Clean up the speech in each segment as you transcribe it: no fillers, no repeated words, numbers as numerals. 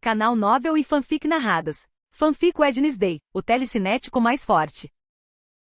Canal Novel e Fanfic narradas. Fanfic Wednesday, o telecinético mais forte.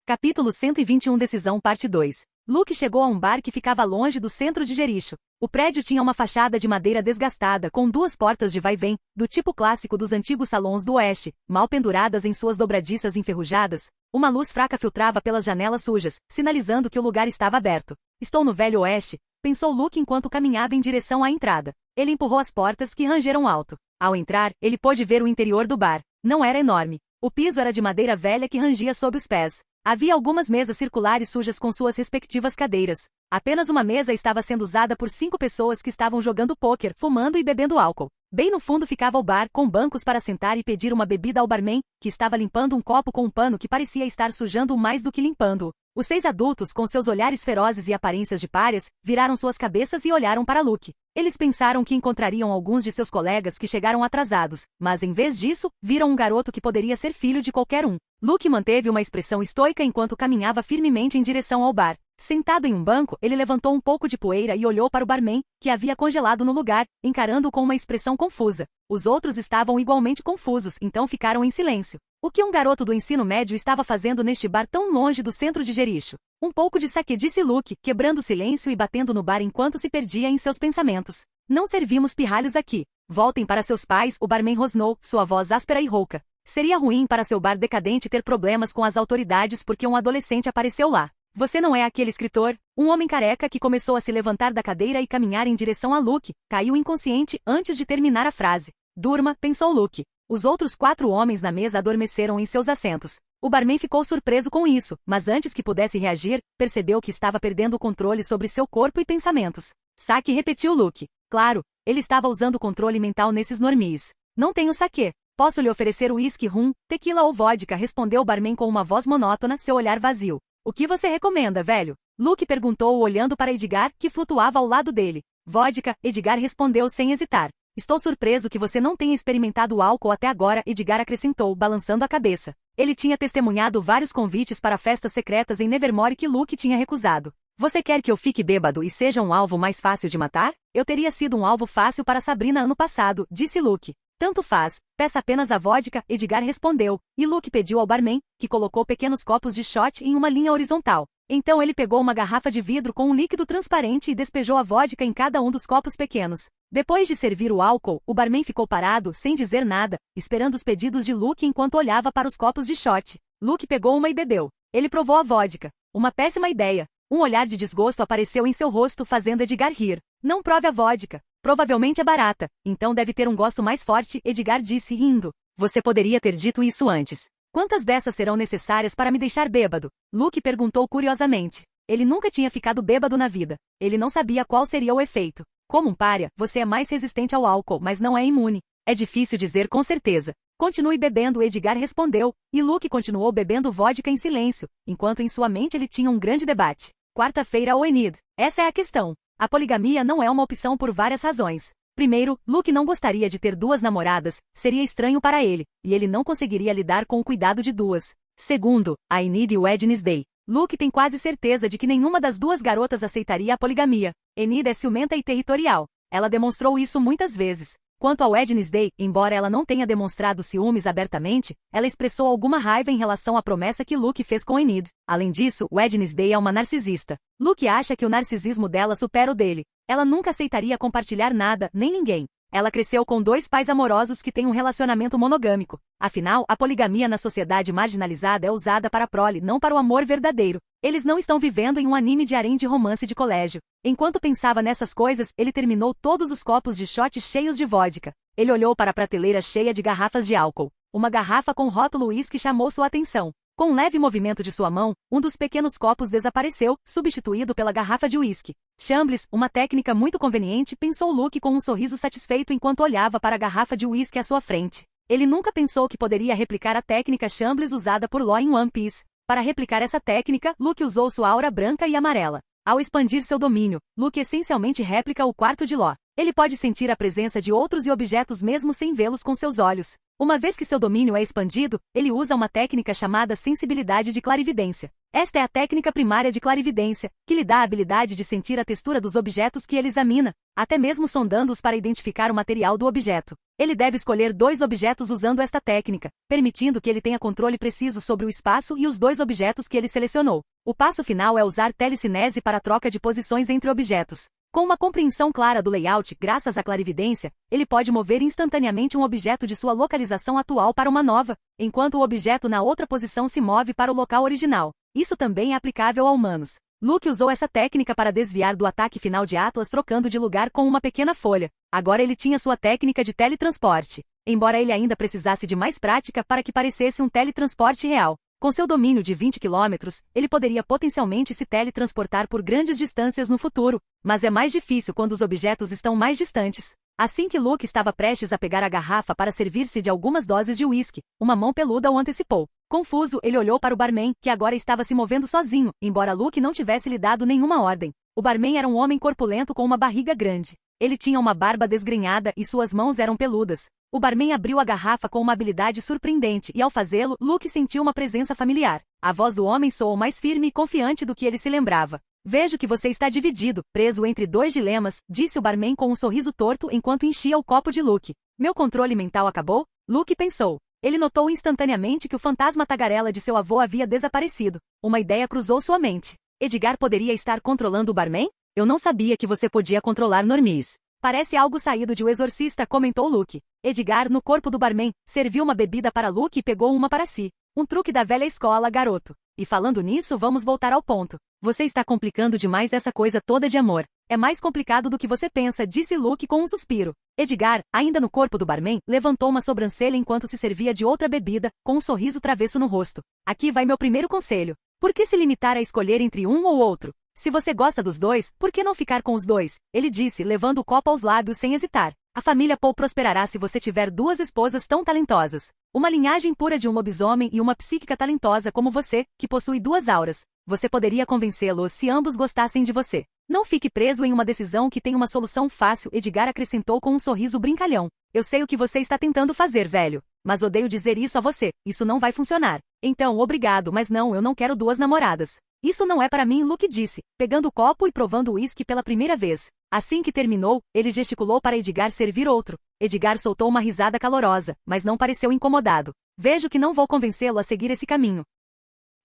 Capítulo 121 Decisão Parte 2. Luke chegou a um bar que ficava longe do centro de Jericho. O prédio tinha uma fachada de madeira desgastada com duas portas de vai-vem, do tipo clássico dos antigos salões do oeste, mal penduradas em suas dobradiças enferrujadas. Uma luz fraca filtrava pelas janelas sujas, sinalizando que o lugar estava aberto. Estou no Velho Oeste, pensou Luke enquanto caminhava em direção à entrada. Ele empurrou as portas que rangeram alto. Ao entrar, ele pôde ver o interior do bar. Não era enorme. O piso era de madeira velha que rangia sob os pés. Havia algumas mesas circulares sujas com suas respectivas cadeiras. Apenas uma mesa estava sendo usada por 5 pessoas que estavam jogando pôquer, fumando e bebendo álcool. Bem no fundo ficava o bar, com bancos para sentar e pedir uma bebida ao barman, que estava limpando um copo com um pano que parecia estar sujando mais do que limpando-o. Os 6 adultos, com seus olhares ferozes e aparências de párias, viraram suas cabeças e olharam para Luke. Eles pensaram que encontrariam alguns de seus colegas que chegaram atrasados, mas em vez disso, viram um garoto que poderia ser filho de qualquer um. Luke manteve uma expressão estoica enquanto caminhava firmemente em direção ao bar. Sentado em um banco, ele levantou um pouco de poeira e olhou para o barman, que havia congelado no lugar, encarando-o com uma expressão confusa. Os outros estavam igualmente confusos, então ficaram em silêncio. O que um garoto do ensino médio estava fazendo neste bar tão longe do centro de Jericho? Um pouco de saque, disse Luke, quebrando o silêncio e batendo no bar enquanto se perdia em seus pensamentos. Não servimos pirralhos aqui. Voltem para seus pais, o barman rosnou, sua voz áspera e rouca. Seria ruim para seu bar decadente ter problemas com as autoridades porque um adolescente apareceu lá. Você não é aquele escritor? Um homem careca que começou a se levantar da cadeira e caminhar em direção a Luke, caiu inconsciente antes de terminar a frase. Durma, pensou Luke. Os outros 4 homens na mesa adormeceram em seus assentos. O barman ficou surpreso com isso, mas antes que pudesse reagir, percebeu que estava perdendo o controle sobre seu corpo e pensamentos. Saque, repetiu Luke. Claro, ele estava usando controle mental nesses normies. Não tenho saque. Posso lhe oferecer uísque, rum, tequila ou vodka, respondeu o barman com uma voz monótona, seu olhar vazio. O que você recomenda, velho? Luke perguntou olhando para Edgar, que flutuava ao lado dele. Vodka, Edgar respondeu sem hesitar. Estou surpreso que você não tenha experimentado o álcool até agora, Edgar acrescentou, balançando a cabeça. Ele tinha testemunhado vários convites para festas secretas em Nevermore que Luke tinha recusado. Você quer que eu fique bêbado e seja um alvo mais fácil de matar? Eu teria sido um alvo fácil para Sabrina ano passado, disse Luke. Tanto faz, peça apenas a vodka, Edgar respondeu, e Luke pediu ao barman, que colocou pequenos copos de shot em uma linha horizontal. Então ele pegou uma garrafa de vidro com um líquido transparente e despejou a vodka em cada um dos copos pequenos. Depois de servir o álcool, o barman ficou parado, sem dizer nada, esperando os pedidos de Luke enquanto olhava para os copos de shot. Luke pegou uma e bebeu. Ele provou a vodka. Uma péssima ideia. Um olhar de desgosto apareceu em seu rosto, fazendo Edgar rir. Não prove a vodka. Provavelmente é barata, então deve ter um gosto mais forte, Edgar disse rindo. Você poderia ter dito isso antes. Quantas dessas serão necessárias para me deixar bêbado? Luke perguntou curiosamente. Ele nunca tinha ficado bêbado na vida. Ele não sabia qual seria o efeito. Como um pária, você é mais resistente ao álcool, mas não é imune. É difícil dizer com certeza. Continue bebendo, Edgar respondeu, e Luke continuou bebendo vodka em silêncio, enquanto em sua mente ele tinha um grande debate. Quarta-feira ou Enid? Essa é a questão. A poligamia não é uma opção por várias razões. Primeiro, Luke não gostaria de ter 2 namoradas, seria estranho para ele, e ele não conseguiria lidar com o cuidado de 2. Segundo, a Enid e o Wednesday. Luke tem quase certeza de que nenhuma das 2 garotas aceitaria a poligamia. Enid é ciumenta e territorial. Ela demonstrou isso muitas vezes. Quanto ao Wednesday, embora ela não tenha demonstrado ciúmes abertamente, ela expressou alguma raiva em relação à promessa que Luke fez com Enid. Além disso, Wednesday é uma narcisista. Luke acha que o narcisismo dela supera o dele. Ela nunca aceitaria compartilhar nada, nem ninguém. Ela cresceu com 2 pais amorosos que têm um relacionamento monogâmico. Afinal, a poligamia na sociedade marginalizada é usada para a prole, não para o amor verdadeiro. Eles não estão vivendo em um anime de harém de romance de colégio. Enquanto pensava nessas coisas, ele terminou todos os copos de shot cheios de vodka. Ele olhou para a prateleira cheia de garrafas de álcool. Uma garrafa com rótulo uísque chamou sua atenção. Com um leve movimento de sua mão, um dos pequenos copos desapareceu, substituído pela garrafa de uísque. Chamblis, uma técnica muito conveniente, pensou Luke com um sorriso satisfeito enquanto olhava para a garrafa de uísque à sua frente. Ele nunca pensou que poderia replicar a técnica Chamblis usada por Law em One Piece. Para replicar essa técnica, Luke usou sua aura branca e amarela. Ao expandir seu domínio, Luke essencialmente réplica o quarto de Law. Ele pode sentir a presença de outros e objetos mesmo sem vê-los com seus olhos. Uma vez que seu domínio é expandido, ele usa uma técnica chamada sensibilidade de clarividência. Esta é a técnica primária de clarividência, que lhe dá a habilidade de sentir a textura dos objetos que ele examina, até mesmo sondando-os para identificar o material do objeto. Ele deve escolher 2 objetos usando esta técnica, permitindo que ele tenha controle preciso sobre o espaço e os 2 objetos que ele selecionou. O passo final é usar telecinese para a troca de posições entre objetos. Com uma compreensão clara do layout, graças à clarividência, ele pode mover instantaneamente um objeto de sua localização atual para uma nova, enquanto o objeto na outra posição se move para o local original. Isso também é aplicável a humanos. Luke usou essa técnica para desviar do ataque final de Atlas trocando de lugar com uma pequena folha. Agora ele tinha sua técnica de teletransporte. Embora ele ainda precisasse de mais prática para que parecesse um teletransporte real. Com seu domínio de 20 km, ele poderia potencialmente se teletransportar por grandes distâncias no futuro, mas é mais difícil quando os objetos estão mais distantes. Assim que Luke estava prestes a pegar a garrafa para servir-se de algumas doses de uísque, uma mão peluda o antecipou. Confuso, ele olhou para o barman, que agora estava se movendo sozinho, embora Luke não tivesse lhe dado nenhuma ordem. O barman era um homem corpulento com uma barriga grande. Ele tinha uma barba desgrenhada e suas mãos eram peludas. O barman abriu a garrafa com uma habilidade surpreendente e, ao fazê-lo, Luke sentiu uma presença familiar. A voz do homem soou mais firme e confiante do que ele se lembrava. Vejo que você está dividido, preso entre 2 dilemas, disse o barman com um sorriso torto enquanto enchia o copo de Luke. Meu controle mental acabou? Luke pensou. Ele notou instantaneamente que o fantasma tagarela de seu avô havia desaparecido. Uma ideia cruzou sua mente. Edgar poderia estar controlando o barman? Eu não sabia que você podia controlar normies. Parece algo saído de O Exorcista, comentou Luke. Edgar, no corpo do barman, serviu uma bebida para Luke e pegou uma para si. Um truque da velha escola, garoto. E falando nisso, vamos voltar ao ponto. Você está complicando demais essa coisa toda de amor. É mais complicado do que você pensa, disse Luke com um suspiro. Edgar, ainda no corpo do barman, levantou uma sobrancelha enquanto se servia de outra bebida, com um sorriso travesso no rosto. Aqui vai meu primeiro conselho. Por que se limitar a escolher entre um ou outro? Se você gosta dos 2, por que não ficar com os 2? Ele disse, levando o copo aos lábios sem hesitar. A família Paul prosperará se você tiver 2 esposas tão talentosas. Uma linhagem pura de um lobisomem e uma psíquica talentosa como você, que possui 2 auras. Você poderia convencê-los se ambos gostassem de você. Não fique preso em uma decisão que tem uma solução fácil, Edgar acrescentou com um sorriso brincalhão. Eu sei o que você está tentando fazer, velho. Mas odeio dizer isso a você. Isso não vai funcionar. Então, obrigado, mas não, eu não quero 2 namoradas. Isso não é para mim, Luke disse, pegando o copo e provando o uísque pela primeira vez. Assim que terminou, ele gesticulou para Edgar servir outro. Edgar soltou uma risada calorosa, mas não pareceu incomodado. Vejo que não vou convencê-lo a seguir esse caminho.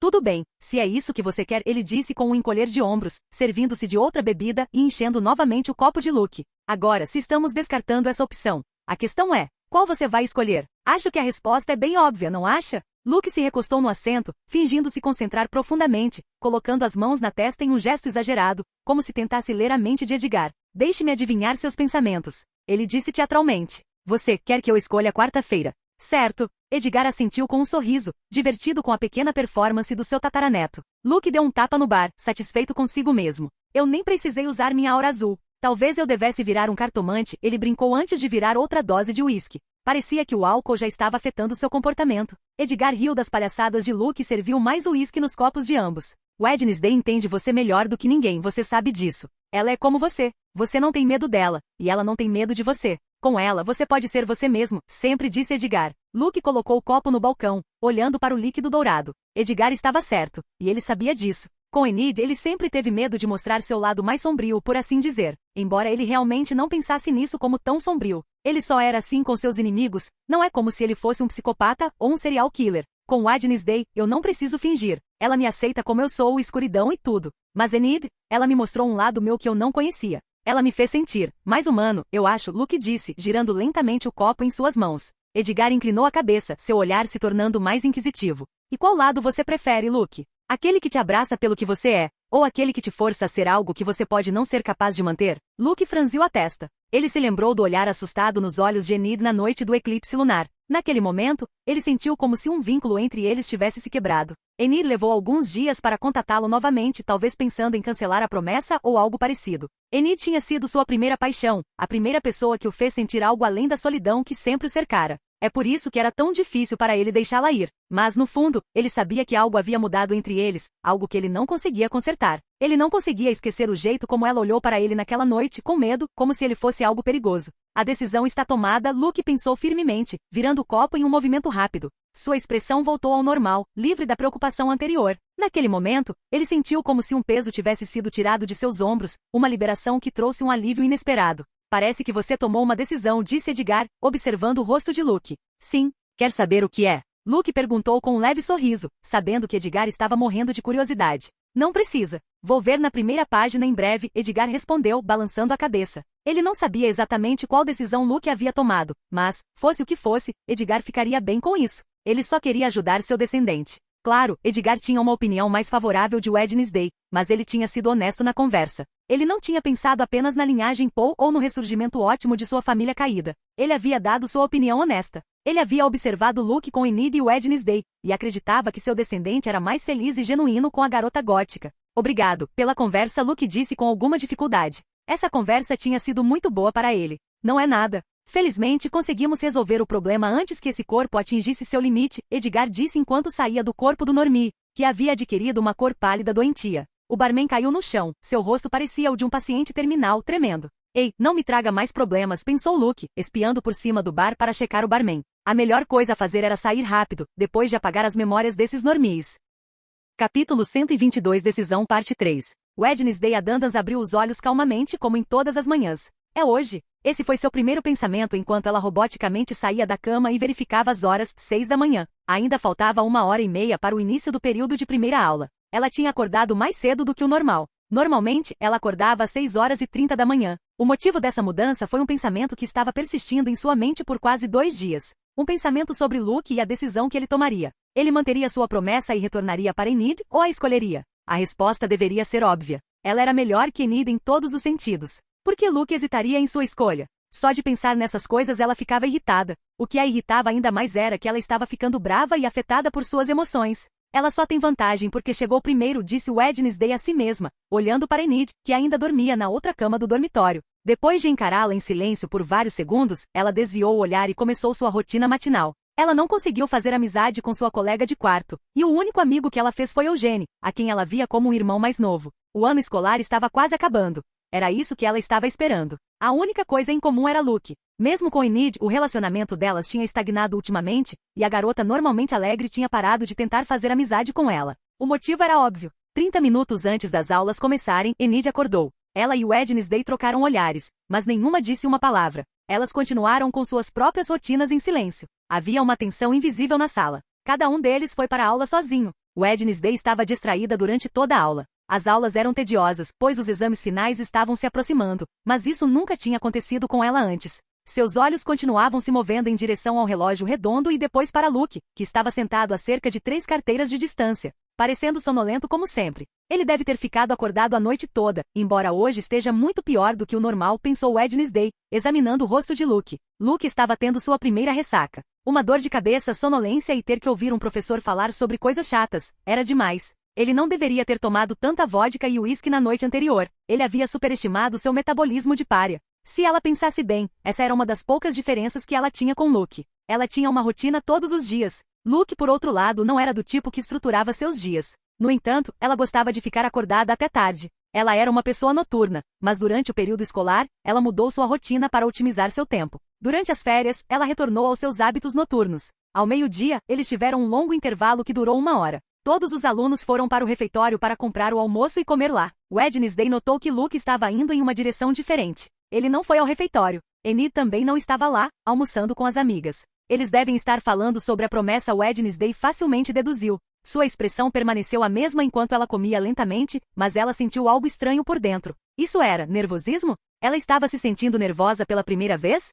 Tudo bem, se é isso que você quer, ele disse com um encolher de ombros, servindo-se de outra bebida e enchendo novamente o copo de Luke. Agora, se estamos descartando essa opção, a questão é, qual você vai escolher? Acho que a resposta é bem óbvia, não acha? Luke se recostou no assento, fingindo se concentrar profundamente, colocando as mãos na testa em um gesto exagerado, como se tentasse ler a mente de Edgar. Deixe-me adivinhar seus pensamentos. Ele disse teatralmente. Você quer que eu escolha quarta-feira? Certo. Edgar assentiu com um sorriso, divertido com a pequena performance do seu tataraneto. Luke deu um tapa no bar, satisfeito consigo mesmo. Eu nem precisei usar minha aura azul. Talvez eu devesse virar um cartomante, ele brincou antes de virar outra dose de uísque. Parecia que o álcool já estava afetando seu comportamento. Edgar riu das palhaçadas de Luke e serviu mais uísque nos copos de ambos. Wednesday entende você melhor do que ninguém, você sabe disso. Ela é como você. Você não tem medo dela, e ela não tem medo de você. Com ela, você pode ser você mesmo, sempre disse Edgar. Luke colocou o copo no balcão, olhando para o líquido dourado. Edgar estava certo, e ele sabia disso. Com Enid, ele sempre teve medo de mostrar seu lado mais sombrio, por assim dizer. Embora ele realmente não pensasse nisso como tão sombrio. Ele só era assim com seus inimigos, não é como se ele fosse um psicopata ou um serial killer. Com Wednesday, eu não preciso fingir. Ela me aceita como eu sou, escuridão e tudo. Mas Enid, ela me mostrou um lado meu que eu não conhecia. Ela me fez sentir mais humano, eu acho, Luke disse, girando lentamente o copo em suas mãos. Edgar inclinou a cabeça, seu olhar se tornando mais inquisitivo. E qual lado você prefere, Luke? Aquele que te abraça pelo que você é, ou aquele que te força a ser algo que você pode não ser capaz de manter? Luke franziu a testa. Ele se lembrou do olhar assustado nos olhos de Enid na noite do eclipse lunar. Naquele momento, ele sentiu como se um vínculo entre eles tivesse se quebrado. Enid levou alguns dias para contatá-lo novamente, talvez pensando em cancelar a promessa ou algo parecido. Enid tinha sido sua primeira paixão, a primeira pessoa que o fez sentir algo além da solidão que sempre o cercara. É por isso que era tão difícil para ele deixá-la ir. Mas, no fundo, ele sabia que algo havia mudado entre eles, algo que ele não conseguia consertar. Ele não conseguia esquecer o jeito como ela olhou para ele naquela noite, com medo, como se ele fosse algo perigoso. A decisão está tomada, Luke pensou firmemente, virando o copo em um movimento rápido. Sua expressão voltou ao normal, livre da preocupação anterior. Naquele momento, ele sentiu como se um peso tivesse sido tirado de seus ombros, uma liberação que trouxe um alívio inesperado. Parece que você tomou uma decisão, disse Edgar, observando o rosto de Luke. Sim. Quer saber o que é? Luke perguntou com um leve sorriso, sabendo que Edgar estava morrendo de curiosidade. Não precisa. Vou ver na primeira página em breve, Edgar respondeu, balançando a cabeça. Ele não sabia exatamente qual decisão Luke havia tomado, mas, fosse o que fosse, Edgar ficaria bem com isso. Ele só queria ajudar seu descendente. Claro, Edgar tinha uma opinião mais favorável de Wednesday, mas ele tinha sido honesto na conversa. Ele não tinha pensado apenas na linhagem Poe ou no ressurgimento ótimo de sua família caída. Ele havia dado sua opinião honesta. Ele havia observado Luke com Enid e Wednesday, e acreditava que seu descendente era mais feliz e genuíno com a garota gótica. Obrigado pela conversa, Luke disse com alguma dificuldade. Essa conversa tinha sido muito boa para ele. Não é nada. Felizmente conseguimos resolver o problema antes que esse corpo atingisse seu limite, Edgar disse enquanto saía do corpo do Normie, que havia adquirido uma cor pálida doentia. O barman caiu no chão, seu rosto parecia o de um paciente terminal, tremendo. Ei, não me traga mais problemas, pensou Luke, espiando por cima do bar para checar o barman. A melhor coisa a fazer era sair rápido, depois de apagar as memórias desses Normies. Capítulo 122 Decisão Parte 3 Wednesday Adams abriu os olhos calmamente como em todas as manhãs. É hoje. Esse foi seu primeiro pensamento enquanto ela roboticamente saía da cama e verificava as horas, 6 da manhã. Ainda faltava 1h30 para o início do período de primeira aula. Ela tinha acordado mais cedo do que o normal. Normalmente, ela acordava às 6h30 da manhã. O motivo dessa mudança foi um pensamento que estava persistindo em sua mente por quase 2 dias. Um pensamento sobre Luke e a decisão que ele tomaria. Ele manteria sua promessa e retornaria para Enid, ou a escolheria? A resposta deveria ser óbvia. Ela era melhor que Enid em todos os sentidos. Por que Luke hesitaria em sua escolha? Só de pensar nessas coisas ela ficava irritada. O que a irritava ainda mais era que ela estava ficando brava e afetada por suas emoções. Ela só tem vantagem porque chegou primeiro, disse Wednesday a si mesma, olhando para Enid, que ainda dormia na outra cama do dormitório. Depois de encará-la em silêncio por vários segundos, ela desviou o olhar e começou sua rotina matinal. Ela não conseguiu fazer amizade com sua colega de quarto, e o único amigo que ela fez foi Eugene, a quem ela via como um irmão mais novo. O ano escolar estava quase acabando. Era isso que ela estava esperando. A única coisa em comum era Luke. Mesmo com Enid, o relacionamento delas tinha estagnado ultimamente, e a garota normalmente alegre tinha parado de tentar fazer amizade com ela. O motivo era óbvio. 30 minutos antes das aulas começarem, Enid acordou. Ela e Wednesday trocaram olhares, mas nenhuma disse uma palavra. Elas continuaram com suas próprias rotinas em silêncio. Havia uma tensão invisível na sala. Cada um deles foi para a aula sozinho. Wednesday estava distraída durante toda a aula. As aulas eram tediosas, pois os exames finais estavam se aproximando, mas isso nunca tinha acontecido com ela antes. Seus olhos continuavam se movendo em direção ao relógio redondo e depois para Luke, que estava sentado a cerca de 3 carteiras de distância, parecendo sonolento como sempre. Ele deve ter ficado acordado a noite toda, embora hoje esteja muito pior do que o normal, pensou Wednesday, examinando o rosto de Luke. Luke estava tendo sua primeira ressaca. Uma dor de cabeça, sonolência e ter que ouvir um professor falar sobre coisas chatas. Era demais. Ele não deveria ter tomado tanta vodka e uísque na noite anterior. Ele havia superestimado seu metabolismo de pária. Se ela pensasse bem, essa era uma das poucas diferenças que ela tinha com Luke. Ela tinha uma rotina todos os dias. Luke, por outro lado, não era do tipo que estruturava seus dias. No entanto, ela gostava de ficar acordada até tarde. Ela era uma pessoa noturna, mas durante o período escolar, ela mudou sua rotina para otimizar seu tempo. Durante as férias, ela retornou aos seus hábitos noturnos. Ao meio-dia, eles tiveram um longo intervalo que durou 1 hora. Todos os alunos foram para o refeitório para comprar o almoço e comer lá. Wednesday notou que Luke estava indo em uma direção diferente. Ele não foi ao refeitório. Enid também não estava lá, almoçando com as amigas. Eles devem estar falando sobre a promessa. Wednesday facilmente deduziu. Sua expressão permaneceu a mesma enquanto ela comia lentamente, mas ela sentiu algo estranho por dentro. Isso era nervosismo? Ela estava se sentindo nervosa pela primeira vez?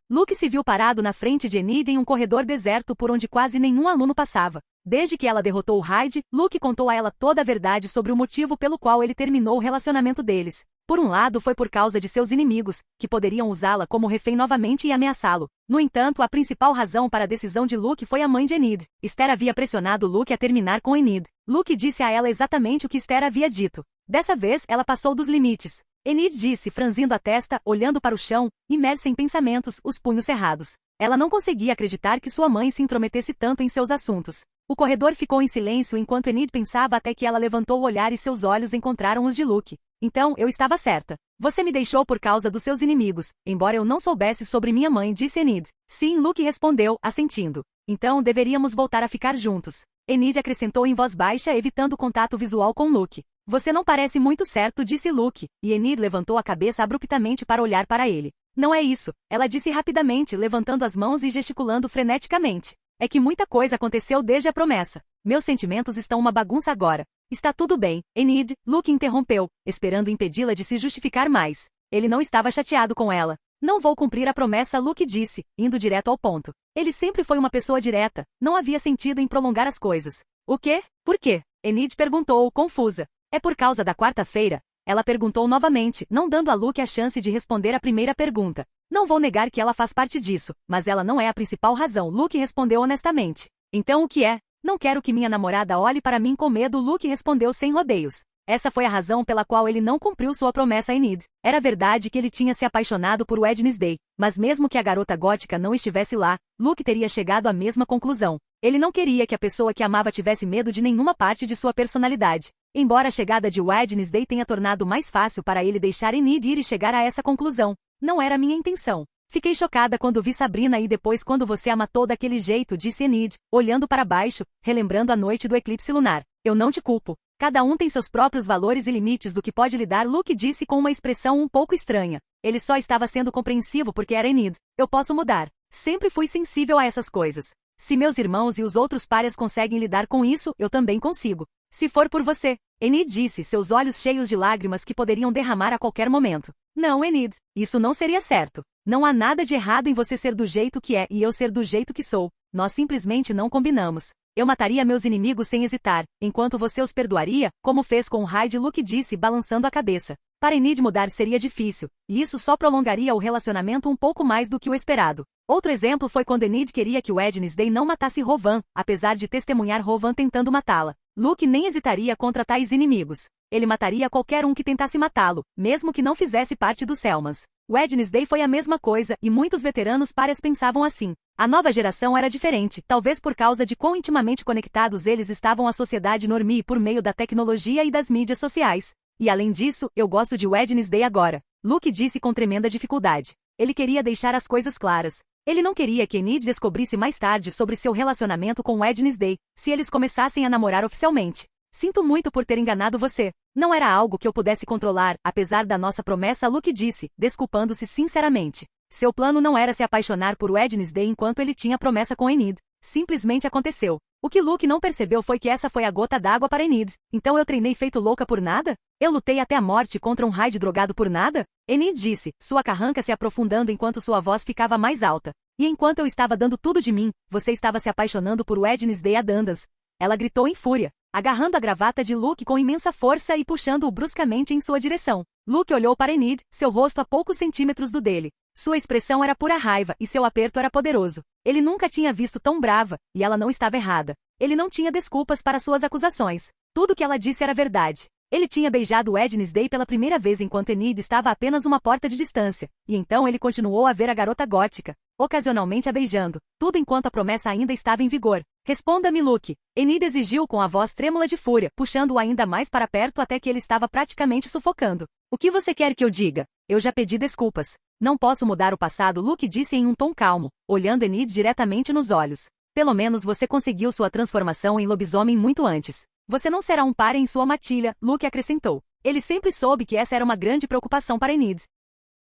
Luke se viu parado na frente de Enid em um corredor deserto por onde quase nenhum aluno passava. Desde que ela derrotou o Hyde, Luke contou a ela toda a verdade sobre o motivo pelo qual ele terminou o relacionamento deles. Por um lado foi por causa de seus inimigos, que poderiam usá-la como refém novamente e ameaçá-lo. No entanto, a principal razão para a decisão de Luke foi a mãe de Enid. Esther havia pressionado Luke a terminar com Enid. Luke disse a ela exatamente o que Esther havia dito. Dessa vez, ela passou dos limites. Enid disse, franzindo a testa, olhando para o chão, imersa em pensamentos, os punhos cerrados. Ela não conseguia acreditar que sua mãe se intrometesse tanto em seus assuntos. O corredor ficou em silêncio enquanto Enid pensava até que ela levantou o olhar e seus olhos encontraram os de Luke. Então, eu estava certa. Você me deixou por causa dos seus inimigos, embora eu não soubesse sobre minha mãe, disse Enid. Sim, Luke respondeu, assentindo. Então, deveríamos voltar a ficar juntos. Enid acrescentou em voz baixa, evitando contato visual com Luke. Você não parece muito certo, disse Luke, e Enid levantou a cabeça abruptamente para olhar para ele. Não é isso, ela disse rapidamente, levantando as mãos e gesticulando freneticamente. É que muita coisa aconteceu desde a promessa. Meus sentimentos estão uma bagunça agora. Está tudo bem, Enid, Luke interrompeu, esperando impedi-la de se justificar mais. Ele não estava chateado com ela. Não vou cumprir a promessa, Luke disse, indo direto ao ponto. Ele sempre foi uma pessoa direta, não havia sentido em prolongar as coisas. O quê? Por quê? Enid perguntou, confusa. É por causa da quarta-feira? Ela perguntou novamente, não dando a Luke a chance de responder a primeira pergunta. Não vou negar que ela faz parte disso, mas ela não é a principal razão, Luke respondeu honestamente. Então o que é? Não quero que minha namorada olhe para mim com medo, Luke respondeu sem rodeios. Essa foi a razão pela qual ele não cumpriu sua promessa a Enid. Era verdade que ele tinha se apaixonado por Wednesday, mas mesmo que a garota gótica não estivesse lá, Luke teria chegado à mesma conclusão. Ele não queria que a pessoa que amava tivesse medo de nenhuma parte de sua personalidade. Embora a chegada de Wednesday tenha tornado mais fácil para ele deixar Enid ir e chegar a essa conclusão, não era minha intenção. Fiquei chocada quando vi Sabrina e depois quando você a matou daquele jeito, disse Enid, olhando para baixo, relembrando a noite do eclipse lunar. Eu não te culpo. Cada um tem seus próprios valores e limites do que pode lidar, Luke disse com uma expressão um pouco estranha. Ele só estava sendo compreensivo porque era Enid. Eu posso mudar. Sempre fui sensível a essas coisas. Se meus irmãos e os outros pares conseguem lidar com isso, eu também consigo. Se for por você, Enid disse, seus olhos cheios de lágrimas que poderiam derramar a qualquer momento. Não, Enid, isso não seria certo. Não há nada de errado em você ser do jeito que é e eu ser do jeito que sou. Nós simplesmente não combinamos. Eu mataria meus inimigos sem hesitar, enquanto você os perdoaria, como fez com Hyde, Luke disse, balançando a cabeça. Para Enid mudar seria difícil, e isso só prolongaria o relacionamento um pouco mais do que o esperado. Outro exemplo foi quando Enid queria que Wednesday não matasse Rowan, apesar de testemunhar Rowan tentando matá-la. Luke nem hesitaria contra tais inimigos. Ele mataria qualquer um que tentasse matá-lo, mesmo que não fizesse parte dos Selmans. Wednesday foi a mesma coisa, e muitos veteranos pares pensavam assim. A nova geração era diferente, talvez por causa de quão intimamente conectados eles estavam à sociedade normie por meio da tecnologia e das mídias sociais. E além disso, eu gosto de Wednesday agora. Luke disse com tremenda dificuldade. Ele queria deixar as coisas claras. Ele não queria que Enid descobrisse mais tarde sobre seu relacionamento com Wednesday, se eles começassem a namorar oficialmente. Sinto muito por ter enganado você. Não era algo que eu pudesse controlar, apesar da nossa promessa, Luke disse, desculpando-se sinceramente. Seu plano não era se apaixonar por Wednesday enquanto ele tinha promessa com Enid. Simplesmente aconteceu. O que Luke não percebeu foi que essa foi a gota d'água para Enid. Então eu treinei feito louca por nada? Eu lutei até a morte contra um Hyde drogado por nada? Enid disse, sua carranca se aprofundando enquanto sua voz ficava mais alta. E enquanto eu estava dando tudo de mim, você estava se apaixonando por Wednesday a Dandas. Ela gritou em fúria, agarrando a gravata de Luke com imensa força e puxando-o bruscamente em sua direção. Luke olhou para Enid, seu rosto a poucos centímetros do dele. Sua expressão era pura raiva e seu aperto era poderoso. Ele nunca tinha visto tão brava, e ela não estava errada. Ele não tinha desculpas para suas acusações. Tudo que ela disse era verdade. Ele tinha beijado Wednesday pela primeira vez enquanto Enid estava a apenas uma porta de distância, e então ele continuou a ver a garota gótica, ocasionalmente a beijando, tudo enquanto a promessa ainda estava em vigor. Responda-me, Luke. Enid exigiu com a voz trêmula de fúria, puxando-o ainda mais para perto até que ele estava praticamente sufocando. O que você quer que eu diga? Eu já pedi desculpas. Não posso mudar o passado, Luke disse em um tom calmo, olhando Enid diretamente nos olhos. Pelo menos você conseguiu sua transformação em lobisomem muito antes. Você não será um pare em sua matilha, Luke acrescentou. Ele sempre soube que essa era uma grande preocupação para Enid.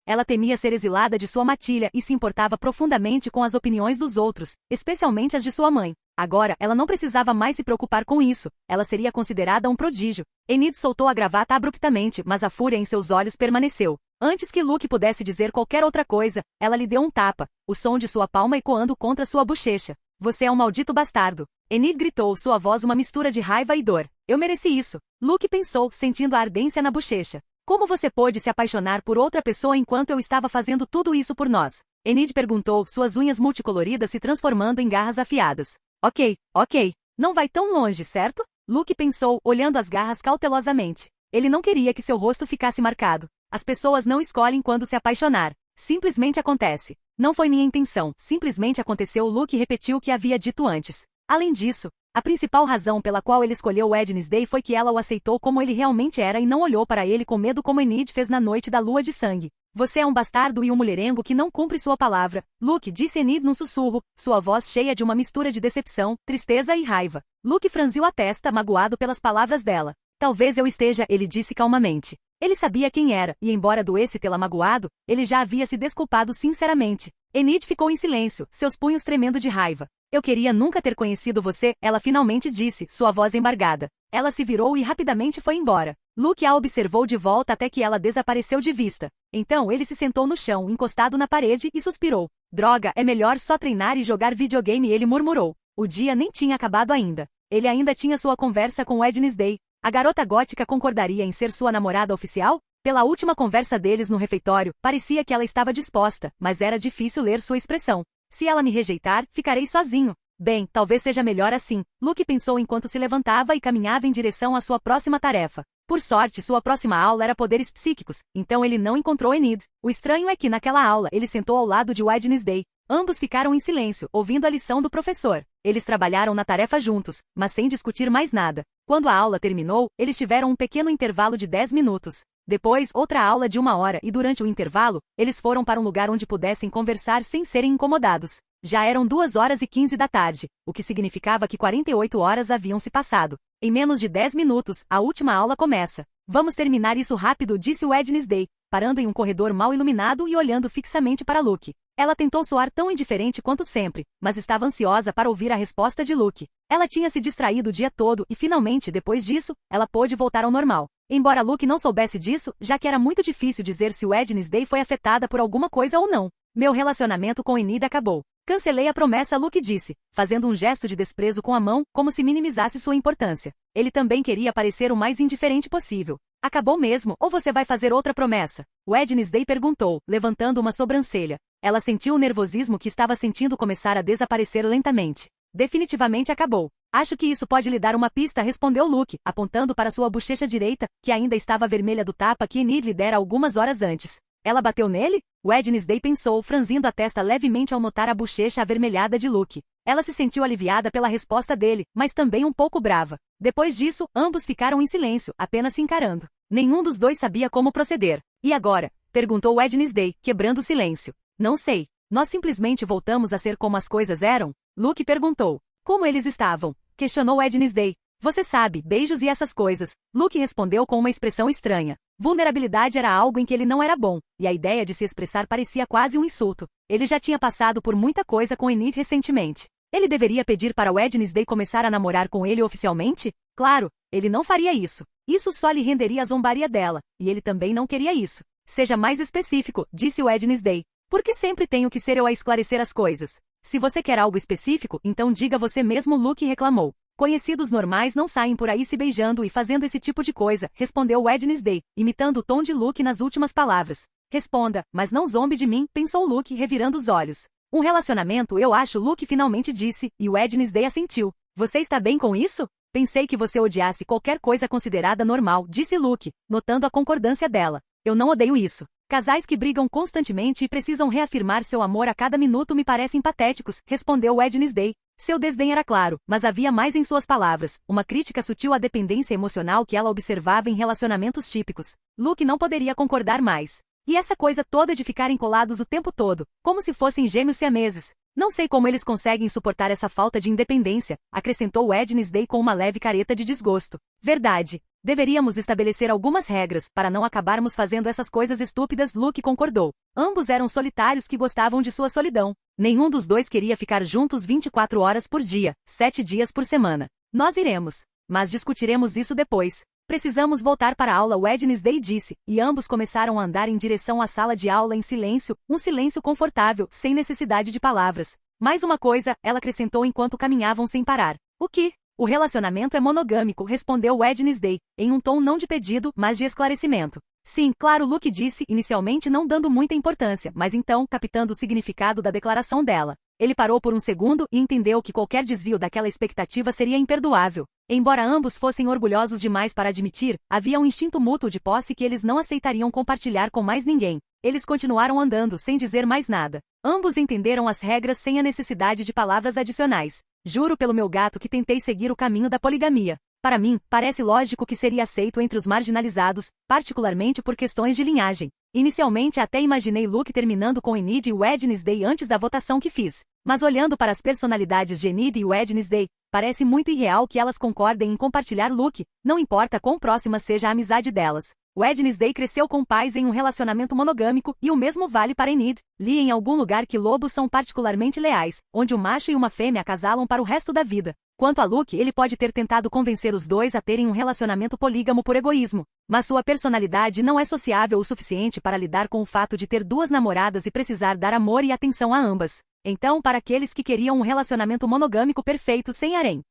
Ela temia ser exilada de sua matilha e se importava profundamente com as opiniões dos outros, especialmente as de sua mãe. Agora, ela não precisava mais se preocupar com isso. Ela seria considerada um prodígio. Enid soltou a gravata abruptamente, mas a fúria em seus olhos permaneceu. Antes que Luke pudesse dizer qualquer outra coisa, ela lhe deu um tapa, o som de sua palma ecoando contra sua bochecha. Você é um maldito bastardo. Enid gritou, sua voz uma mistura de raiva e dor. Eu mereci isso. Luke pensou, sentindo a ardência na bochecha. Como você pôde se apaixonar por outra pessoa enquanto eu estava fazendo tudo isso por nós? Enid perguntou, suas unhas multicoloridas se transformando em garras afiadas. Ok. Não vai tão longe, certo? Luke pensou, olhando as garras cautelosamente. Ele não queria que seu rosto ficasse marcado. As pessoas não escolhem quando se apaixonar. Simplesmente acontece. Não foi minha intenção, simplesmente aconteceu. Luke repetiu o que havia dito antes. Além disso, a principal razão pela qual ele escolheu Wednesday foi que ela o aceitou como ele realmente era e não olhou para ele com medo como Enid fez na noite da lua de sangue. Você é um bastardo e um mulherengo que não cumpre sua palavra, Luke, disse Enid num sussurro, sua voz cheia de uma mistura de decepção, tristeza e raiva. Luke franziu a testa, magoado pelas palavras dela. Talvez eu esteja, ele disse calmamente. Ele sabia quem era, e embora doesse tê-la magoado, ele já havia se desculpado sinceramente. Enid ficou em silêncio, seus punhos tremendo de raiva. Eu queria nunca ter conhecido você, ela finalmente disse, sua voz embargada. Ela se virou e rapidamente foi embora. Luke a observou de volta até que ela desapareceu de vista. Então ele se sentou no chão, encostado na parede, e suspirou. Droga, é melhor só treinar e jogar videogame, ele murmurou. O dia nem tinha acabado ainda. Ele ainda tinha sua conversa com Wednesday. A garota gótica concordaria em ser sua namorada oficial? Pela última conversa deles no refeitório, parecia que ela estava disposta, mas era difícil ler sua expressão. Se ela me rejeitar, ficarei sozinho. Bem, talvez seja melhor assim, Luke pensou enquanto se levantava e caminhava em direção à sua próxima tarefa. Por sorte, sua próxima aula era poderes psíquicos, então ele não encontrou Enid. O estranho é que naquela aula ele sentou ao lado de Wednesday. Ambos ficaram em silêncio, ouvindo a lição do professor. Eles trabalharam na tarefa juntos, mas sem discutir mais nada. Quando a aula terminou, eles tiveram um pequeno intervalo de 10 minutos. Depois, outra aula de 1 hora e durante o intervalo, eles foram para um lugar onde pudessem conversar sem serem incomodados. Já eram 2h15 da tarde, o que significava que 48 horas haviam se passado. Em menos de 10 minutos, a última aula começa. Vamos terminar isso rápido, disse Wednesday, parando em um corredor mal iluminado e olhando fixamente para Luke. Ela tentou soar tão indiferente quanto sempre, mas estava ansiosa para ouvir a resposta de Luke. Ela tinha se distraído o dia todo e finalmente, depois disso, ela pôde voltar ao normal. Embora Luke não soubesse disso, já que era muito difícil dizer se Wednesday foi afetada por alguma coisa ou não. Meu relacionamento com Enid acabou. Cancelei a promessa, Luke disse, fazendo um gesto de desprezo com a mão, como se minimizasse sua importância. Ele também queria parecer o mais indiferente possível. Acabou mesmo, ou você vai fazer outra promessa? Wednesday perguntou, levantando uma sobrancelha. Ela sentiu o nervosismo que estava sentindo começar a desaparecer lentamente. Definitivamente acabou. Acho que isso pode lhe dar uma pista, respondeu Luke, apontando para sua bochecha direita, que ainda estava vermelha do tapa que Enid lhe dera algumas horas antes. Ela bateu nele? Wednesday pensou, franzindo a testa levemente ao notar a bochecha avermelhada de Luke. Ela se sentiu aliviada pela resposta dele, mas também um pouco brava. Depois disso, ambos ficaram em silêncio, apenas se encarando. Nenhum dos dois sabia como proceder. E agora? Perguntou Wednesday, quebrando o silêncio. Não sei. Nós simplesmente voltamos a ser como as coisas eram? Luke perguntou. Como eles estavam? Questionou Wednesday. Você sabe, beijos e essas coisas. Luke respondeu com uma expressão estranha. Vulnerabilidade era algo em que ele não era bom, e a ideia de se expressar parecia quase um insulto. Ele já tinha passado por muita coisa com Enid recentemente. Ele deveria pedir para Wednesday começar a namorar com ele oficialmente? Claro, ele não faria isso. Isso só lhe renderia a zombaria dela, e ele também não queria isso. Seja mais específico, disse Wednesday. Porque sempre tenho que ser eu a esclarecer as coisas. Se você quer algo específico, então diga você mesmo, Luke reclamou. Conhecidos normais não saem por aí se beijando e fazendo esse tipo de coisa, respondeu Wednesday, imitando o tom de Luke nas últimas palavras. Responda, mas não zombe de mim, pensou Luke revirando os olhos. Um relacionamento eu acho, Luke finalmente disse, e Wednesday assentiu. Você está bem com isso? Pensei que você odiasse qualquer coisa considerada normal, disse Luke, notando a concordância dela. Eu não odeio isso. Casais que brigam constantemente e precisam reafirmar seu amor a cada minuto me parecem patéticos, respondeu Wednesday. Seu desdém era claro, mas havia mais em suas palavras, uma crítica sutil à dependência emocional que ela observava em relacionamentos típicos. Luke não poderia concordar mais. E essa coisa toda de ficarem colados o tempo todo, como se fossem gêmeos siameses. Não sei como eles conseguem suportar essa falta de independência, acrescentou Wednesday com uma leve careta de desgosto. Verdade. Deveríamos estabelecer algumas regras para não acabarmos fazendo essas coisas estúpidas, Luke concordou. Ambos eram solitários que gostavam de sua solidão. Nenhum dos dois queria ficar juntos 24 horas por dia, 7 dias por semana. Nós iremos. Mas discutiremos isso depois. Precisamos voltar para a aula, Wednesday disse, e ambos começaram a andar em direção à sala de aula em silêncio, um silêncio confortável, sem necessidade de palavras. Mais uma coisa, ela acrescentou enquanto caminhavam sem parar. O que? O relacionamento é monogâmico, respondeu Wednesday, em um tom não de pedido, mas de esclarecimento. Sim, claro, Luke disse, inicialmente não dando muita importância, mas então, captando o significado da declaração dela. Ele parou por um segundo e entendeu que qualquer desvio daquela expectativa seria imperdoável. Embora ambos fossem orgulhosos demais para admitir, havia um instinto mútuo de posse que eles não aceitariam compartilhar com mais ninguém. Eles continuaram andando sem dizer mais nada. Ambos entenderam as regras sem a necessidade de palavras adicionais. Juro pelo meu gato que tentei seguir o caminho da poligamia. Para mim, parece lógico que seria aceito entre os marginalizados, particularmente por questões de linhagem. Inicialmente até imaginei Luke terminando com Enid e Wednesday antes da votação que fiz. Mas olhando para as personalidades de Enid e Wednesday, parece muito irreal que elas concordem em compartilhar Luke, não importa quão próxima seja a amizade delas. Wednesday cresceu com pais em um relacionamento monogâmico e o mesmo vale para Enid. Li em algum lugar que lobos são particularmente leais, onde um macho e uma fêmea acasalam para o resto da vida. Quanto a Luke, ele pode ter tentado convencer os dois a terem um relacionamento polígamo por egoísmo, mas sua personalidade não é sociável o suficiente para lidar com o fato de ter duas namoradas e precisar dar amor e atenção a ambas. Então, para aqueles que queriam um relacionamento monogâmico perfeito sem harém.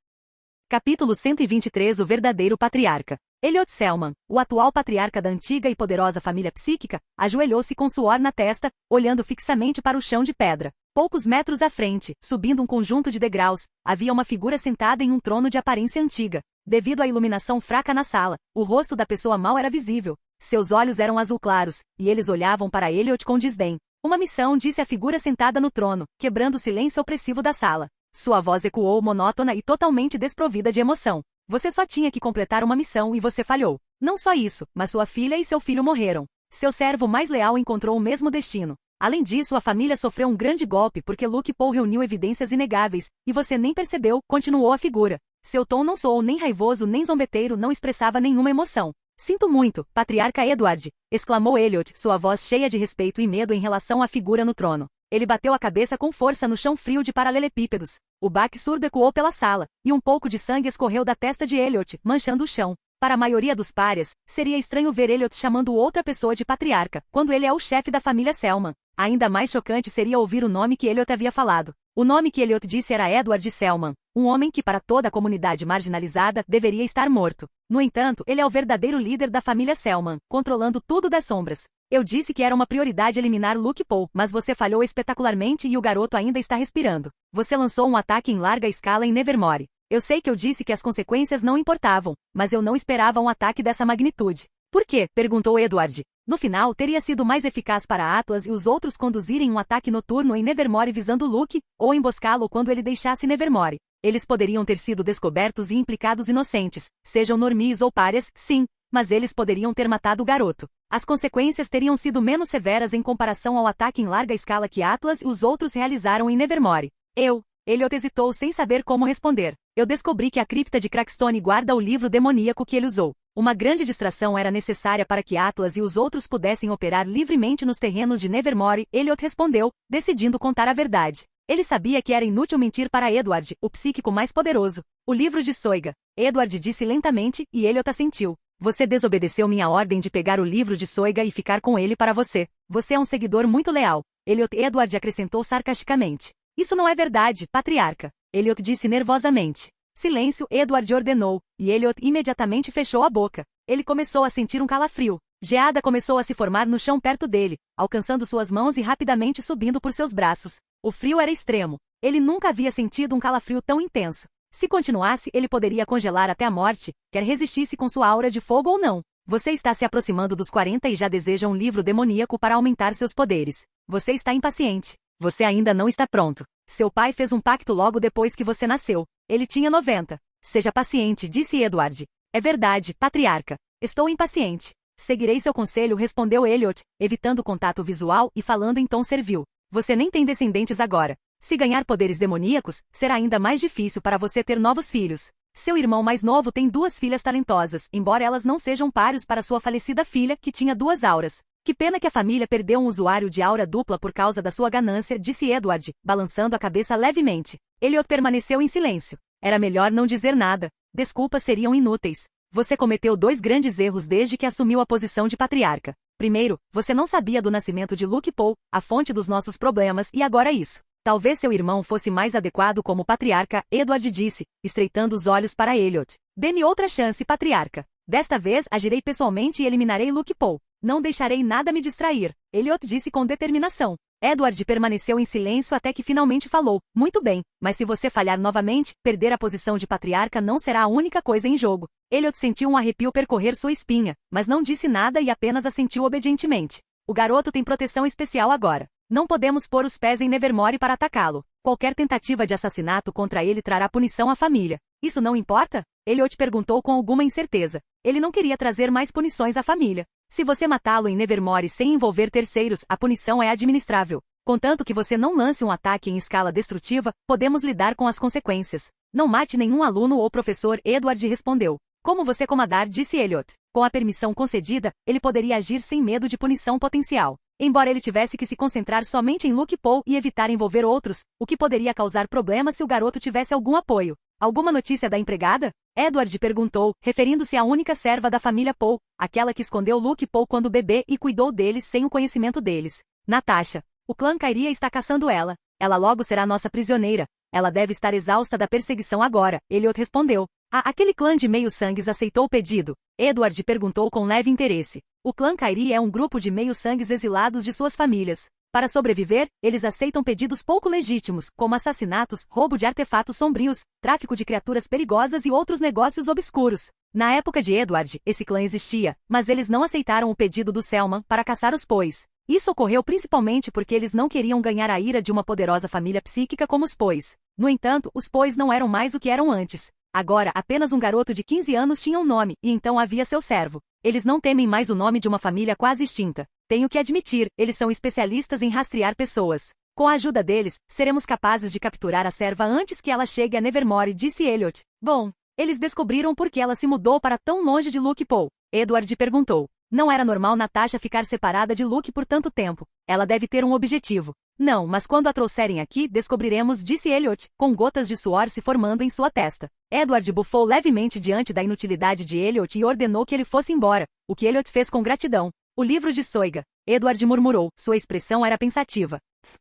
Capítulo 123 O verdadeiro patriarca. Elliot Selman, o atual patriarca da antiga e poderosa família psíquica, ajoelhou-se com suor na testa, olhando fixamente para o chão de pedra. Poucos metros à frente, subindo um conjunto de degraus, havia uma figura sentada em um trono de aparência antiga. Devido à iluminação fraca na sala, o rosto da pessoa mal era visível. Seus olhos eram azul claros, e eles olhavam para Elliot com desdém. Uma missão, disse a figura sentada no trono, quebrando o silêncio opressivo da sala. Sua voz ecoou monótona e totalmente desprovida de emoção. Você só tinha que completar uma missão e você falhou. Não só isso, mas sua filha e seu filho morreram. Seu servo mais leal encontrou o mesmo destino. Além disso, a família sofreu um grande golpe porque Luke Paul reuniu evidências inegáveis, e você nem percebeu, continuou a figura. Seu tom não soou nem raivoso nem zombeteiro, não expressava nenhuma emoção. Sinto muito, patriarca Edward, exclamou Elliot, sua voz cheia de respeito e medo em relação à figura no trono. Ele bateu a cabeça com força no chão frio de paralelepípedos. O baque surdo ecoou pela sala, e um pouco de sangue escorreu da testa de Elliot, manchando o chão. Para a maioria dos párias, seria estranho ver Elliot chamando outra pessoa de patriarca, quando ele é o chefe da família Selman. Ainda mais chocante seria ouvir o nome que Elliot havia falado. O nome que Elliot disse era Edward Selman, um homem que para toda a comunidade marginalizada deveria estar morto. No entanto, ele é o verdadeiro líder da família Selman, controlando tudo das sombras. Eu disse que era uma prioridade eliminar Luke Paul, mas você falhou espetacularmente e o garoto ainda está respirando. Você lançou um ataque em larga escala em Nevermore. Eu sei que eu disse que as consequências não importavam, mas eu não esperava um ataque dessa magnitude. Por quê? Perguntou Edward. No final, teria sido mais eficaz para Atlas e os outros conduzirem um ataque noturno em Nevermore visando Luke, ou emboscá-lo quando ele deixasse Nevermore. Eles poderiam ter sido descobertos e implicados inocentes, sejam normies ou párias, sim, mas eles poderiam ter matado o garoto. As consequências teriam sido menos severas em comparação ao ataque em larga escala que Atlas e os outros realizaram em Nevermore. Elliot hesitou sem saber como responder. Eu descobri que a cripta de Crackstone guarda o livro demoníaco que ele usou. Uma grande distração era necessária para que Atlas e os outros pudessem operar livremente nos terrenos de Nevermore, Elliot respondeu, decidindo contar a verdade. Ele sabia que era inútil mentir para Edward, o psíquico mais poderoso. O livro de Soiga. Edward disse lentamente, e Elliot assentiu. Você desobedeceu minha ordem de pegar o livro de Soiga e ficar com ele para você. Você é um seguidor muito leal. Edward acrescentou sarcasticamente. Isso não é verdade, patriarca. Elliot disse nervosamente. Silêncio, Edward ordenou, e Elliot imediatamente fechou a boca. Ele começou a sentir um calafrio. Geada começou a se formar no chão perto dele, alcançando suas mãos e rapidamente subindo por seus braços. O frio era extremo. Ele nunca havia sentido um calafrio tão intenso. Se continuasse, ele poderia congelar até a morte, quer resistisse com sua aura de fogo ou não. Você está se aproximando dos 40 e já deseja um livro demoníaco para aumentar seus poderes. Você está impaciente. Você ainda não está pronto. Seu pai fez um pacto logo depois que você nasceu. Ele tinha 90. Seja paciente, disse Edward. É verdade, patriarca. Estou impaciente. Seguirei seu conselho, respondeu Elliot, evitando contato visual e falando em tom servil. Você nem tem descendentes agora. Se ganhar poderes demoníacos, será ainda mais difícil para você ter novos filhos. Seu irmão mais novo tem 2 filhas talentosas, embora elas não sejam páreos para sua falecida filha, que tinha 2 auras. Que pena que a família perdeu um usuário de aura dupla por causa da sua ganância, disse Edward, balançando a cabeça levemente. Elliot permaneceu em silêncio. Era melhor não dizer nada. Desculpas seriam inúteis. Você cometeu 2 grandes erros desde que assumiu a posição de patriarca. Primeiro, você não sabia do nascimento de Luke Paul, a fonte dos nossos problemas, e agora isso. Talvez seu irmão fosse mais adequado como patriarca, Edward disse, estreitando os olhos para Elliot. Dê-me outra chance, patriarca. Desta vez agirei pessoalmente e eliminarei Luke Paul. Não deixarei nada me distrair, Elliot disse com determinação. Edward permaneceu em silêncio até que finalmente falou. Muito bem, mas se você falhar novamente, perder a posição de patriarca não será a única coisa em jogo. Elliot sentiu um arrepio percorrer sua espinha, mas não disse nada e apenas assentiu obedientemente. O garoto tem proteção especial agora. Não podemos pôr os pés em Nevermore para atacá-lo. Qualquer tentativa de assassinato contra ele trará punição à família. Isso não importa? Elliot perguntou com alguma incerteza. Ele não queria trazer mais punições à família. Se você matá-lo em Nevermore sem envolver terceiros, a punição é administrável. Contanto que você não lance um ataque em escala destrutiva, podemos lidar com as consequências. Não mate nenhum aluno ou professor, Edward respondeu. Como você comandar, disse Elliot. Com a permissão concedida, ele poderia agir sem medo de punição potencial. Embora ele tivesse que se concentrar somente em Luke Poe e evitar envolver outros, o que poderia causar problemas se o garoto tivesse algum apoio. Alguma notícia da empregada? Edward perguntou, referindo-se à única serva da família Poe, aquela que escondeu Luke Poe quando bebê e cuidou deles sem o conhecimento deles. Natasha. O clã Kyrie está caçando ela. Ela logo será nossa prisioneira. Ela deve estar exausta da perseguição agora, Elliot respondeu. Aquele clã de meio-sangues aceitou o pedido? Edward perguntou com leve interesse. O clã Kyrie é um grupo de meio-sangues exilados de suas famílias. Para sobreviver, eles aceitam pedidos pouco legítimos, como assassinatos, roubo de artefatos sombrios, tráfico de criaturas perigosas e outros negócios obscuros. Na época de Edward, esse clã existia, mas eles não aceitaram o pedido do Selman para caçar os Poes. Isso ocorreu principalmente porque eles não queriam ganhar a ira de uma poderosa família psíquica como os Poes. No entanto, os Poes não eram mais o que eram antes. Agora, apenas um garoto de 15 anos tinha um nome, e então havia seu servo. Eles não temem mais o nome de uma família quase extinta. Tenho que admitir, eles são especialistas em rastrear pessoas. Com a ajuda deles, seremos capazes de capturar a serva antes que ela chegue a Nevermore, disse Elliot. Bom, eles descobriram por que ela se mudou para tão longe de Luke Poe. Edward perguntou. Não era normal Natasha ficar separada de Luke por tanto tempo. Ela deve ter um objetivo. Não, mas quando a trouxerem aqui, descobriremos, disse Elliot, com gotas de suor se formando em sua testa. Edward bufou levemente diante da inutilidade de Elliot e ordenou que ele fosse embora, o que Elliot fez com gratidão. O livro de Soiga. Edward murmurou, sua expressão era pensativa.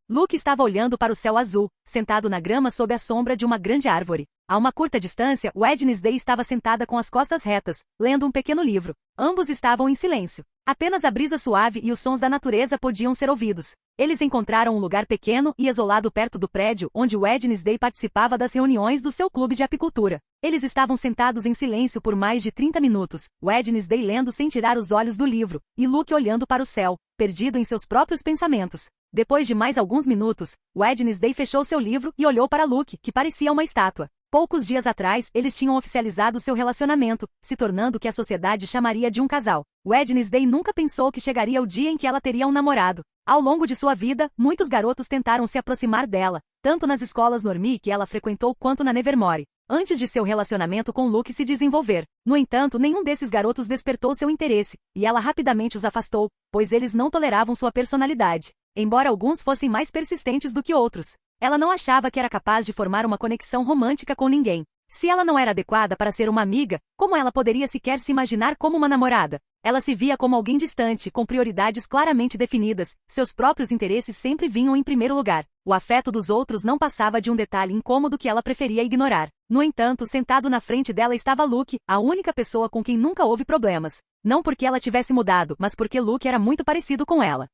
Luke estava olhando para o céu azul, sentado na grama sob a sombra de uma grande árvore. A uma curta distância, Wednesday estava sentada com as costas retas, lendo um pequeno livro. Ambos estavam em silêncio. Apenas a brisa suave e os sons da natureza podiam ser ouvidos. Eles encontraram um lugar pequeno e isolado perto do prédio onde Wednesday participava das reuniões do seu clube de apicultura. Eles estavam sentados em silêncio por mais de 30 minutos, Wednesday lendo sem tirar os olhos do livro, e Luke olhando para o céu, perdido em seus próprios pensamentos. Depois de mais alguns minutos, Wednesday fechou seu livro e olhou para Luke, que parecia uma estátua. Poucos dias atrás, eles tinham oficializado seu relacionamento, se tornando o que a sociedade chamaria de um casal. Wednesday nunca pensou que chegaria o dia em que ela teria um namorado. Ao longo de sua vida, muitos garotos tentaram se aproximar dela, tanto nas escolas normie que ela frequentou quanto na Nevermore, antes de seu relacionamento com Luke se desenvolver. No entanto, nenhum desses garotos despertou seu interesse, e ela rapidamente os afastou, pois eles não toleravam sua personalidade, embora alguns fossem mais persistentes do que outros. Ela não achava que era capaz de formar uma conexão romântica com ninguém. Se ela não era adequada para ser uma amiga, como ela poderia sequer se imaginar como uma namorada? Ela se via como alguém distante, com prioridades claramente definidas, seus próprios interesses sempre vinham em primeiro lugar. O afeto dos outros não passava de um detalhe incômodo que ela preferia ignorar. No entanto, sentado na frente dela estava Luke, a única pessoa com quem nunca houve problemas. Não porque ela tivesse mudado, mas porque Luke era muito parecido com ela.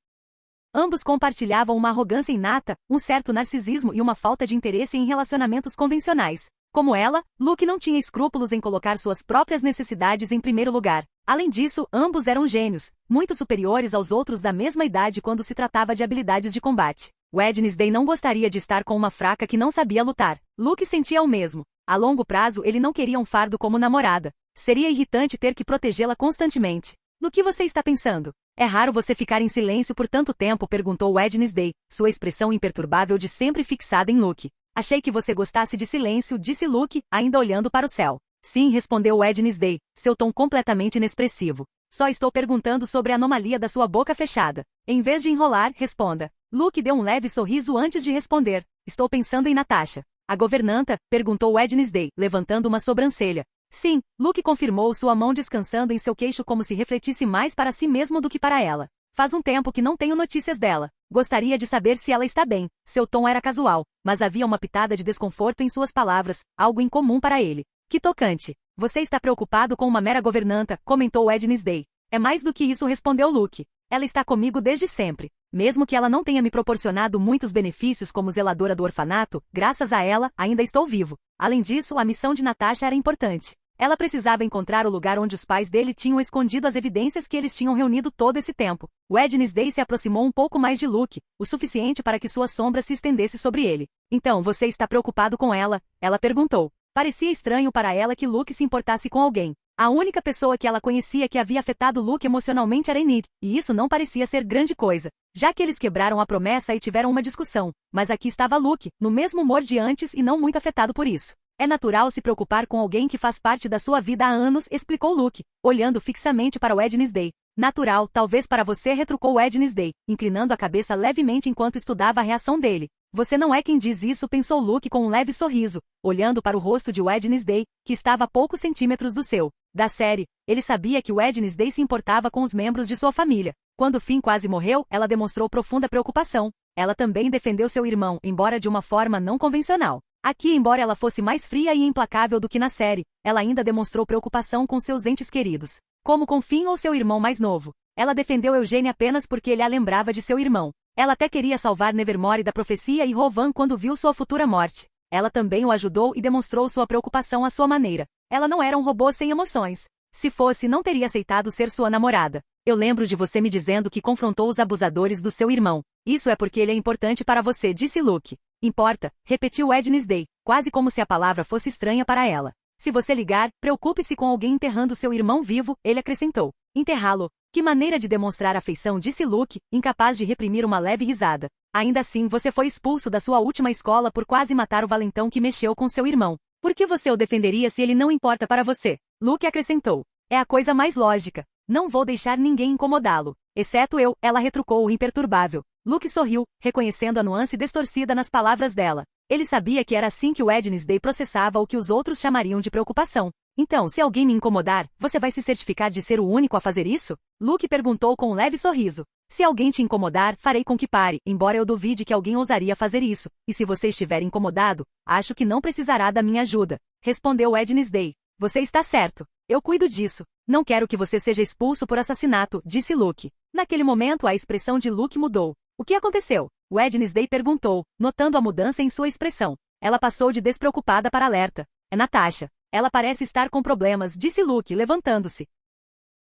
Ambos compartilhavam uma arrogância inata, um certo narcisismo e uma falta de interesse em relacionamentos convencionais. Como ela, Luke não tinha escrúpulos em colocar suas próprias necessidades em primeiro lugar. Além disso, ambos eram gênios, muito superiores aos outros da mesma idade quando se tratava de habilidades de combate. Wednesday não gostaria de estar com uma fraca que não sabia lutar. Luke sentia o mesmo. A longo prazo, ele não queria um fardo como namorada. Seria irritante ter que protegê-la constantemente. No que você está pensando? É raro você ficar em silêncio por tanto tempo, perguntou Wednesday, sua expressão imperturbável de sempre fixada em Luke. Achei que você gostasse de silêncio, disse Luke, ainda olhando para o céu. Sim, respondeu Wednesday, seu tom completamente inexpressivo. Só estou perguntando sobre a anomalia da sua boca fechada. Em vez de enrolar, responda. Luke deu um leve sorriso antes de responder. Estou pensando em Natasha. A governanta? Perguntou Wednesday, levantando uma sobrancelha. Sim, Luke confirmou, sua mão descansando em seu queixo como se refletisse mais para si mesmo do que para ela. Faz um tempo que não tenho notícias dela. Gostaria de saber se ela está bem. Seu tom era casual, mas havia uma pitada de desconforto em suas palavras, algo incomum para ele. Que tocante. Você está preocupado com uma mera governanta, comentou Wednesday. É mais do que isso, respondeu Luke. Ela está comigo desde sempre. Mesmo que ela não tenha me proporcionado muitos benefícios como zeladora do orfanato, graças a ela, ainda estou vivo. Além disso, a missão de Natasha era importante. Ela precisava encontrar o lugar onde os pais dele tinham escondido as evidências que eles tinham reunido todo esse tempo. Wednesday se aproximou um pouco mais de Luke, o suficiente para que sua sombra se estendesse sobre ele. Então, você está preocupado com ela? Ela perguntou. Parecia estranho para ela que Luke se importasse com alguém. A única pessoa que ela conhecia que havia afetado Luke emocionalmente era Enid, e isso não parecia ser grande coisa, já que eles quebraram a promessa e tiveram uma discussão. Mas aqui estava Luke, no mesmo humor de antes e não muito afetado por isso. É natural se preocupar com alguém que faz parte da sua vida há anos, explicou Luke, olhando fixamente para Wednesday. Natural, talvez para você, retrucou Wednesday, inclinando a cabeça levemente enquanto estudava a reação dele. Você não é quem diz isso, pensou Luke com um leve sorriso, olhando para o rosto de Wednesday, que estava a poucos centímetros do seu. Da série, ele sabia que Wednesday se importava com os membros de sua família. Quando Finn quase morreu, ela demonstrou profunda preocupação. Ela também defendeu seu irmão, embora de uma forma não convencional. Aqui, embora ela fosse mais fria e implacável do que na série, ela ainda demonstrou preocupação com seus entes queridos. Como com Finn ou seu irmão mais novo. Ela defendeu Eugene apenas porque ele a lembrava de seu irmão. Ela até queria salvar Nevermore da profecia e Rovan quando viu sua futura morte. Ela também o ajudou e demonstrou sua preocupação à sua maneira. Ela não era um robô sem emoções. Se fosse, não teria aceitado ser sua namorada. Eu lembro de você me dizendo que confrontou os abusadores do seu irmão. Isso é porque ele é importante para você, disse Luke. Importa, repetiu Wednesday, quase como se a palavra fosse estranha para ela. Se você ligar, preocupe-se com alguém enterrando seu irmão vivo, ele acrescentou. Enterrá-lo. Que maneira de demonstrar afeição, disse Luke, incapaz de reprimir uma leve risada. Ainda assim, você foi expulso da sua última escola por quase matar o valentão que mexeu com seu irmão. Por que você o defenderia se ele não importa para você? Luke acrescentou. É a coisa mais lógica. Não vou deixar ninguém incomodá-lo. Exceto eu, ela retrucou imperturbável. Luke sorriu, reconhecendo a nuance distorcida nas palavras dela. Ele sabia que era assim que Wednesday processava o que os outros chamariam de preocupação. Então, se alguém me incomodar, você vai se certificar de ser o único a fazer isso? Luke perguntou com um leve sorriso. Se alguém te incomodar, farei com que pare, embora eu duvide que alguém ousaria fazer isso. E se você estiver incomodado, acho que não precisará da minha ajuda. Respondeu Wednesday. Você está certo. Eu cuido disso. Não quero que você seja expulso por assassinato, disse Luke. Naquele momento a expressão de Luke mudou. O que aconteceu? Wednesday perguntou, notando a mudança em sua expressão. Ela passou de despreocupada para alerta. É Natasha. Ela parece estar com problemas, disse Luke, levantando-se.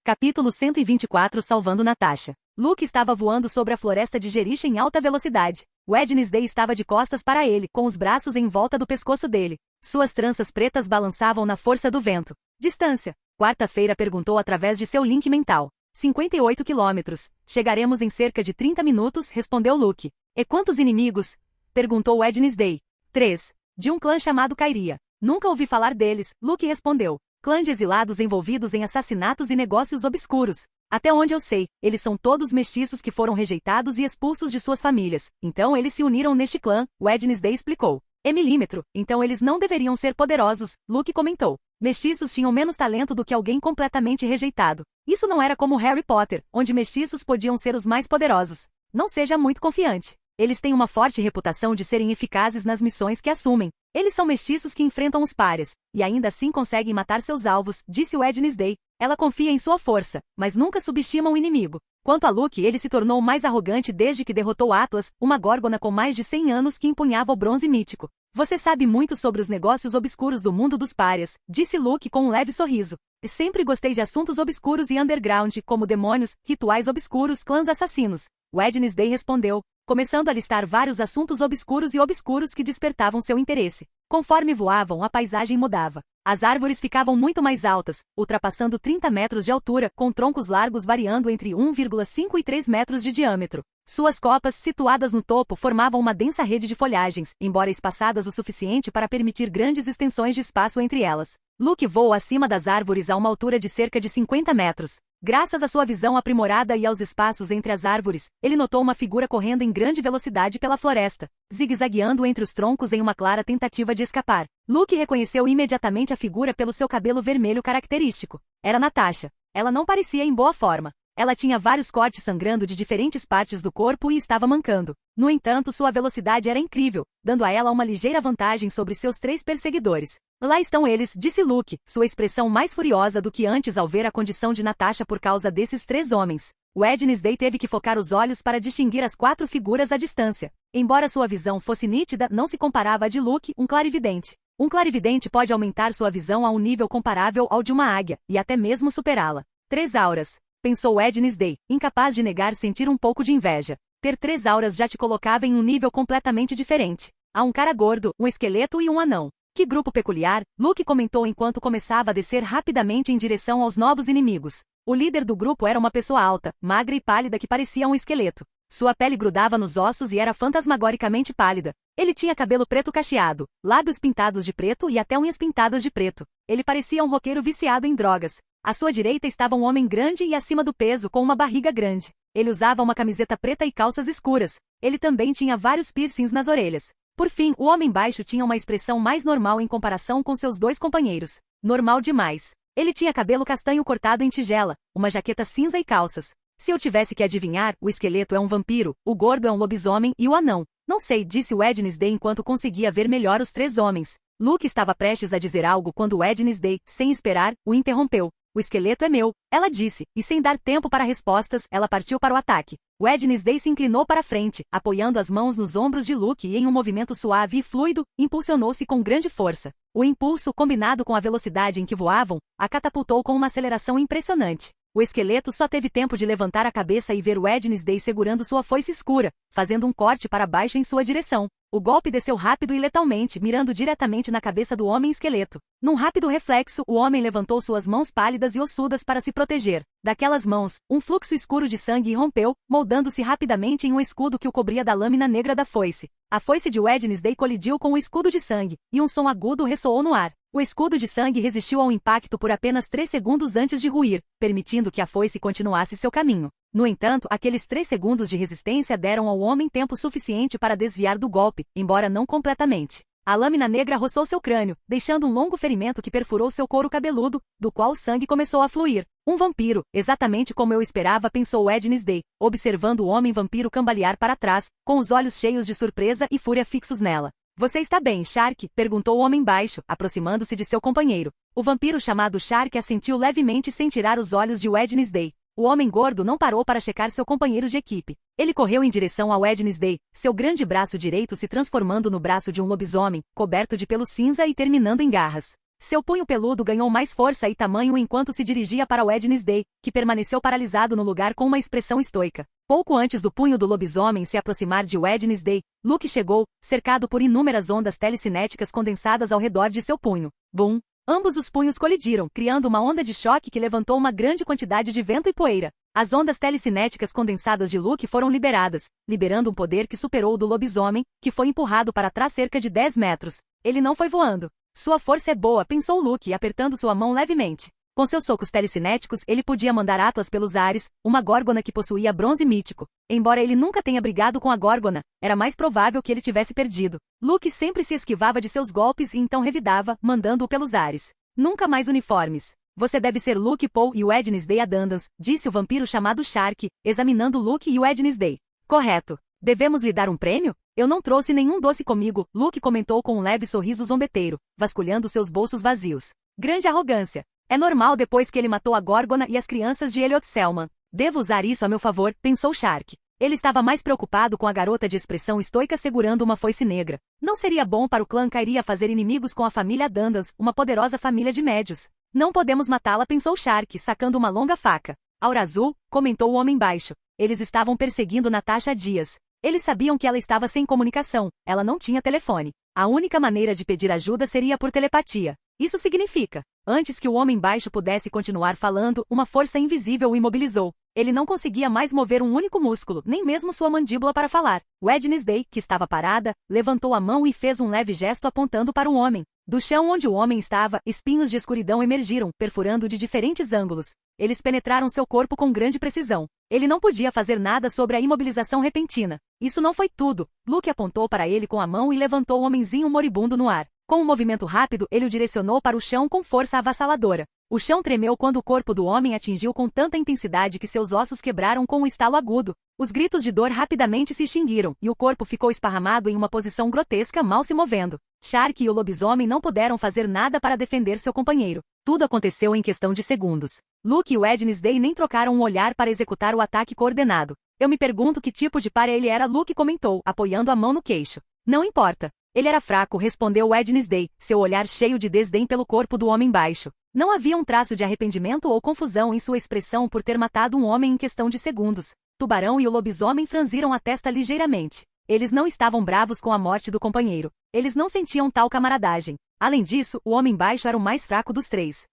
Capítulo 124 Salvando Natasha. Luke estava voando sobre a floresta de Jericho em alta velocidade. Wednesday estava de costas para ele, com os braços em volta do pescoço dele. Suas tranças pretas balançavam na força do vento. Distância. Quarta-feira perguntou através de seu link mental. 58 quilômetros. Chegaremos em cerca de 30 minutos, respondeu Luke. E quantos inimigos? Perguntou Wednesday. 3. De um clã chamado Kyria. Nunca ouvi falar deles, Luke respondeu. Clã de exilados envolvidos em assassinatos e negócios obscuros. Até onde eu sei, eles são todos mestiços que foram rejeitados e expulsos de suas famílias. Então eles se uniram neste clã, Wednesday explicou. Milímetro, então eles não deveriam ser poderosos, Luke comentou. Mestiços tinham menos talento do que alguém completamente rejeitado. Isso não era como Harry Potter, onde mestiços podiam ser os mais poderosos. Não seja muito confiante. Eles têm uma forte reputação de serem eficazes nas missões que assumem. Eles são mestiços que enfrentam os párias, e ainda assim conseguem matar seus alvos, disse Wednesday. Ela confia em sua força, mas nunca subestima o inimigo. Quanto a Luke, ele se tornou mais arrogante desde que derrotou Atlas, uma górgona com mais de 100 anos que empunhava o bronze mítico. Você sabe muito sobre os negócios obscuros do mundo dos párias, disse Luke com um leve sorriso. Sempre gostei de assuntos obscuros e underground, como demônios, rituais obscuros, clãs assassinos. Wednesday respondeu, começando a listar vários assuntos obscuros que despertavam seu interesse. Conforme voavam, a paisagem mudava. As árvores ficavam muito mais altas, ultrapassando 30 metros de altura, com troncos largos variando entre 1,5 e 3 metros de diâmetro. Suas copas, situadas no topo, formavam uma densa rede de folhagens, embora espaçadas o suficiente para permitir grandes extensões de espaço entre elas. Luke voou acima das árvores a uma altura de cerca de 50 metros. Graças à sua visão aprimorada e aos espaços entre as árvores, ele notou uma figura correndo em grande velocidade pela floresta, zigue-zagueando entre os troncos em uma clara tentativa de escapar. Luke reconheceu imediatamente a figura pelo seu cabelo vermelho característico. Era Natasha. Ela não parecia em boa forma. Ela tinha vários cortes sangrando de diferentes partes do corpo e estava mancando. No entanto, sua velocidade era incrível, dando a ela uma ligeira vantagem sobre seus 3 perseguidores. Lá estão eles, disse Luke, sua expressão mais furiosa do que antes ao ver a condição de Natasha por causa desses 3 homens. Wednesday teve que focar os olhos para distinguir as 4 figuras à distância. Embora sua visão fosse nítida, não se comparava à de Luke, um clarividente. Um clarividente pode aumentar sua visão a um nível comparável ao de uma águia, e até mesmo superá-la. 3 auras, pensou Wednesday, incapaz de negar sentir um pouco de inveja. Ter 3 auras já te colocava em um nível completamente diferente. Há um cara gordo, um esqueleto e um anão. Que grupo peculiar, Luke comentou enquanto começava a descer rapidamente em direção aos novos inimigos. O líder do grupo era uma pessoa alta, magra e pálida que parecia um esqueleto. Sua pele grudava nos ossos e era fantasmagoricamente pálida. Ele tinha cabelo preto cacheado, lábios pintados de preto e até unhas pintadas de preto. Ele parecia um roqueiro viciado em drogas. À sua direita estava um homem grande e acima do peso com uma barriga grande. Ele usava uma camiseta preta e calças escuras. Ele também tinha vários piercings nas orelhas. Por fim, o homem baixo tinha uma expressão mais normal em comparação com seus 2 companheiros. Normal demais. Ele tinha cabelo castanho cortado em tigela, uma jaqueta cinza e calças. Se eu tivesse que adivinhar, o esqueleto é um vampiro, o gordo é um lobisomem e o anão. Não sei, disse Wednesday enquanto conseguia ver melhor os 3 homens. Luke estava prestes a dizer algo quando Wednesday, sem esperar, o interrompeu. O esqueleto é meu, ela disse, e sem dar tempo para respostas, ela partiu para o ataque. Wednesday se inclinou para frente, apoiando as mãos nos ombros de Luke e em um movimento suave e fluido, impulsionou-se com grande força. O impulso, combinado com a velocidade em que voavam, a catapultou com uma aceleração impressionante. O esqueleto só teve tempo de levantar a cabeça e ver Wednesday segurando sua foice escura, fazendo um corte para baixo em sua direção. O golpe desceu rápido e letalmente, mirando diretamente na cabeça do homem esqueleto. Num rápido reflexo, o homem levantou suas mãos pálidas e ossudas para se proteger. Daquelas mãos, um fluxo escuro de sangue irrompeu, moldando-se rapidamente em um escudo que o cobria da lâmina negra da foice. A foice de Wednesday colidiu com o escudo de sangue, e um som agudo ressoou no ar. O escudo de sangue resistiu ao impacto por apenas 3 segundos antes de ruir, permitindo que a foice continuasse seu caminho. No entanto, aqueles 3 segundos de resistência deram ao homem tempo suficiente para desviar do golpe, embora não completamente. A lâmina negra roçou seu crânio, deixando um longo ferimento que perfurou seu couro cabeludo, do qual o sangue começou a fluir. Um vampiro, exatamente como eu esperava, pensou Wednesday, observando o homem vampiro cambalear para trás, com os olhos cheios de surpresa e fúria fixos nela. Você está bem, Shark? Perguntou o homem baixo, aproximando-se de seu companheiro. O vampiro chamado Shark assentiu levemente sem tirar os olhos de Wednesday. O homem gordo não parou para checar seu companheiro de equipe. Ele correu em direção a Wednesday, seu grande braço direito se transformando no braço de um lobisomem, coberto de pelo cinza e terminando em garras. Seu punho peludo ganhou mais força e tamanho enquanto se dirigia para Wednesday, que permaneceu paralisado no lugar com uma expressão estoica. Pouco antes do punho do lobisomem se aproximar de Wednesday, Luke chegou, cercado por inúmeras ondas telecinéticas condensadas ao redor de seu punho. Bum! Ambos os punhos colidiram, criando uma onda de choque que levantou uma grande quantidade de vento e poeira. As ondas telecinéticas condensadas de Luke foram liberadas, liberando um poder que superou o do lobisomem, que foi empurrado para trás cerca de 10 metros. Ele não foi voando. Sua força é boa, pensou Luke, apertando sua mão levemente. Com seus socos telecinéticos, ele podia mandar Atlas pelos ares, uma górgona que possuía bronze mítico. Embora ele nunca tenha brigado com a górgona, era mais provável que ele tivesse perdido. Luke sempre se esquivava de seus golpes e então revidava, mandando-o pelos ares. Nunca mais uniformes. Você deve ser Luke Paul e Wednesday Adandans, disse o vampiro chamado Shark, examinando Luke e Wednesday. Correto. Devemos lhe dar um prêmio? Eu não trouxe nenhum doce comigo, Luke comentou com um leve sorriso zombeteiro, vasculhando seus bolsos vazios. Grande arrogância. É normal depois que ele matou a Górgona e as crianças de Elliot Selman. Devo usar isso a meu favor, pensou Shark. Ele estava mais preocupado com a garota de expressão estoica segurando uma foice negra. Não seria bom para o clã Kairia fazer inimigos com a família Dandas, uma poderosa família de médios. Não podemos matá-la, pensou Shark, sacando uma longa faca. Aura Azul, comentou o homem baixo. Eles estavam perseguindo Natasha há dias. Eles sabiam que ela estava sem comunicação, ela não tinha telefone. A única maneira de pedir ajuda seria por telepatia. Isso significa, antes que o homem baixo pudesse continuar falando, uma força invisível o imobilizou. Ele não conseguia mais mover um único músculo, nem mesmo sua mandíbula para falar. Wednesday, que estava parada, levantou a mão e fez um leve gesto apontando para um homem. Do chão onde o homem estava, espinhos de escuridão emergiram, perfurando de diferentes ângulos. Eles penetraram seu corpo com grande precisão. Ele não podia fazer nada sobre a imobilização repentina. Isso não foi tudo. Luke apontou para ele com a mão e levantou o homenzinho moribundo no ar. Com um movimento rápido, ele o direcionou para o chão com força avassaladora. O chão tremeu quando o corpo do homem atingiu com tanta intensidade que seus ossos quebraram com um estalo agudo. Os gritos de dor rapidamente se extinguiram, e o corpo ficou esparramado em uma posição grotesca, mal se movendo. Shark e o lobisomem não puderam fazer nada para defender seu companheiro. Tudo aconteceu em questão de segundos. Luke e Wednesday nem trocaram um olhar para executar o ataque coordenado. Eu me pergunto que tipo de par ele era, Luke comentou, apoiando a mão no queixo. Não importa. Ele era fraco, respondeu Wednesday, seu olhar cheio de desdém pelo corpo do homem baixo. Não havia um traço de arrependimento ou confusão em sua expressão por ter matado um homem em questão de segundos. Tubarão e o lobisomem franziram a testa ligeiramente. Eles não estavam bravos com a morte do companheiro. Eles não sentiam tal camaradagem. Além disso, o homem baixo era o mais fraco dos três.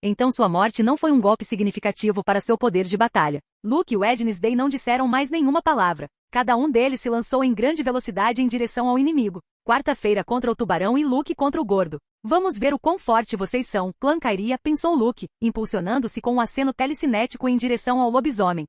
Então sua morte não foi um golpe significativo para seu poder de batalha. Luke e Wednesday não disseram mais nenhuma palavra. Cada um deles se lançou em grande velocidade em direção ao inimigo. Quarta-feira contra o tubarão e Luke contra o gordo. Vamos ver o quão forte vocês são, clã Kyria, pensou Luke, impulsionando-se com um aceno telecinético em direção ao lobisomem.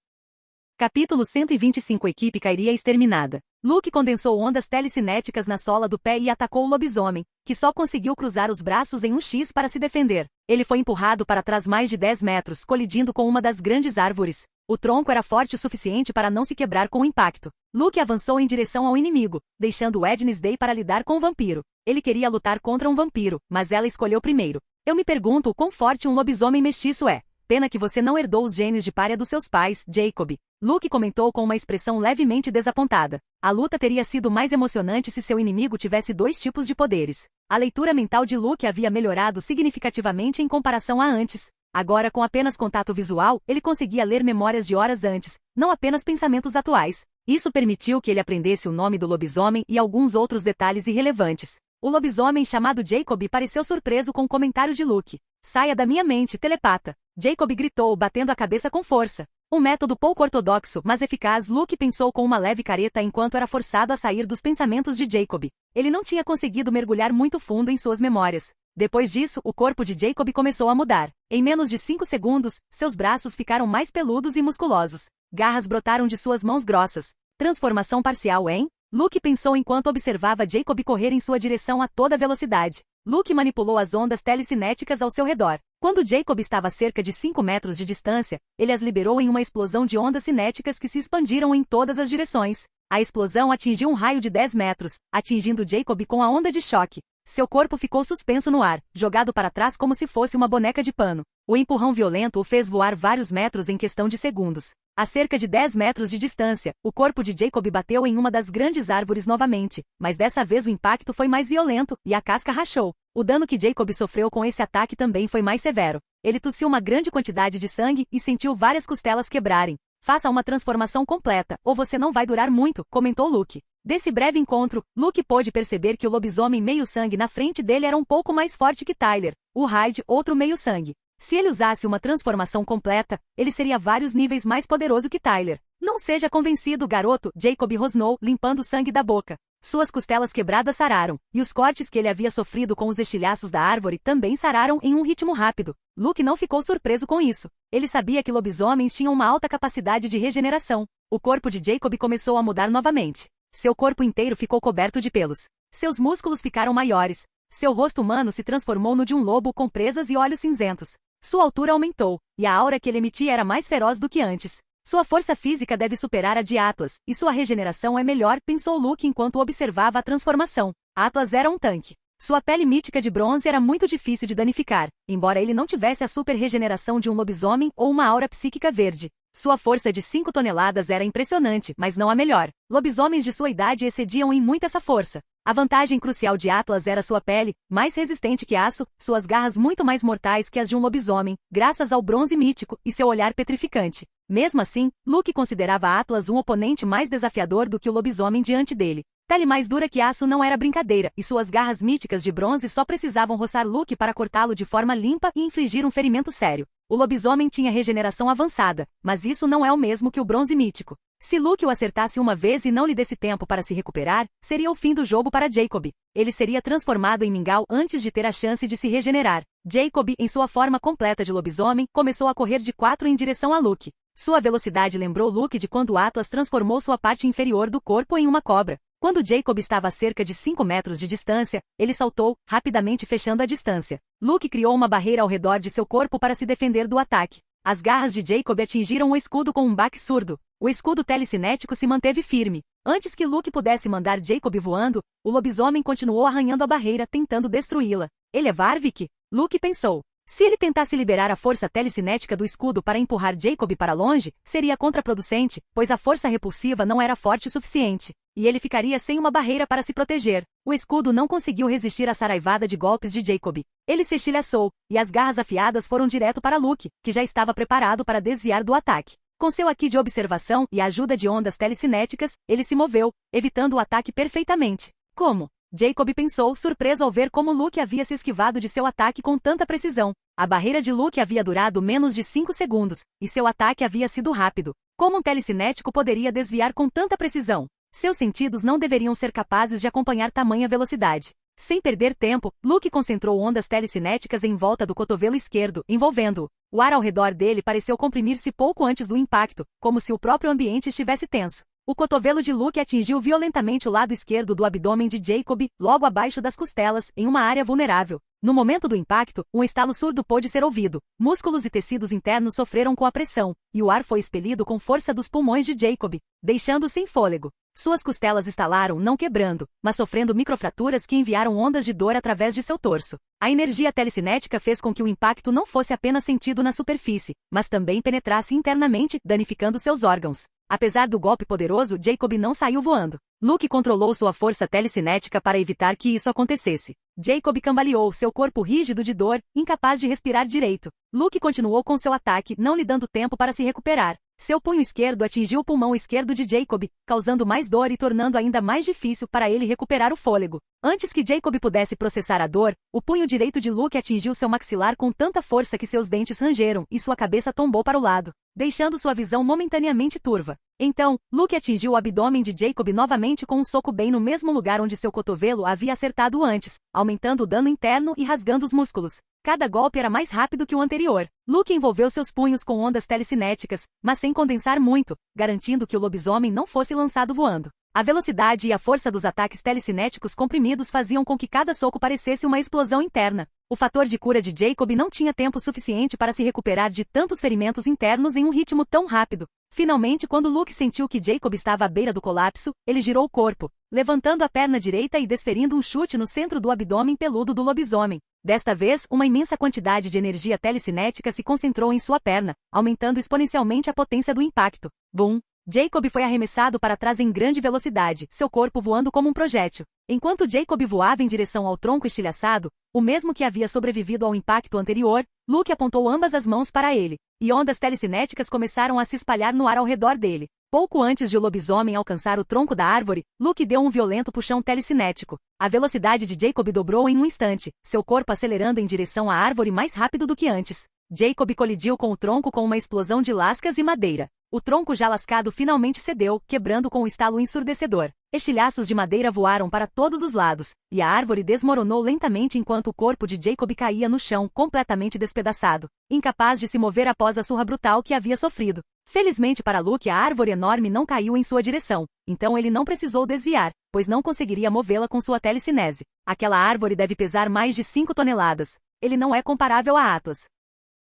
Capítulo 125 Equipe Kyria exterminada. Luke condensou ondas telecinéticas na sola do pé e atacou o lobisomem, que só conseguiu cruzar os braços em um X para se defender. Ele foi empurrado para trás mais de 10 metros, colidindo com uma das grandes árvores. O tronco era forte o suficiente para não se quebrar com o impacto. Luke avançou em direção ao inimigo, deixando Wednesday para lidar com o vampiro. Ele queria lutar contra um vampiro, mas ela escolheu primeiro. Eu me pergunto o quão forte um lobisomem mestiço é. Pena que você não herdou os genes de pária dos seus pais, Jacob. Luke comentou com uma expressão levemente desapontada. A luta teria sido mais emocionante se seu inimigo tivesse 2 tipos de poderes. A leitura mental de Luke havia melhorado significativamente em comparação a antes. Agora, com apenas contato visual, ele conseguia ler memórias de horas antes, não apenas pensamentos atuais. Isso permitiu que ele aprendesse o nome do lobisomem e alguns outros detalhes irrelevantes. O lobisomem chamado Jacob pareceu surpreso com o comentário de Luke. Saia da minha mente, telepata. Jacob gritou, batendo a cabeça com força. Um método pouco ortodoxo, mas eficaz, Luke pensou com uma leve careta enquanto era forçado a sair dos pensamentos de Jacob. Ele não tinha conseguido mergulhar muito fundo em suas memórias. Depois disso, o corpo de Jacob começou a mudar. Em menos de 5 segundos, seus braços ficaram mais peludos e musculosos. Garras brotaram de suas mãos grossas. Transformação parcial em... Luke pensou enquanto observava Jacob correr em sua direção a toda velocidade. Luke manipulou as ondas telecinéticas ao seu redor. Quando Jacob estava a cerca de 5 metros de distância, ele as liberou em uma explosão de ondas cinéticas que se expandiram em todas as direções. A explosão atingiu um raio de 10 metros, atingindo Jacob com a onda de choque. Seu corpo ficou suspenso no ar, jogado para trás como se fosse uma boneca de pano. O empurrão violento o fez voar vários metros em questão de segundos. A cerca de 10 metros de distância, o corpo de Jacob bateu em uma das grandes árvores novamente, mas dessa vez o impacto foi mais violento, e a casca rachou. O dano que Jacob sofreu com esse ataque também foi mais severo. Ele tossiu uma grande quantidade de sangue e sentiu várias costelas quebrarem. Faça uma transformação completa, ou você não vai durar muito, comentou Luke. Desse breve encontro, Luke pôde perceber que o lobisomem meio-sangue na frente dele era um pouco mais forte que Tyler, o Hyde, outro meio-sangue. Se ele usasse uma transformação completa, ele seria vários níveis mais poderoso que Tyler. Não seja convencido, garoto, Jacob rosnou, limpando o sangue da boca. Suas costelas quebradas sararam, e os cortes que ele havia sofrido com os estilhaços da árvore também sararam em um ritmo rápido. Luke não ficou surpreso com isso. Ele sabia que lobisomens tinham uma alta capacidade de regeneração. O corpo de Jacob começou a mudar novamente. Seu corpo inteiro ficou coberto de pelos. Seus músculos ficaram maiores. Seu rosto humano se transformou no de um lobo com presas e olhos cinzentos. Sua altura aumentou, e a aura que ele emitia era mais feroz do que antes. Sua força física deve superar a de Atlas, e sua regeneração é melhor, pensou Luke enquanto observava a transformação. Atlas era um tanque. Sua pele mítica de bronze era muito difícil de danificar, embora ele não tivesse a super regeneração de um lobisomem ou uma aura psíquica verde. Sua força de 5 toneladas era impressionante, mas não a melhor. Lobisomens de sua idade excediam em muito essa força. A vantagem crucial de Atlas era sua pele, mais resistente que aço, suas garras muito mais mortais que as de um lobisomem, graças ao bronze mítico, e seu olhar petrificante. Mesmo assim, Luke considerava Atlas um oponente mais desafiador do que o lobisomem diante dele. Pele mais dura que aço não era brincadeira, e suas garras míticas de bronze só precisavam roçar Luke para cortá-lo de forma limpa e infligir um ferimento sério. O lobisomem tinha regeneração avançada, mas isso não é o mesmo que o bronze mítico. Se Luke o acertasse uma vez e não lhe desse tempo para se recuperar, seria o fim do jogo para Jacob. Ele seria transformado em mingau antes de ter a chance de se regenerar. Jacob, em sua forma completa de lobisomem, começou a correr de 4 em direção a Luke. Sua velocidade lembrou Luke de quando Atlas transformou sua parte inferior do corpo em uma cobra. Quando Jacob estava a cerca de 5 metros de distância, ele saltou, rapidamente fechando a distância. Luke criou uma barreira ao redor de seu corpo para se defender do ataque. As garras de Jacob atingiram o escudo com um baque surdo. O escudo telecinético se manteve firme. Antes que Luke pudesse mandar Jacob voando, o lobisomem continuou arranhando a barreira, tentando destruí-la. Ele é Varvik? Luke pensou. Se ele tentasse liberar a força telecinética do escudo para empurrar Jacob para longe, seria contraproducente, pois a força repulsiva não era forte o suficiente. e ele ficaria sem uma barreira para se proteger. O escudo não conseguiu resistir à saraivada de golpes de Jacob. Ele se estilhaçou, e as garras afiadas foram direto para Luke, que já estava preparado para desviar do ataque. Com seu haki de observação e a ajuda de ondas telecinéticas, ele se moveu, evitando o ataque perfeitamente. Como? Jacob pensou, surpreso ao ver como Luke havia se esquivado de seu ataque com tanta precisão. A barreira de Luke havia durado menos de 5 segundos, e seu ataque havia sido rápido. Como um telecinético poderia desviar com tanta precisão? Seus sentidos não deveriam ser capazes de acompanhar tamanha velocidade. Sem perder tempo, Luke concentrou ondas telecinéticas em volta do cotovelo esquerdo, envolvendo-o. O ar ao redor dele pareceu comprimir-se pouco antes do impacto, como se o próprio ambiente estivesse tenso. O cotovelo de Luke atingiu violentamente o lado esquerdo do abdômen de Jacob, logo abaixo das costelas, em uma área vulnerável. No momento do impacto, um estalo surdo pôde ser ouvido. Músculos e tecidos internos sofreram com a pressão, e o ar foi expelido com força dos pulmões de Jacob, deixando-o sem fôlego. Suas costelas estalaram, não quebrando, mas sofrendo microfraturas que enviaram ondas de dor através de seu torso. A energia telecinética fez com que o impacto não fosse apenas sentido na superfície, mas também penetrasse internamente, danificando seus órgãos. Apesar do golpe poderoso, Jacob não saiu voando. Luke controlou sua força telecinética para evitar que isso acontecesse. Jacob cambaleou, seu corpo rígido de dor, incapaz de respirar direito. Luke continuou com seu ataque, não lhe dando tempo para se recuperar. Seu punho esquerdo atingiu o pulmão esquerdo de Jacob, causando mais dor e tornando ainda mais difícil para ele recuperar o fôlego. Antes que Jacob pudesse processar a dor, o punho direito de Luke atingiu seu maxilar com tanta força que seus dentes rangeram e sua cabeça tombou para o lado, deixando sua visão momentaneamente turva. Então, Luke atingiu o abdômen de Jacob novamente com um soco bem no mesmo lugar onde seu cotovelo havia acertado antes, aumentando o dano interno e rasgando os músculos. Cada golpe era mais rápido que o anterior. Luke envolveu seus punhos com ondas telecinéticas, mas sem condensar muito, garantindo que o lobisomem não fosse lançado voando. A velocidade e a força dos ataques telecinéticos comprimidos faziam com que cada soco parecesse uma explosão interna. O fator de cura de Jacob não tinha tempo suficiente para se recuperar de tantos ferimentos internos em um ritmo tão rápido. Finalmente, quando Luke sentiu que Jacob estava à beira do colapso, ele girou o corpo, levantando a perna direita e desferindo um chute no centro do abdômen peludo do lobisomem. Desta vez, uma imensa quantidade de energia telecinética se concentrou em sua perna, aumentando exponencialmente a potência do impacto. Boom! Jacob foi arremessado para trás em grande velocidade, seu corpo voando como um projétil. Enquanto Jacob voava em direção ao tronco estilhaçado, o mesmo que havia sobrevivido ao impacto anterior, Luke apontou ambas as mãos para ele, e ondas telecinéticas começaram a se espalhar no ar ao redor dele. Pouco antes de o lobisomem alcançar o tronco da árvore, Luke deu um violento puxão telecinético. A velocidade de Jacob dobrou em um instante, seu corpo acelerando em direção à árvore mais rápido do que antes. Jacob colidiu com o tronco com uma explosão de lascas e madeira. O tronco já lascado finalmente cedeu, quebrando com um estalo ensurdecedor. Estilhaços de madeira voaram para todos os lados, e a árvore desmoronou lentamente enquanto o corpo de Jacob caía no chão, completamente despedaçado, incapaz de se mover após a surra brutal que havia sofrido. Felizmente para Luke, a árvore enorme não caiu em sua direção, então ele não precisou desviar, pois não conseguiria movê-la com sua telecinese. Aquela árvore deve pesar mais de 5 toneladas. Ele não é comparável a Atlas.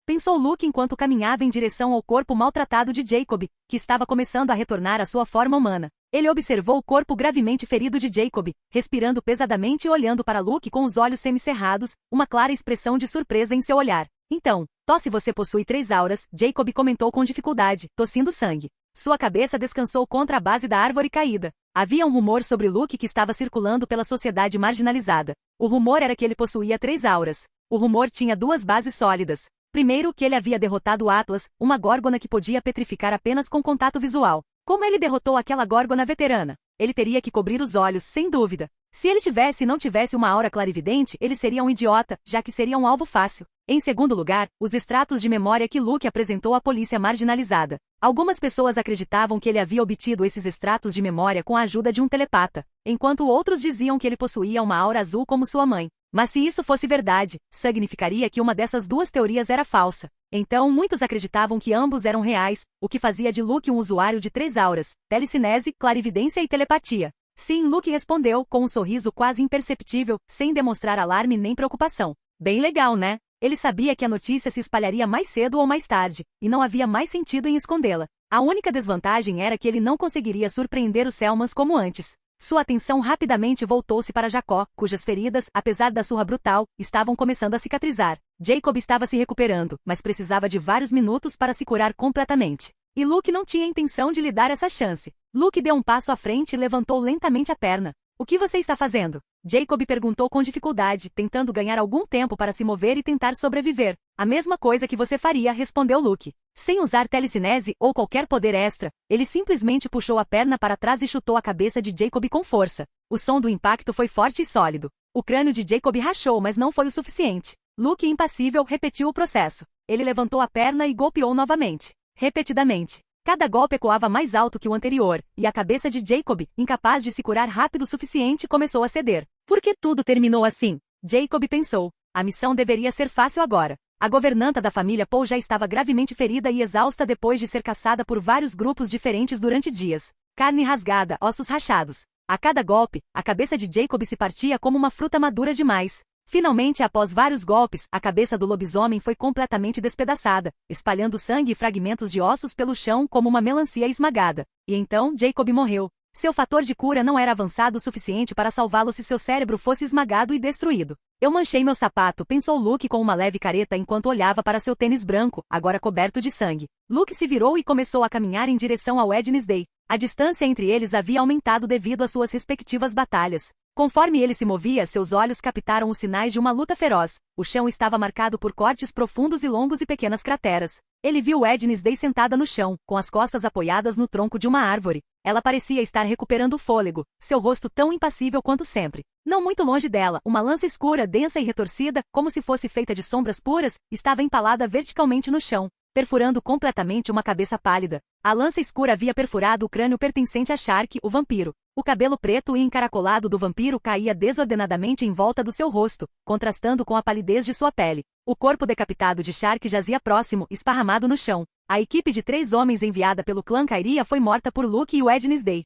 Pensou Luke enquanto caminhava em direção ao corpo maltratado de Jacob, que estava começando a retornar à sua forma humana. Ele observou o corpo gravemente ferido de Jacob, respirando pesadamente e olhando para Luke com os olhos semicerrados, uma clara expressão de surpresa em seu olhar. Então, se você possui 3 auras, Jacob comentou com dificuldade, tossindo sangue. Sua cabeça descansou contra a base da árvore caída. Havia um rumor sobre Luke que estava circulando pela sociedade marginalizada. O rumor era que ele possuía 3 auras. O rumor tinha 2 bases sólidas. Primeiro, que ele havia derrotado Atlas, uma górgona que podia petrificar apenas com contato visual. Como ele derrotou aquela górgona veterana? Ele teria que cobrir os olhos, sem dúvida. Se ele tivesse e não tivesse uma aura clarividente, ele seria um idiota, já que seria um alvo fácil. Em segundo lugar, os extratos de memória que Luke apresentou à polícia marginalizada. Algumas pessoas acreditavam que ele havia obtido esses extratos de memória com a ajuda de um telepata, enquanto outros diziam que ele possuía uma aura azul como sua mãe. Mas se isso fosse verdade, significaria que uma dessas 2 teorias era falsa. Então muitos acreditavam que ambos eram reais, o que fazia de Luke um usuário de 3 auras, telecinese, clarividência e telepatia. Sim, Luke respondeu, com um sorriso quase imperceptível, sem demonstrar alarme nem preocupação. Bem legal, né? Ele sabia que a notícia se espalharia mais cedo ou mais tarde, e não havia mais sentido em escondê-la. A única desvantagem era que ele não conseguiria surpreender os Selmans como antes. Sua atenção rapidamente voltou-se para Jacó, cujas feridas, apesar da surra brutal, estavam começando a cicatrizar. Jacob estava se recuperando, mas precisava de vários minutos para se curar completamente. E Luke não tinha intenção de lhe dar essa chance. Luke deu um passo à frente e levantou lentamente a perna. O que você está fazendo? Jacob perguntou com dificuldade, tentando ganhar algum tempo para se mover e tentar sobreviver. A mesma coisa que você faria, respondeu Luke. Sem usar telecinese ou qualquer poder extra, ele simplesmente puxou a perna para trás e chutou a cabeça de Jacob com força. O som do impacto foi forte e sólido. O crânio de Jacob rachou, mas não foi o suficiente. Luke, impassível, repetiu o processo. Ele levantou a perna e golpeou novamente. Repetidamente. Cada golpe ecoava mais alto que o anterior, e a cabeça de Jacob, incapaz de se curar rápido o suficiente, começou a ceder. Por que tudo terminou assim? Jacob pensou. A missão deveria ser fácil agora. A governanta da família Paul já estava gravemente ferida e exausta depois de ser caçada por vários grupos diferentes durante dias. Carne rasgada, ossos rachados. A cada golpe, a cabeça de Jacob se partia como uma fruta madura demais. Finalmente, após vários golpes, a cabeça do lobisomem foi completamente despedaçada, espalhando sangue e fragmentos de ossos pelo chão como uma melancia esmagada. E então, Jacob morreu. Seu fator de cura não era avançado o suficiente para salvá-lo se seu cérebro fosse esmagado e destruído. Eu manchei meu sapato, pensou Luke com uma leve careta enquanto olhava para seu tênis branco, agora coberto de sangue. Luke se virou e começou a caminhar em direção ao Wednesday. A distância entre eles havia aumentado devido às suas respectivas batalhas. Conforme ele se movia, seus olhos captaram os sinais de uma luta feroz. O chão estava marcado por cortes profundos e longos e pequenas crateras. Ele viu Wednesday sentada no chão, com as costas apoiadas no tronco de uma árvore. Ela parecia estar recuperando o fôlego, seu rosto tão impassível quanto sempre. Não muito longe dela, uma lança escura, densa e retorcida, como se fosse feita de sombras puras, estava empalada verticalmente no chão, perfurando completamente uma cabeça pálida. A lança escura havia perfurado o crânio pertencente a Shark, o vampiro. O cabelo preto e encaracolado do vampiro caía desordenadamente em volta do seu rosto, contrastando com a palidez de sua pele. O corpo decapitado de Shark jazia próximo, esparramado no chão. A equipe de 3 homens enviada pelo clã Kyria foi morta por Luke e Wednesday.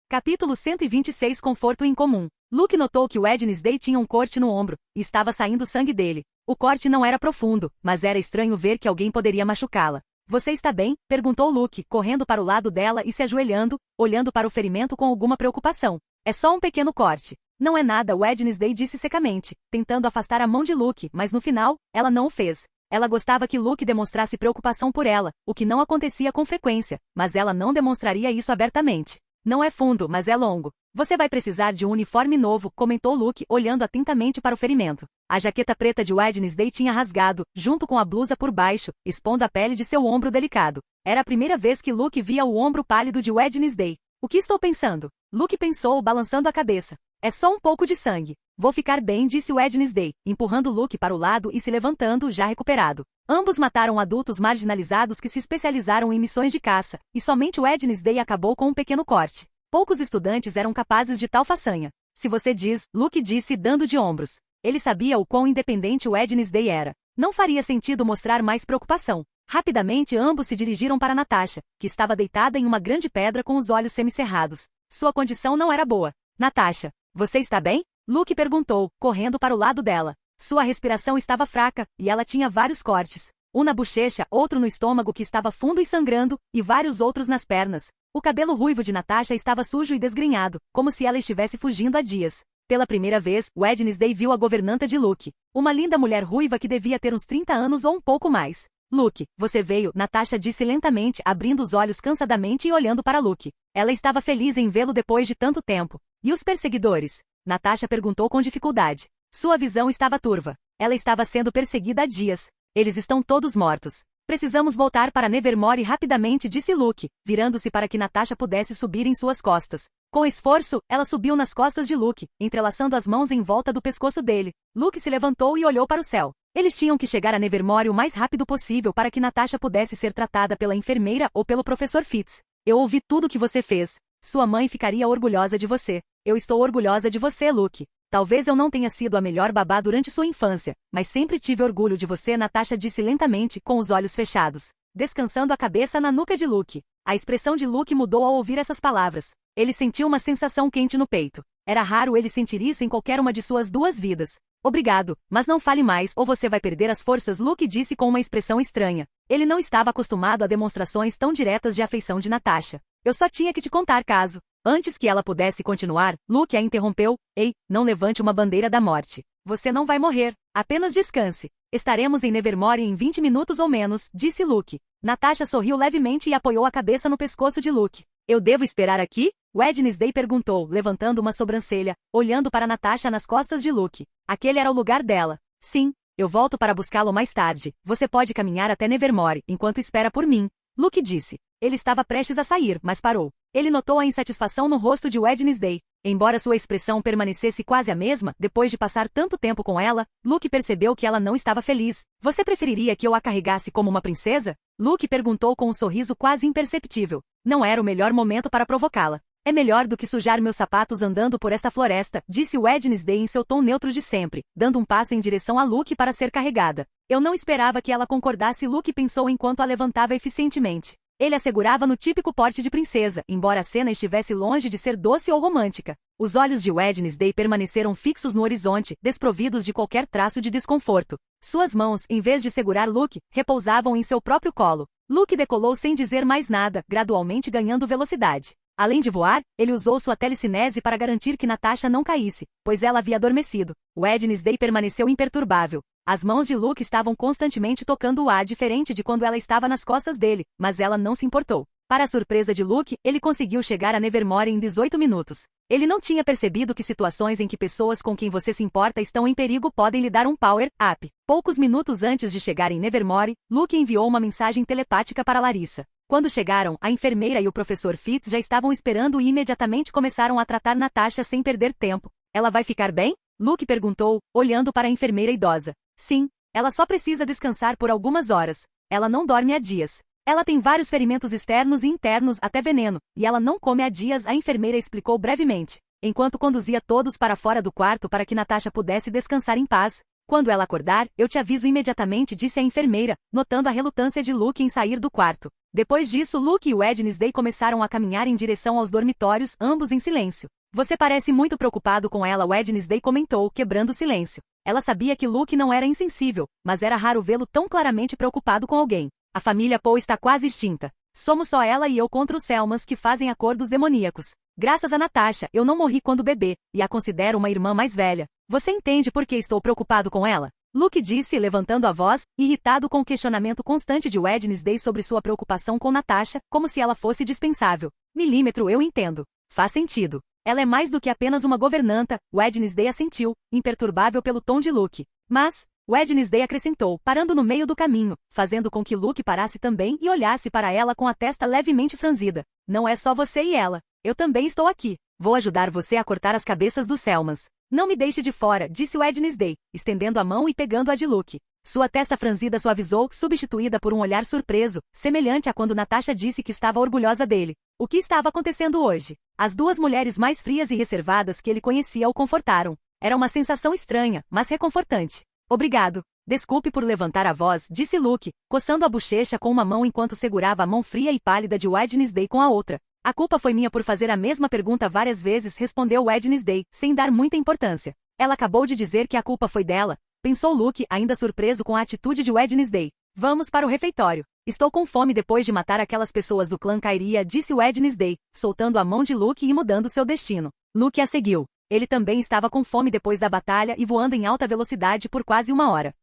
Capítulo 126 Conforto incomum. Luke notou que Wednesday tinha um corte no ombro, e estava saindo sangue dele. O corte não era profundo, mas era estranho ver que alguém poderia machucá-la. Você está bem? Perguntou Luke, correndo para o lado dela e se ajoelhando, olhando para o ferimento com alguma preocupação. É só um pequeno corte. Não é nada, Wednesday disse secamente, tentando afastar a mão de Luke, mas no final, ela não o fez. Ela gostava que Luke demonstrasse preocupação por ela, o que não acontecia com frequência, mas ela não demonstraria isso abertamente. Não é fundo, mas é longo. Você vai precisar de um uniforme novo, comentou Luke, olhando atentamente para o ferimento. A jaqueta preta de Wednesday tinha rasgado, junto com a blusa por baixo, expondo a pele de seu ombro delicado. Era a primeira vez que Luke via o ombro pálido de Wednesday. O que estou pensando? Luke pensou, balançando a cabeça. É só um pouco de sangue. Vou ficar bem, disse Wednesday, empurrando Luke para o lado e se levantando, já recuperado. Ambos mataram adultos marginalizados que se especializaram em missões de caça, e somente Wednesday acabou com um pequeno corte. Poucos estudantes eram capazes de tal façanha. Se você diz, Luke disse, dando de ombros. Ele sabia o quão independente Wednesday era. Não faria sentido mostrar mais preocupação. Rapidamente ambos se dirigiram para Natasha, que estava deitada em uma grande pedra com os olhos semicerrados. Sua condição não era boa. Natasha, você está bem? Luke perguntou, correndo para o lado dela. Sua respiração estava fraca, e ela tinha vários cortes. Um na bochecha, outro no estômago que estava fundo e sangrando, e vários outros nas pernas. O cabelo ruivo de Natasha estava sujo e desgrenhado, como se ela estivesse fugindo há dias. Pela primeira vez, Wednesday viu a governanta de Luke. Uma linda mulher ruiva que devia ter uns 30 anos ou um pouco mais. Luke, você veio, Natasha disse lentamente, abrindo os olhos cansadamente e olhando para Luke. Ela estava feliz em vê-lo depois de tanto tempo. E os perseguidores? Natasha perguntou com dificuldade. Sua visão estava turva. Ela estava sendo perseguida há dias. Eles estão todos mortos. Precisamos voltar para Nevermore rapidamente, disse Luke, virando-se para que Natasha pudesse subir em suas costas. Com esforço, ela subiu nas costas de Luke, entrelaçando as mãos em volta do pescoço dele. Luke se levantou e olhou para o céu. Eles tinham que chegar a Nevermore o mais rápido possível para que Natasha pudesse ser tratada pela enfermeira ou pelo professor Fitz. Eu ouvi tudo o que você fez. Sua mãe ficaria orgulhosa de você. Eu estou orgulhosa de você, Luke. Talvez eu não tenha sido a melhor babá durante sua infância, mas sempre tive orgulho de você, Natasha disse lentamente, com os olhos fechados, descansando a cabeça na nuca de Luke. A expressão de Luke mudou ao ouvir essas palavras. Ele sentiu uma sensação quente no peito. Era raro ele sentir isso em qualquer uma de suas 2 vidas. Obrigado, mas não fale mais ou você vai perder as forças, Luke disse com uma expressão estranha. Ele não estava acostumado a demonstrações tão diretas de afeição de Natasha. Eu só tinha que te contar caso. Antes que ela pudesse continuar, Luke a interrompeu. Ei, não levante uma bandeira da morte. Você não vai morrer. Apenas descanse. Estaremos em Nevermore em 20 minutos ou menos, disse Luke. Natasha sorriu levemente e apoiou a cabeça no pescoço de Luke. Eu devo esperar aqui? Wednesday perguntou, levantando uma sobrancelha, olhando para Natasha nas costas de Luke. Aquele era o lugar dela. Sim, eu volto para buscá-lo mais tarde. Você pode caminhar até Nevermore, enquanto espera por mim. Luke disse. Ele estava prestes a sair, mas parou. Ele notou a insatisfação no rosto de Wednesday. Embora sua expressão permanecesse quase a mesma, depois de passar tanto tempo com ela, Luke percebeu que ela não estava feliz. Você preferiria que eu a carregasse como uma princesa? Luke perguntou com um sorriso quase imperceptível. Não era o melhor momento para provocá-la. É melhor do que sujar meus sapatos andando por esta floresta, disse Wednesday em seu tom neutro de sempre, dando um passo em direção a Luke para ser carregada. Eu não esperava que ela concordasse, Luke pensou enquanto a levantava eficientemente. Ele a segurava no típico porte de princesa, embora a cena estivesse longe de ser doce ou romântica. Os olhos de Wednesday permaneceram fixos no horizonte, desprovidos de qualquer traço de desconforto. Suas mãos, em vez de segurar Luke, repousavam em seu próprio colo. Luke decolou sem dizer mais nada, gradualmente ganhando velocidade. Além de voar, ele usou sua telecinese para garantir que Natasha não caísse, pois ela havia adormecido. Wednesday permaneceu imperturbável. As mãos de Luke estavam constantemente tocando o ar, diferente de quando ela estava nas costas dele, mas ela não se importou. Para a surpresa de Luke, ele conseguiu chegar a Nevermore em 18 minutos. Ele não tinha percebido que situações em que pessoas com quem você se importa estão em perigo podem lhe dar um power-up. Poucos minutos antes de chegar em Nevermore, Luke enviou uma mensagem telepática para Larissa. Quando chegaram, a enfermeira e o professor Fitz já estavam esperando e imediatamente começaram a tratar Natasha sem perder tempo. Ela vai ficar bem? Luke perguntou, olhando para a enfermeira idosa. Sim, ela só precisa descansar por algumas horas. Ela não dorme há dias. Ela tem vários ferimentos externos e internos, até veneno, e ela não come há dias, a enfermeira explicou brevemente, enquanto conduzia todos para fora do quarto para que Natasha pudesse descansar em paz. Quando ela acordar, eu te aviso imediatamente, disse a enfermeira, notando a relutância de Luke em sair do quarto. Depois disso, Luke e Wednesday começaram a caminhar em direção aos dormitórios, ambos em silêncio. Você parece muito preocupado com ela, Wednesday comentou, quebrando o silêncio. Ela sabia que Luke não era insensível, mas era raro vê-lo tão claramente preocupado com alguém. A família Poe está quase extinta. Somos só ela e eu contra os Selmans que fazem acordos demoníacos. Graças a Natasha, eu não morri quando bebê, e a considero uma irmã mais velha. Você entende por que estou preocupado com ela? Luke disse, levantando a voz, irritado com o questionamento constante de Wednesday sobre sua preocupação com Natasha, como se ela fosse dispensável. Milímetro, eu entendo. Faz sentido. Ela é mais do que apenas uma governanta, Wednesday assentiu, imperturbável pelo tom de Luke. Mas, Wednesday acrescentou, parando no meio do caminho, fazendo com que Luke parasse também e olhasse para ela com a testa levemente franzida. Não é só você e ela. Eu também estou aqui. Vou ajudar você a cortar as cabeças dos Selmans. Não me deixe de fora, disse Wednesday, estendendo a mão e pegando a de Luke. Sua testa franzida suavizou, substituída por um olhar surpreso, semelhante a quando Natasha disse que estava orgulhosa dele. O que estava acontecendo hoje? As duas mulheres mais frias e reservadas que ele conhecia o confortaram. Era uma sensação estranha, mas reconfortante. Obrigado. Desculpe por levantar a voz, disse Luke, coçando a bochecha com uma mão enquanto segurava a mão fria e pálida de Wednesday com a outra. A culpa foi minha por fazer a mesma pergunta várias vezes, respondeu Wednesday, sem dar muita importância. Ela acabou de dizer que a culpa foi dela, pensou Luke, ainda surpreso com a atitude de Wednesday. Vamos para o refeitório. Estou com fome depois de matar aquelas pessoas do clã Kairia, disse Wednesday, soltando a mão de Luke e mudando seu destino. Luke a seguiu. Ele também estava com fome depois da batalha e voando em alta velocidade por quase uma hora.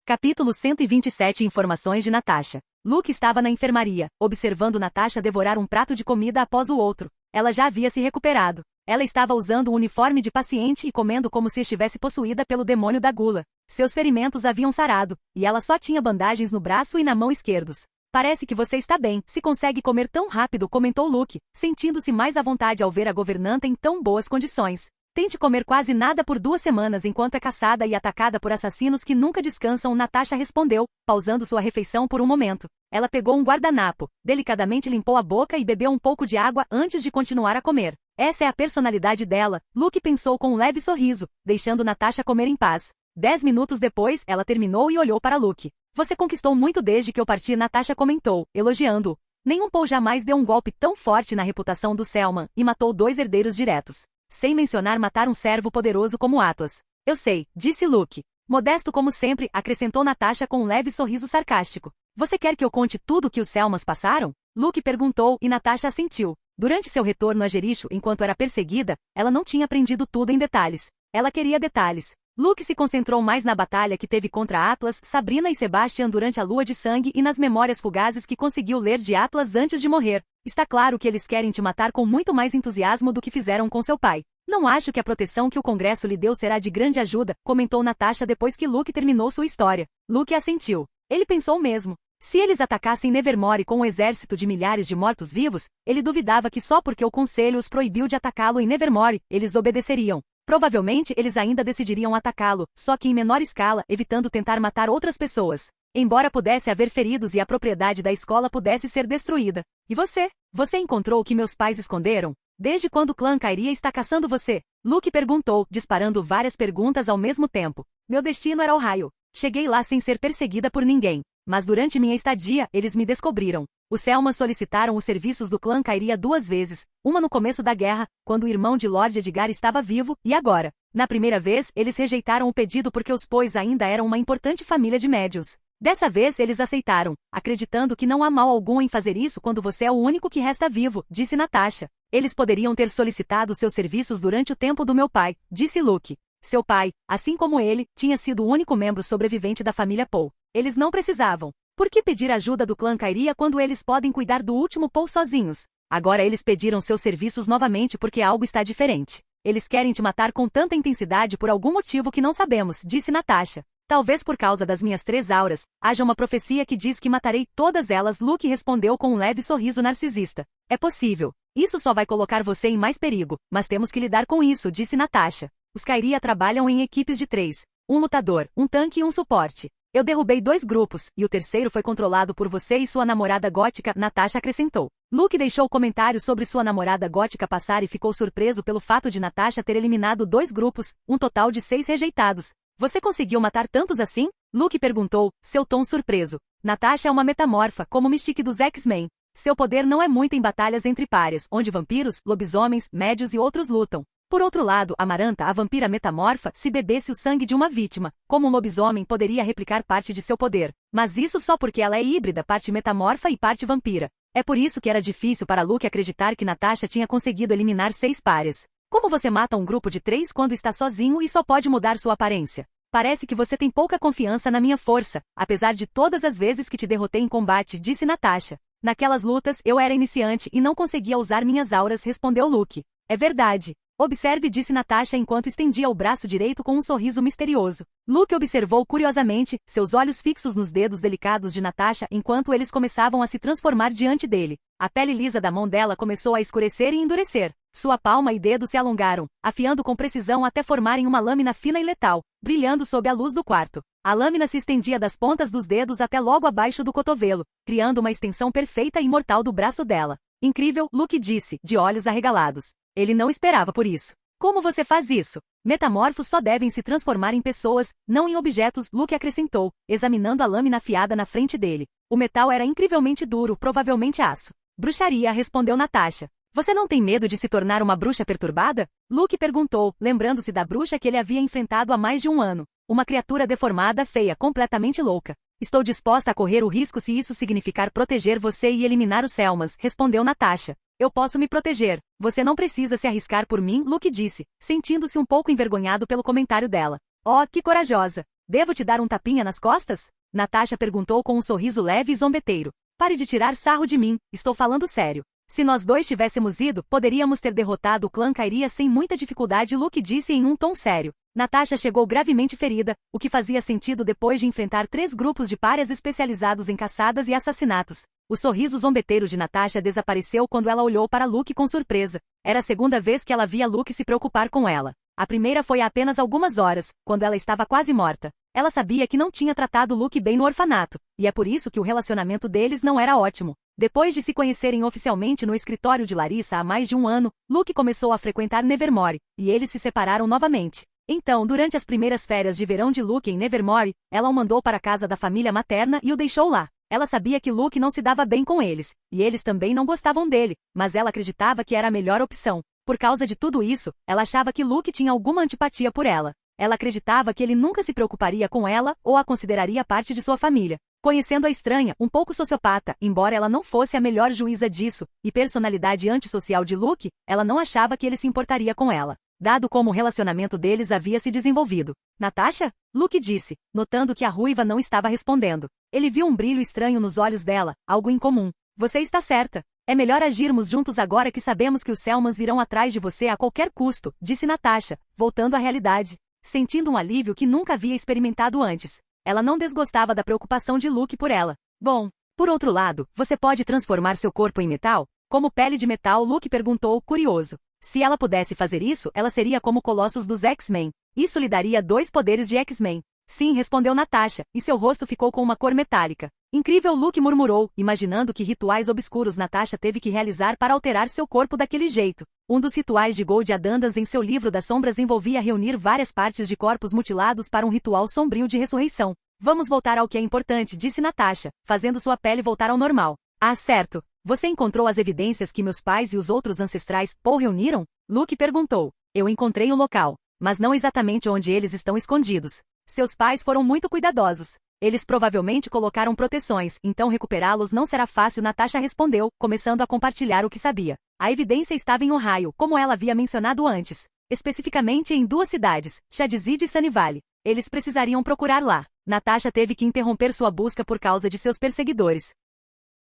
Capítulo 127 Informações de Natasha. Luke estava na enfermaria, observando Natasha devorar um prato de comida após o outro. Ela já havia se recuperado. Ela estava usando um uniforme de paciente e comendo como se estivesse possuída pelo demônio da gula. Seus ferimentos haviam sarado, e ela só tinha bandagens no braço e na mão esquerdos. Parece que você está bem, se consegue comer tão rápido, comentou Luke, sentindo-se mais à vontade ao ver a governanta em tão boas condições. Tente comer quase nada por 2 semanas enquanto é caçada e atacada por assassinos que nunca descansam, Natasha respondeu, pausando sua refeição por um momento. Ela pegou um guardanapo, delicadamente limpou a boca e bebeu um pouco de água antes de continuar a comer. Essa é a personalidade dela, Luke pensou com um leve sorriso, deixando Natasha comer em paz. 10 minutos depois, ela terminou e olhou para Luke. Você conquistou muito desde que eu parti, Natasha comentou, elogiando-o. Nenhum Paul jamais deu um golpe tão forte na reputação do Selman e matou 2 herdeiros diretos. Sem mencionar matar um servo poderoso como Atlas. Eu sei, disse Luke. Modesto como sempre, acrescentou Natasha com um leve sorriso sarcástico. Você quer que eu conte tudo o que os Selmans passaram? Luke perguntou e Natasha assentiu. Durante seu retorno a Jericho enquanto era perseguida, ela não tinha aprendido tudo em detalhes. Ela queria detalhes. Luke se concentrou mais na batalha que teve contra Atlas, Sabrina e Sebastian durante a Lua de Sangue e nas memórias fugazes que conseguiu ler de Atlas antes de morrer. Está claro que eles querem te matar com muito mais entusiasmo do que fizeram com seu pai. Não acho que a proteção que o Congresso lhe deu será de grande ajuda, comentou Natasha depois que Luke terminou sua história. Luke assentiu. Ele pensou mesmo. Se eles atacassem Nevermore com um exército de milhares de mortos-vivos, ele duvidava que só porque o Conselho os proibiu de atacá-lo em Nevermore, eles obedeceriam. Provavelmente eles ainda decidiriam atacá-lo, só que em menor escala, evitando tentar matar outras pessoas. Embora pudesse haver feridos e a propriedade da escola pudesse ser destruída. E você? Você encontrou o que meus pais esconderam? Desde quando o clã Kyria está caçando você? Luke perguntou, disparando várias perguntas ao mesmo tempo. Meu destino era Ohio. Cheguei lá sem ser perseguida por ninguém. Mas durante minha estadia, eles me descobriram. Os Selmas solicitaram os serviços do clã Kyria 2 vezes, uma no começo da guerra, quando o irmão de Lord Edgar estava vivo, e agora. Na primeira vez, eles rejeitaram o pedido porque os Poes ainda eram uma importante família de médiuns. Dessa vez eles aceitaram, acreditando que não há mal algum em fazer isso quando você é o único que resta vivo, disse Natasha. Eles poderiam ter solicitado seus serviços durante o tempo do meu pai, disse Luke. Seu pai, assim como ele, tinha sido o único membro sobrevivente da família Poe. Eles não precisavam. Por que pedir ajuda do clã Kyria quando eles podem cuidar do último Poe sozinhos? Agora eles pediram seus serviços novamente porque algo está diferente. Eles querem te matar com tanta intensidade por algum motivo que não sabemos, disse Natasha. Talvez por causa das minhas 3 auras, haja uma profecia que diz que matarei todas elas, Luke respondeu com um leve sorriso narcisista. É possível. Isso só vai colocar você em mais perigo, mas temos que lidar com isso, disse Natasha. Os Kyria trabalham em equipes de 3. Um lutador, um tanque e um suporte. Eu derrubei 2 grupos, e o terceiro foi controlado por você e sua namorada gótica, Natasha acrescentou. Luke deixou o comentário sobre sua namorada gótica passar e ficou surpreso pelo fato de Natasha ter eliminado 2 grupos, um total de 6 rejeitados. Você conseguiu matar tantos assim? Luke perguntou, seu tom surpreso. Natasha é uma metamorfa, como Mystique dos X-Men. Seu poder não é muito em batalhas entre pares, onde vampiros, lobisomens, médios e outros lutam. Por outro lado, Amaranta, a vampira metamorfa, se bebesse o sangue de uma vítima, como um lobisomem poderia replicar parte de seu poder. Mas isso só porque ela é híbrida, parte metamorfa e parte vampira. É por isso que era difícil para Luke acreditar que Natasha tinha conseguido eliminar 6 pares. Como você mata um grupo de 3 quando está sozinho e só pode mudar sua aparência? Parece que você tem pouca confiança na minha força, apesar de todas as vezes que te derrotei em combate, disse Natasha. Naquelas lutas, eu era iniciante e não conseguia usar minhas auras, respondeu Luke. É verdade. Observe, disse Natasha enquanto estendia o braço direito com um sorriso misterioso. Luke observou curiosamente, seus olhos fixos nos dedos delicados de Natasha enquanto eles começavam a se transformar diante dele. A pele lisa da mão dela começou a escurecer e endurecer. Sua palma e dedo se alongaram, afiando com precisão até formarem uma lâmina fina e letal, brilhando sob a luz do quarto. A lâmina se estendia das pontas dos dedos até logo abaixo do cotovelo, criando uma extensão perfeita e mortal do braço dela. Incrível, Luke disse, de olhos arregalados. Ele não esperava por isso. Como você faz isso? Metamorfos só devem se transformar em pessoas, não em objetos, Luke acrescentou, examinando a lâmina afiada na frente dele. O metal era incrivelmente duro, provavelmente aço. Bruxaria, respondeu Natasha. Você não tem medo de se tornar uma bruxa perturbada? Luke perguntou, lembrando-se da bruxa que ele havia enfrentado há mais de 1 ano. Uma criatura deformada, feia, completamente louca. Estou disposta a correr o risco se isso significar proteger você e eliminar os Selmas, respondeu Natasha. Eu posso me proteger. Você não precisa se arriscar por mim, Luke disse, sentindo-se um pouco envergonhado pelo comentário dela. Oh, que corajosa! Devo te dar um tapinha nas costas? Natasha perguntou com um sorriso leve e zombeteiro. Pare de tirar sarro de mim, estou falando sério. Se nós 2 tivéssemos ido, poderíamos ter derrotado o clã Kyria sem muita dificuldade, Luke disse em um tom sério. Natasha chegou gravemente ferida, o que fazia sentido depois de enfrentar 3 grupos de párias especializados em caçadas e assassinatos. O sorriso zombeteiro de Natasha desapareceu quando ela olhou para Luke com surpresa. Era a segunda vez que ela via Luke se preocupar com ela. A primeira foi há apenas algumas horas, quando ela estava quase morta. Ela sabia que não tinha tratado Luke bem no orfanato, e é por isso que o relacionamento deles não era ótimo. Depois de se conhecerem oficialmente no escritório de Larissa há mais de 1 ano, Luke começou a frequentar Nevermore, e eles se separaram novamente. Então, durante as primeiras férias de verão de Luke em Nevermore, ela o mandou para a casa da família materna e o deixou lá. Ela sabia que Luke não se dava bem com eles, e eles também não gostavam dele, mas ela acreditava que era a melhor opção. Por causa de tudo isso, ela achava que Luke tinha alguma antipatia por ela. Ela acreditava que ele nunca se preocuparia com ela ou a consideraria parte de sua família. Conhecendo a estranha, um pouco sociopata, embora ela não fosse a melhor juíza disso, e personalidade antissocial de Luke, ela não achava que ele se importaria com ela. dado como o relacionamento deles havia se desenvolvido. Natasha? Luke disse, notando que a ruiva não estava respondendo. Ele viu um brilho estranho nos olhos dela, algo incomum. Você está certa. É melhor agirmos juntos agora que sabemos que os Selmans virão atrás de você a qualquer custo, disse Natasha, voltando à realidade. Sentindo um alívio que nunca havia experimentado antes. Ela não desgostava da preocupação de Luke por ela. Bom, por outro lado, você pode transformar seu corpo em metal? Como pele de metal, Luke perguntou, curioso. Se ela pudesse fazer isso, ela seria como Colossus dos X-Men. Isso lhe daria 2 poderes de X-Men. Sim, respondeu Natasha, e seu rosto ficou com uma cor metálica. Incrível, Luke murmurou, imaginando que rituais obscuros Natasha teve que realizar para alterar seu corpo daquele jeito. Um dos rituais de Gold Adandas em seu livro das sombras envolvia reunir várias partes de corpos mutilados para um ritual sombrio de ressurreição. Vamos voltar ao que é importante, disse Natasha, fazendo sua pele voltar ao normal. Ah, certo. Você encontrou as evidências que meus pais e os outros ancestrais Paul reuniram? Luke perguntou. Eu encontrei o local, mas não exatamente onde eles estão escondidos. Seus pais foram muito cuidadosos. Eles provavelmente colocaram proteções, então recuperá-los não será fácil, Natasha respondeu, começando a compartilhar o que sabia. A evidência estava em Ohio, como ela havia mencionado antes. Especificamente em 2 cidades, Shadizid e Sunnyvale. Eles precisariam procurar lá. Natasha teve que interromper sua busca por causa de seus perseguidores.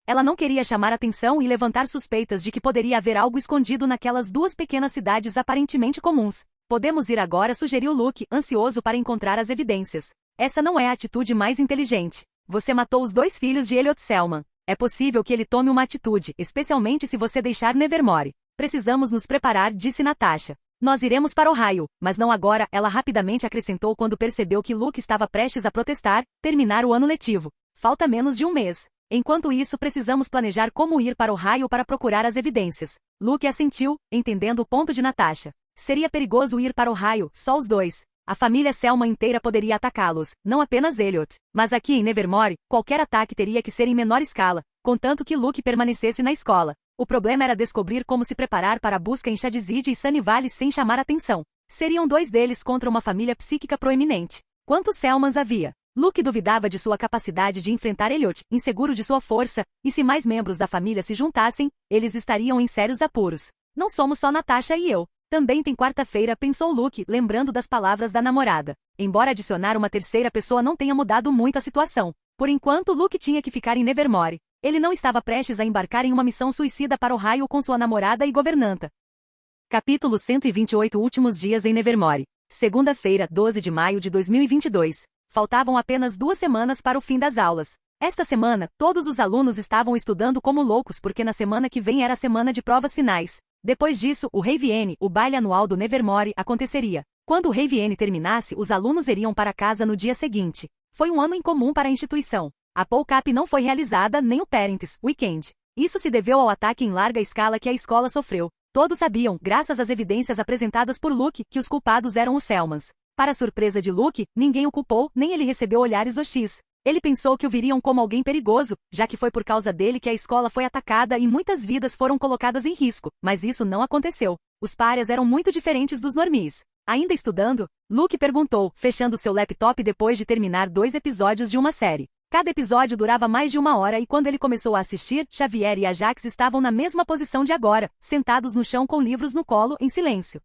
Ela não queria chamar atenção e levantar suspeitas de que poderia haver algo escondido naquelas 2 pequenas cidades aparentemente comuns. Podemos ir agora, sugeriu Luke, ansioso para encontrar as evidências. Essa não é a atitude mais inteligente. Você matou os 2 filhos de Elliot Selman. É possível que ele tome uma atitude, especialmente se você deixar Nevermore. Precisamos nos preparar, disse Natasha. Nós iremos para Ohio, mas não agora, ela rapidamente acrescentou quando percebeu que Luke estava prestes a protestar, terminar o ano letivo. Falta menos de um mês. Enquanto isso, precisamos planejar como ir para Ohio para procurar as evidências. Luke assentiu, entendendo o ponto de Natasha. Seria perigoso ir para Ohio, só os 2. A família Selman inteira poderia atacá-los, não apenas Elliot. Mas aqui em Nevermore, qualquer ataque teria que ser em menor escala, contanto que Luke permanecesse na escola. O problema era descobrir como se preparar para a busca em Shadizid e Sunnyvale sem chamar atenção. Seriam 2 deles contra uma família psíquica proeminente. Quantos Selmans havia? Luke duvidava de sua capacidade de enfrentar Elliot, inseguro de sua força, e se mais membros da família se juntassem, eles estariam em sérios apuros. Não somos só Natasha e eu. Também tem quarta-feira, pensou Luke, lembrando das palavras da namorada. Embora adicionar uma terceira pessoa não tenha mudado muito a situação. Por enquanto, Luke tinha que ficar em Nevermore. Ele não estava prestes a embarcar em uma missão suicida para Ohio com sua namorada e governanta. Capítulo 128 Últimos dias em Nevermore. Segunda-feira, 12 de maio de 2022. Faltavam apenas 2 semanas para o fim das aulas. Esta semana, todos os alunos estavam estudando como loucos porque na semana que vem era a semana de provas finais. Depois disso, o Ravienne, o baile anual do Nevermore, aconteceria. Quando o Ravienne terminasse, os alunos iriam para casa no dia seguinte. Foi um ano incomum para a instituição. A POCAP não foi realizada, nem o Parents Weekend. Isso se deveu ao ataque em larga escala que a escola sofreu. Todos sabiam, graças às evidências apresentadas por Luke, que os culpados eram os Selmans. Para surpresa de Luke, ninguém o culpou, nem ele recebeu olhares hostis. Ele pensou que o viriam como alguém perigoso, já que foi por causa dele que a escola foi atacada e muitas vidas foram colocadas em risco, mas isso não aconteceu. Os párias eram muito diferentes dos normies. Ainda estudando? Luke perguntou, fechando seu laptop depois de terminar 2 episódios de uma série. Cada episódio durava mais de 1 hora e quando ele começou a assistir, Xavier e Ajax estavam na mesma posição de agora, sentados no chão com livros no colo, em silêncio.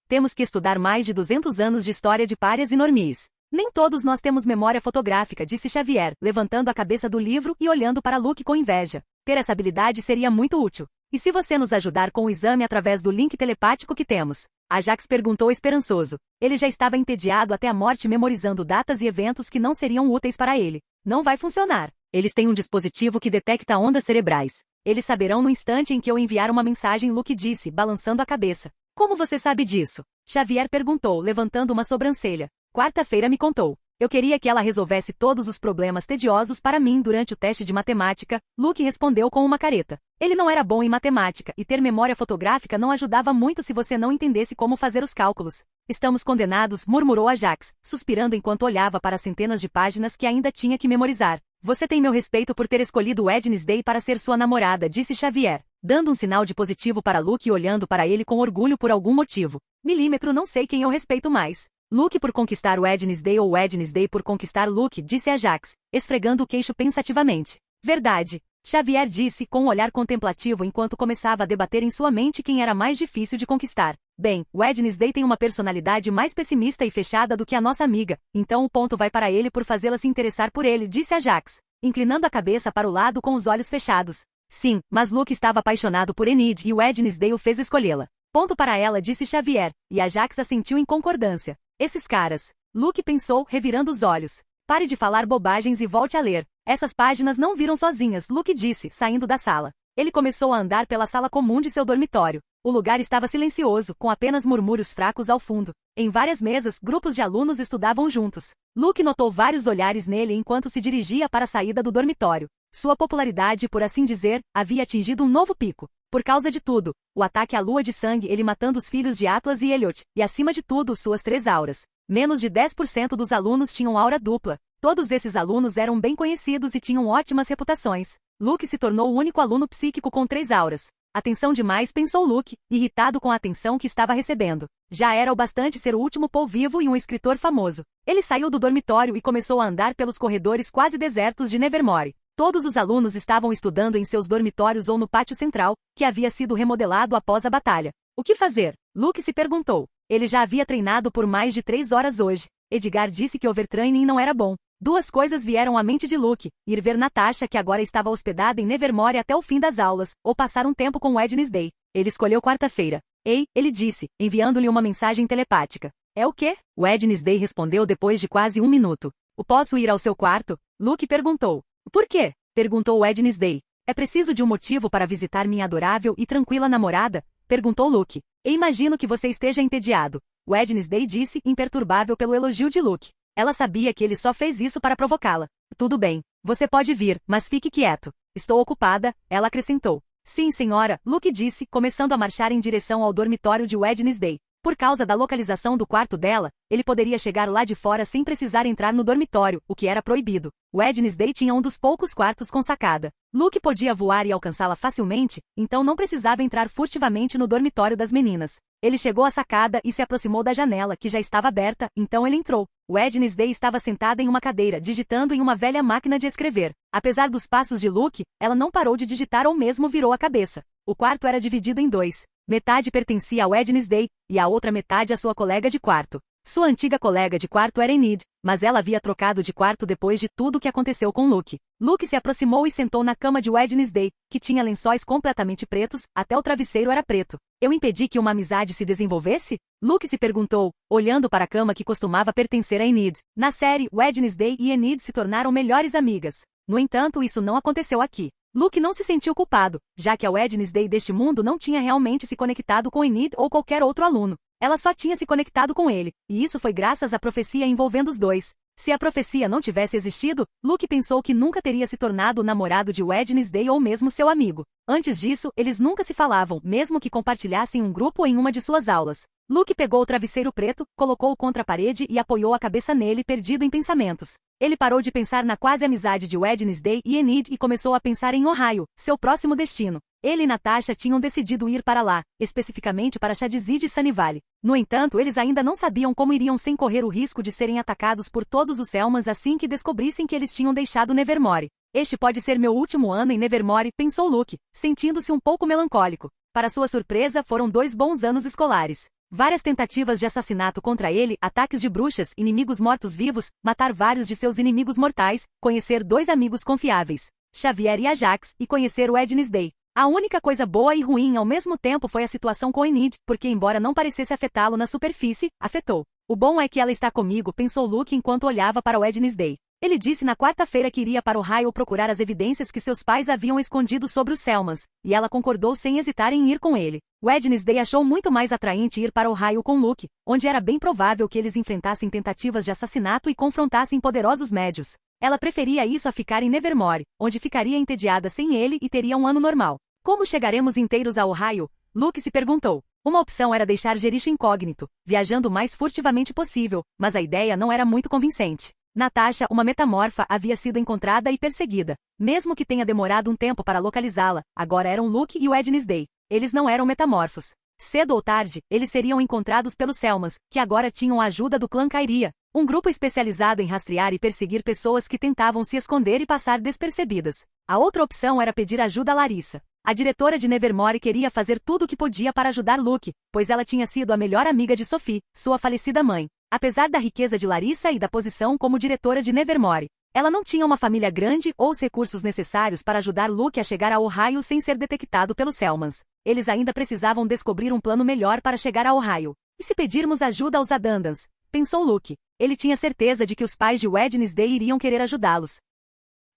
Temos que estudar mais de 200 anos de história de párias e normies. Nem todos nós temos memória fotográfica, disse Xavier, levantando a cabeça do livro e olhando para Luke com inveja. Ter essa habilidade seria muito útil. E se você nos ajudar com o exame através do link telepático que temos? Ajax perguntou esperançoso. Ele já estava entediado até a morte memorizando datas e eventos que não seriam úteis para ele. Não vai funcionar. Eles têm um dispositivo que detecta ondas cerebrais. Eles saberão no instante em que eu enviar uma mensagem, Luke disse, balançando a cabeça. Como você sabe disso? Xavier perguntou, levantando uma sobrancelha. Quarta-feira me contou. Eu queria que ela resolvesse todos os problemas tediosos para mim durante o teste de matemática, Luke respondeu com uma careta. Ele não era bom em matemática, e ter memória fotográfica não ajudava muito se você não entendesse como fazer os cálculos. Estamos condenados, murmurou Ajax, suspirando enquanto olhava para as centenas de páginas que ainda tinha que memorizar. Você tem meu respeito por ter escolhido Wednesday para ser sua namorada, disse Xavier, dando um sinal de positivo para Luke e olhando para ele com orgulho por algum motivo. Milímetro, não sei quem eu respeito mais. Luke por conquistar Wednesday ou Wednesday por conquistar Luke, disse Ajax, esfregando o queixo pensativamente. Verdade. Xavier disse com um olhar contemplativo enquanto começava a debater em sua mente quem era mais difícil de conquistar. Bem, Wednesday tem uma personalidade mais pessimista e fechada do que a nossa amiga, então o ponto vai para ele por fazê-la se interessar por ele, disse a Jax, inclinando a cabeça para o lado com os olhos fechados. Sim, mas Luke estava apaixonado por Enid e Wednesday o fez escolhê-la. Ponto para ela, disse Xavier, e a Jax assentiu em concordância. Esses caras. Luke pensou, revirando os olhos. Pare de falar bobagens e volte a ler. Essas páginas não viram sozinhas, Luke disse, saindo da sala. Ele começou a andar pela sala comum de seu dormitório. O lugar estava silencioso, com apenas murmúrios fracos ao fundo. Em várias mesas, grupos de alunos estudavam juntos. Luke notou vários olhares nele enquanto se dirigia para a saída do dormitório. Sua popularidade, por assim dizer, havia atingido um novo pico. Por causa de tudo, o ataque à lua de sangue, ele matando os filhos de Atlas e Elliot, e acima de tudo, suas 3 auras. Menos de 10% dos alunos tinham aura dupla. Todos esses alunos eram bem conhecidos e tinham ótimas reputações. Luke se tornou o único aluno psíquico com 3 auras. Atenção demais, pensou Luke, irritado com a atenção que estava recebendo. Já era o bastante ser o último Paul vivo e um escritor famoso. Ele saiu do dormitório e começou a andar pelos corredores quase desertos de Nevermore. Todos os alunos estavam estudando em seus dormitórios ou no pátio central, que havia sido remodelado após a batalha. O que fazer? Luke se perguntou. Ele já havia treinado por mais de 3 horas hoje. Edgar disse que overtraining não era bom. 2 coisas vieram à mente de Luke: ir ver Natasha, que agora estava hospedada em Nevermore até o fim das aulas, ou passar um tempo com Wednesday. Ele escolheu quarta-feira. Ei, ele disse, enviando-lhe uma mensagem telepática. É o quê? Wednesday respondeu depois de quase 1 minuto. Posso ir ao seu quarto? Luke perguntou. Por quê? Perguntou Wednesday. É preciso de um motivo para visitar minha adorável e tranquila namorada? Perguntou Luke. E imagino que você esteja entediado. Wednesday disse, imperturbável pelo elogio de Luke. Ela sabia que ele só fez isso para provocá-la. Tudo bem. Você pode vir, mas fique quieto. Estou ocupada, ela acrescentou. Sim, senhora, Luke disse, começando a marchar em direção ao dormitório de Wednesday. Por causa da localização do quarto dela, ele poderia chegar lá de fora sem precisar entrar no dormitório, o que era proibido. Wednesday tinha um dos poucos quartos com sacada. Luke podia voar e alcançá-la facilmente, então não precisava entrar furtivamente no dormitório das meninas. Ele chegou à sacada e se aproximou da janela, que já estava aberta, então ele entrou. Wednesday estava sentada em uma cadeira, digitando em uma velha máquina de escrever. Apesar dos passos de Luke, ela não parou de digitar ou mesmo virou a cabeça. O quarto era dividido em 2. Metade pertencia a Wednesday, e a outra metade à sua colega de quarto. Sua antiga colega de quarto era Enid, mas ela havia trocado de quarto depois de tudo o que aconteceu com Luke. Luke se aproximou e sentou na cama de Wednesday, que tinha lençóis completamente pretos, até o travesseiro era preto. Eu impedi que uma amizade se desenvolvesse? Luke se perguntou, olhando para a cama que costumava pertencer a Enid. Na série, Wednesday e Enid se tornaram melhores amigas. No entanto, isso não aconteceu aqui. Luke não se sentiu culpado, já que a Wednesday deste mundo não tinha realmente se conectado com Enid ou qualquer outro aluno. Ela só tinha se conectado com ele, e isso foi graças à profecia envolvendo os dois. Se a profecia não tivesse existido, Luke pensou que nunca teria se tornado o namorado de Wednesday ou mesmo seu amigo. Antes disso, eles nunca se falavam, mesmo que compartilhassem um grupo em uma de suas aulas. Luke pegou o travesseiro preto, colocou-o contra a parede e apoiou a cabeça nele, perdido em pensamentos. Ele parou de pensar na quase amizade de Wednesday e Enid e começou a pensar em Ohio, seu próximo destino. Ele e Natasha tinham decidido ir para lá, especificamente para Shadzid e Sunnyvale. No entanto, eles ainda não sabiam como iriam sem correr o risco de serem atacados por todos os Selmas assim que descobrissem que eles tinham deixado Nevermore. Este pode ser meu último ano em Nevermore, pensou Luke, sentindo-se um pouco melancólico. Para sua surpresa, foram 2 bons anos escolares. Várias tentativas de assassinato contra ele, ataques de bruxas, inimigos mortos-vivos, matar vários de seus inimigos mortais, conhecer 2 amigos confiáveis, Xavier e Ajax, e conhecer Wednesday. A única coisa boa e ruim ao mesmo tempo foi a situação com Enid, porque embora não parecesse afetá-lo na superfície, afetou. O bom é que ela está comigo, pensou Luke enquanto olhava para Wednesday. Ele disse na quarta-feira que iria para Ohio procurar as evidências que seus pais haviam escondido sobre os Selmas, e ela concordou sem hesitar em ir com ele. Wednesday achou muito mais atraente ir para Ohio com Luke, onde era bem provável que eles enfrentassem tentativas de assassinato e confrontassem poderosos médios. Ela preferia isso a ficar em Nevermore, onde ficaria entediada sem ele e teria um ano normal. Como chegaremos inteiros a Ohio? Luke se perguntou. Uma opção era deixar Jericho incógnito, viajando o mais furtivamente possível, mas a ideia não era muito convincente. Natasha, uma metamorfa, havia sido encontrada e perseguida. Mesmo que tenha demorado um tempo para localizá-la, agora eram Luke e Wednesday. Eles não eram metamorfos. Cedo ou tarde, eles seriam encontrados pelos Selmas, que agora tinham a ajuda do clã Kyria, um grupo especializado em rastrear e perseguir pessoas que tentavam se esconder e passar despercebidas. A outra opção era pedir ajuda a Larissa. A diretora de Nevermore queria fazer tudo o que podia para ajudar Luke, pois ela tinha sido a melhor amiga de Sophie, sua falecida mãe. Apesar da riqueza de Larissa e da posição como diretora de Nevermore, ela não tinha uma família grande ou os recursos necessários para ajudar Luke a chegar a Ohio sem ser detectado pelos Selmans. Eles ainda precisavam descobrir um plano melhor para chegar a Ohio. E se pedirmos ajuda aos Adandans? Pensou Luke. Ele tinha certeza de que os pais de Wednesday iriam querer ajudá-los.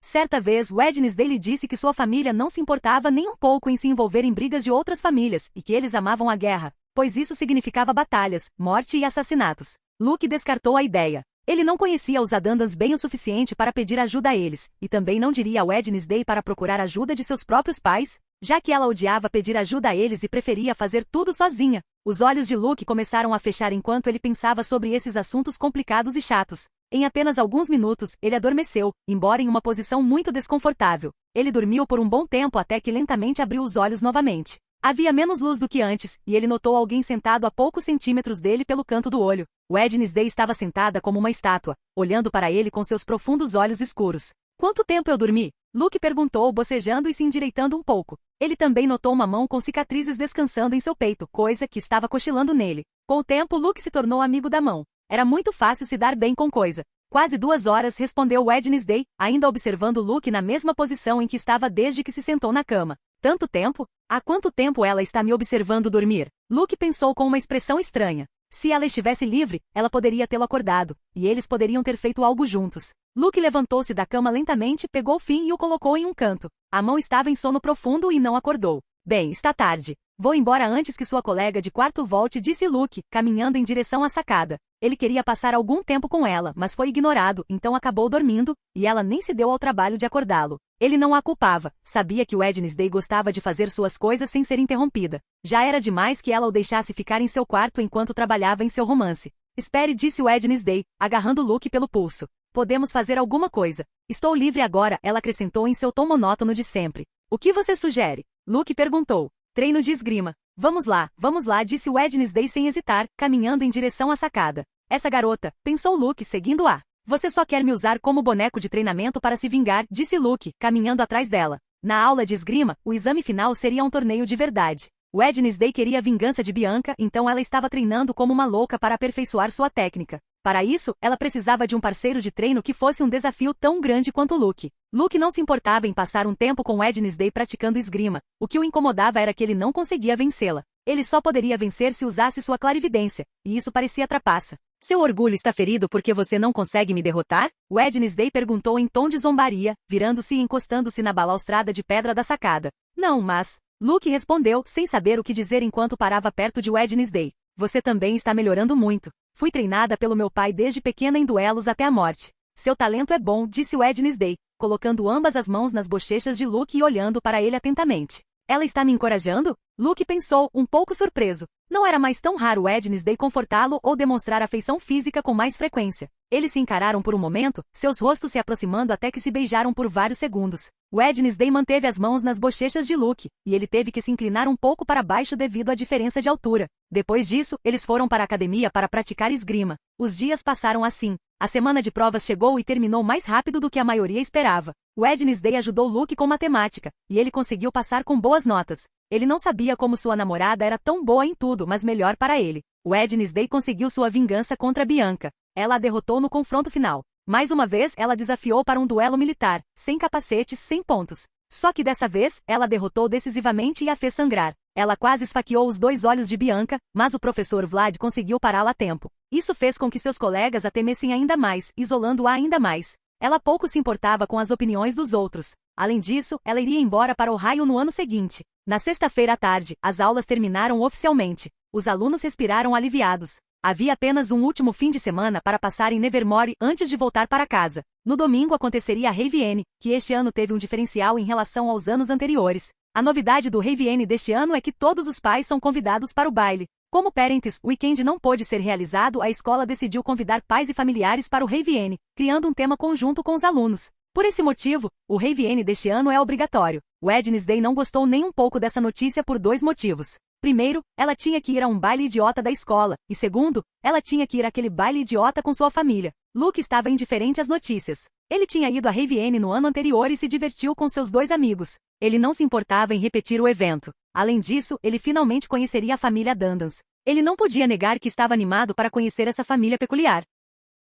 Certa vez, Wednesday lhe disse que sua família não se importava nem um pouco em se envolver em brigas de outras famílias, e que eles amavam a guerra, pois isso significava batalhas, morte e assassinatos. Luke descartou a ideia. Ele não conhecia os Adandans bem o suficiente para pedir ajuda a eles, e também não diria a Wednesday para procurar ajuda de seus próprios pais, já que ela odiava pedir ajuda a eles e preferia fazer tudo sozinha. Os olhos de Luke começaram a fechar enquanto ele pensava sobre esses assuntos complicados e chatos. Em apenas alguns minutos, ele adormeceu, embora em uma posição muito desconfortável. Ele dormiu por um bom tempo até que lentamente abriu os olhos novamente. Havia menos luz do que antes, e ele notou alguém sentado a poucos centímetros dele pelo canto do olho. Wednesday estava sentada como uma estátua, olhando para ele com seus profundos olhos escuros. Quanto tempo eu dormi? Luke perguntou, bocejando e se endireitando um pouco. Ele também notou uma mão com cicatrizes descansando em seu peito, coisa que estava cochilando nele. Com o tempo, Luke se tornou amigo da mão. Era muito fácil se dar bem com coisa. Quase 2 horas, respondeu Wednesday, ainda observando Luke na mesma posição em que estava desde que se sentou na cama. Tanto tempo? Há quanto tempo ela está me observando dormir? Luke pensou com uma expressão estranha. Se ela estivesse livre, ela poderia tê-lo acordado, e eles poderiam ter feito algo juntos. Luke levantou-se da cama lentamente, pegou o fim e o colocou em um canto. A mão estava em sono profundo e não acordou. Bem, está tarde. Vou embora antes que sua colega de quarto volte, disse Luke, caminhando em direção à sacada. Ele queria passar algum tempo com ela, mas foi ignorado, então acabou dormindo, e ela nem se deu ao trabalho de acordá-lo. Ele não a culpava, sabia que Wednesday gostava de fazer suas coisas sem ser interrompida. Já era demais que ela o deixasse ficar em seu quarto enquanto trabalhava em seu romance. Espere, disse Wednesday, agarrando Luke pelo pulso. Podemos fazer alguma coisa. Estou livre agora, ela acrescentou em seu tom monótono de sempre. O que você sugere? Luke perguntou. Treino de esgrima. Vamos lá, disse Wednesday sem hesitar, caminhando em direção à sacada. Essa garota, pensou Luke seguindo-a. Você só quer me usar como boneco de treinamento para se vingar, disse Luke, caminhando atrás dela. Na aula de esgrima, o exame final seria um torneio de verdade. Wednesday queria a vingança de Bianca, então ela estava treinando como uma louca para aperfeiçoar sua técnica. Para isso, ela precisava de um parceiro de treino que fosse um desafio tão grande quanto Luke. Luke não se importava em passar um tempo com Wednesday praticando esgrima. O que o incomodava era que ele não conseguia vencê-la. Ele só poderia vencer se usasse sua clarividência, e isso parecia trapaça. Seu orgulho está ferido porque você não consegue me derrotar? Wednesday perguntou em tom de zombaria, virando-se e encostando-se na balaustrada de pedra da sacada. Não, mas... Luke respondeu, sem saber o que dizer enquanto parava perto de Wednesday. Você também está melhorando muito. Fui treinada pelo meu pai desde pequena em duelos até a morte. Seu talento é bom, disse Wednesday, colocando ambas as mãos nas bochechas de Luke e olhando para ele atentamente. Ela está me encorajando? Luke pensou, um pouco surpreso. Não era mais tão raro Wednesday confortá-lo ou demonstrar afeição física com mais frequência. Eles se encararam por um momento, seus rostos se aproximando até que se beijaram por vários segundos. Wednesday manteve as mãos nas bochechas de Luke, e ele teve que se inclinar um pouco para baixo devido à diferença de altura. Depois disso, eles foram para a academia para praticar esgrima. Os dias passaram assim. A semana de provas chegou e terminou mais rápido do que a maioria esperava. Wednesday ajudou Luke com matemática, e ele conseguiu passar com boas notas. Ele não sabia como sua namorada era tão boa em tudo, mas melhor para ele. Wednesday conseguiu sua vingança contra Bianca. Ela a derrotou no confronto final. Mais uma vez, ela desafiou para um duelo militar, sem capacetes, sem pontos. Só que dessa vez, ela a derrotou decisivamente e a fez sangrar. Ela quase esfaqueou os 2 olhos de Bianca, mas o professor Vlad conseguiu pará-la a tempo. Isso fez com que seus colegas a temessem ainda mais, isolando-a ainda mais. Ela pouco se importava com as opiniões dos outros. Além disso, ela iria embora para Ohio no ano seguinte. Na sexta-feira à tarde, as aulas terminaram oficialmente. Os alunos respiraram aliviados. Havia apenas um último fim de semana para passar em Nevermore antes de voltar para casa. No domingo aconteceria a Ravienne, que este ano teve um diferencial em relação aos anos anteriores. A novidade do Ravienne deste ano é que todos os pais são convidados para o baile. Como Parents Weekend não pôde ser realizado, a escola decidiu convidar pais e familiares para o Ravienne, criando um tema conjunto com os alunos. Por esse motivo, o Ravienne deste ano é obrigatório. Wednesday não gostou nem um pouco dessa notícia por 2 motivos. Primeiro, ela tinha que ir a um baile idiota da escola, e segundo, ela tinha que ir àquele baile idiota com sua família. Luke estava indiferente às notícias. Ele tinha ido a Rivienne no ano anterior e se divertiu com seus 2 amigos. Ele não se importava em repetir o evento. Além disso, ele finalmente conheceria a família Dandans. Ele não podia negar que estava animado para conhecer essa família peculiar.